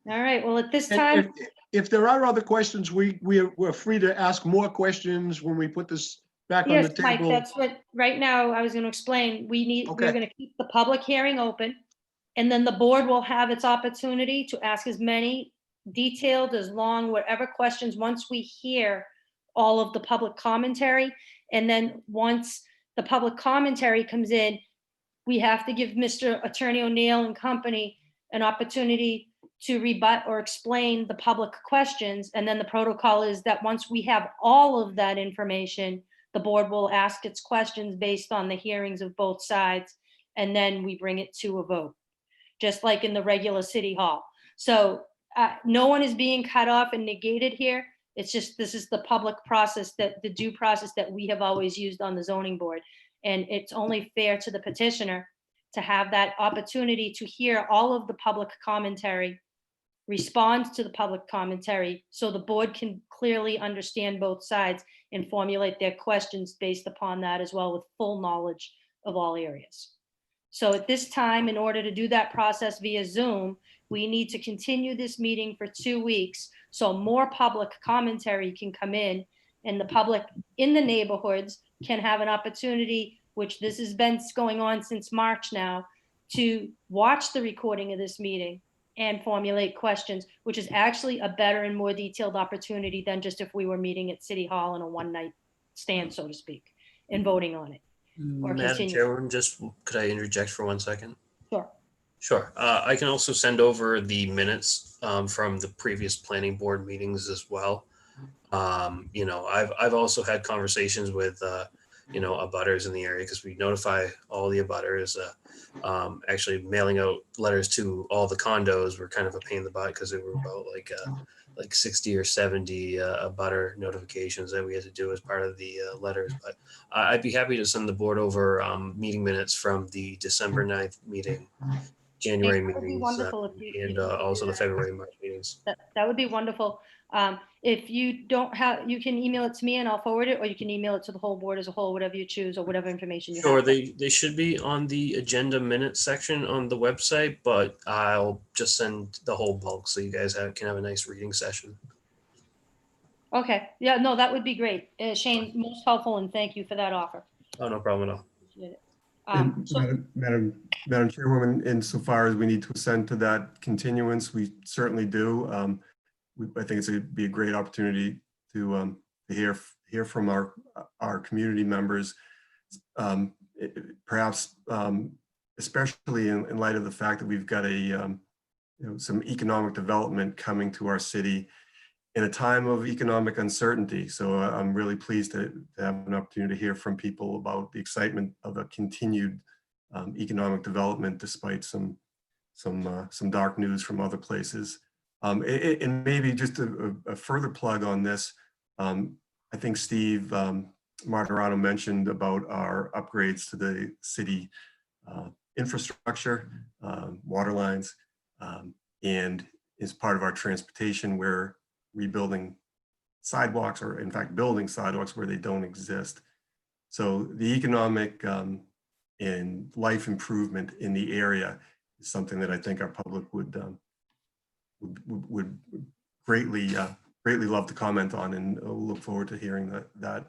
All right, well, at this And time, if there are other questions, we're free to ask more questions when we put this back on the yes, Mike, table. that's what, right now, I was going to explain, we're Okay. going to keep the public hearing open. And then the board will have its opportunity to ask as many detailed, as long, whatever questions, once we hear all of the public commentary. And then once the public commentary comes in, we have to give Mr. Attorney O'Neill and company an opportunity to rebut or explain the public questions. And then the protocol is that once we have all of that information, the board will ask its questions based on the hearings of both sides. And then we bring it to a vote, just like in the regular city hall. So no one is being cut off and negated here. It's just, this is the public process, that the due process that we have always used on the zoning board. And it's only fair to the petitioner to have that opportunity to hear all of the public commentary, respond to the public commentary, so the board can clearly understand both sides and formulate their questions based upon that as well, with full knowledge of all areas. So at this time, in order to do that process via Zoom, we need to continue this meeting for 2 weeks so more public commentary can come in, and the public in the neighborhoods can have an opportunity, which this has been going on since March now, to watch the recording of this meeting and formulate questions, which is actually a better and more detailed opportunity than just if we were meeting at City Hall in a one-night stand, so to speak, and voting on it. Or Madam continue. Chairwoman, could I interject for 1 second? Sure. Sure. I can also send over the minutes from the previous planning board meetings as well. I've also had conversations with abutters in the area, because we notify all the abutters. Actually mailing out letters to all the condos were kind of a pain in the butt, because there were about like 60 or 70 abutter notifications that we had to do as part of the letters. But I'd be happy to send the board over meeting minutes from the December 9th meeting, January That would be meetings, wonderful if you- and also the February, March meetings. That would be wonderful. If you don't have, you can email it to me and I'll forward it, or you can email it to the whole board as a whole, whatever you choose, or whatever information you Sure, have. they should be on the agenda minutes section on the website, but I'll just send the whole bulk so you guys can have a nice reading session. Okay, yeah, no, that would be great. Shane, most helpful, and thank you for that offer. Oh, no problem at all. Appreciate it. And So, Madam Chairwoman, insofar as we need to assent to that continuance, we certainly do. I think it'd be a great opportunity to hear from our community members, perhaps especially in light of the fact that we've got some economic development coming to our city in a time of economic uncertainty. So I'm really pleased to have an opportunity to hear from people about the excitement of a continued economic development, despite some dark news from other places. And maybe just a further plug on this. I think Steve Martirano mentioned about our upgrades to the city infrastructure, water lines, and as part of our transportation, we're rebuilding sidewalks, or in fact building sidewalks where they don't exist. So the economic and life improvement in the area is something that I think our public would greatly love to comment on, and look forward to hearing that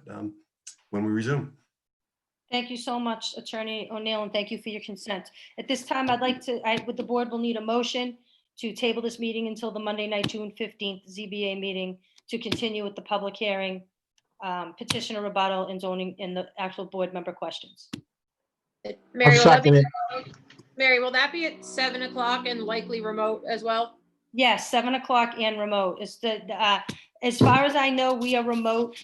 when we resume. thank you so much, Attorney O'Neill, and thank you for your consent. At this time, with the board will need a motion to table this meeting until the Monday night, June 15th ZBA meeting, to continue with the public hearing petitioner rebuttal and zoning in the actual board member questions. Mary, will that be at 7 o'clock and likely remote as well? Yes, 7 o'clock and remote. It's as far as I know, we are remote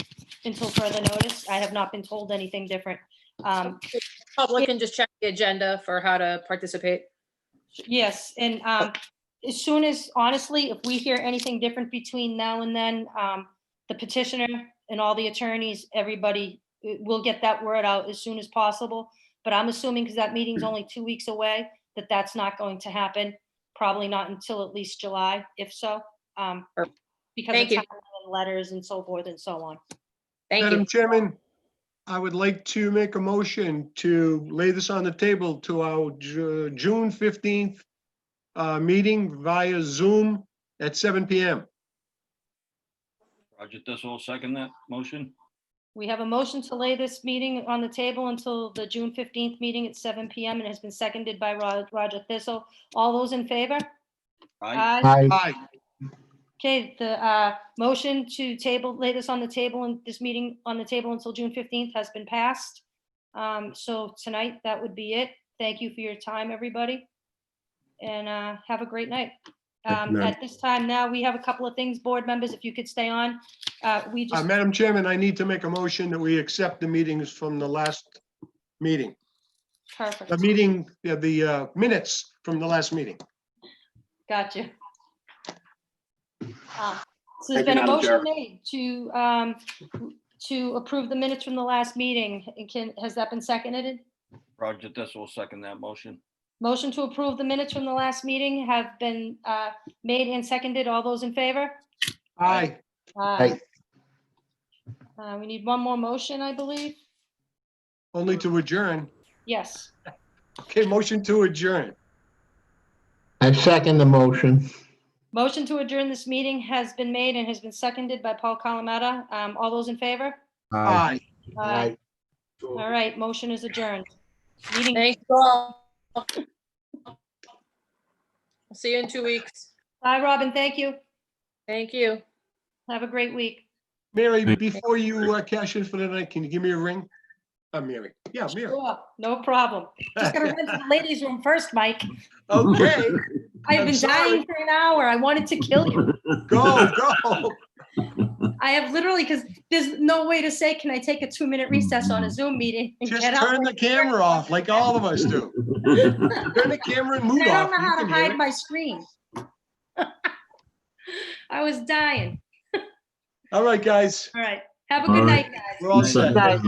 until further notice. I have not been told anything different. Public can just check the agenda for how to participate. Yes, and as soon as, honestly, if we hear anything different between now and then, the petitioner and all the attorneys, everybody will get that word out as soon as possible. But I'm assuming, because that meeting's only 2 weeks away, that that's not going to happen. Probably not until at least July, if so. Because Thank of you. time and letters and so forth and so on. Thank Madam you. Chairman, I would like to make a motion to lay this on the table to our June 15th meeting via Zoom at 7 PM. Roger, this will second that motion. We have a motion to lay this meeting on the table until the June 15th meeting at 7 PM and has been seconded by Roger Thistle. All those in favor? Aye. Aye. Okay, the motion to lay this on the table and this meeting on the table until June 15th has been passed. So tonight, that would be it. Thank you for your time, everybody. And have a great night. Thank you, ma'am. At this time now, we have a couple of things, board members, if you could stay on. We just, Madam Chairman, I need to make a motion that we accept the meetings from the last meeting. perfect, The meeting, the minutes from the last meeting. gotcha. So there's been a motion made to approve the minutes from the last meeting. Has that been seconded? Roger, this will second that motion. Motion to approve the minutes from the last meeting have been made and seconded. All those in favor? Aye. Aye. We need one more motion, I believe. Only to adjourn. Yes. Okay, motion to adjourn. I second the motion. Motion to adjourn this meeting has been made and has been seconded by Paul Calamata. All those in favor? Aye. Aye. All right, motion is adjourned. Meeting. Thank you all. I'll see you in 2 weeks. Bye, Robin. Thank you. Thank you. Have a great week. Mary, before you cash in for the night, can you give me a ring? Mary. Yeah, Mary. Sure, no problem. Just gotta run to the ladies' room first, Mike. Okay. I've I'm been sorry. dying for an hour. I wanted to kill you. Go. I have literally, because there's no way to say, can I take a 2-minute recess on a Zoom meeting? And Just get out turn my- the camera off like all of us do. Turn the camera and move I off. don't know You how can to hear hide it. my screen. I was dying. All right, guys. All right. Have a All good right. night, guys. We're all set. Thank you.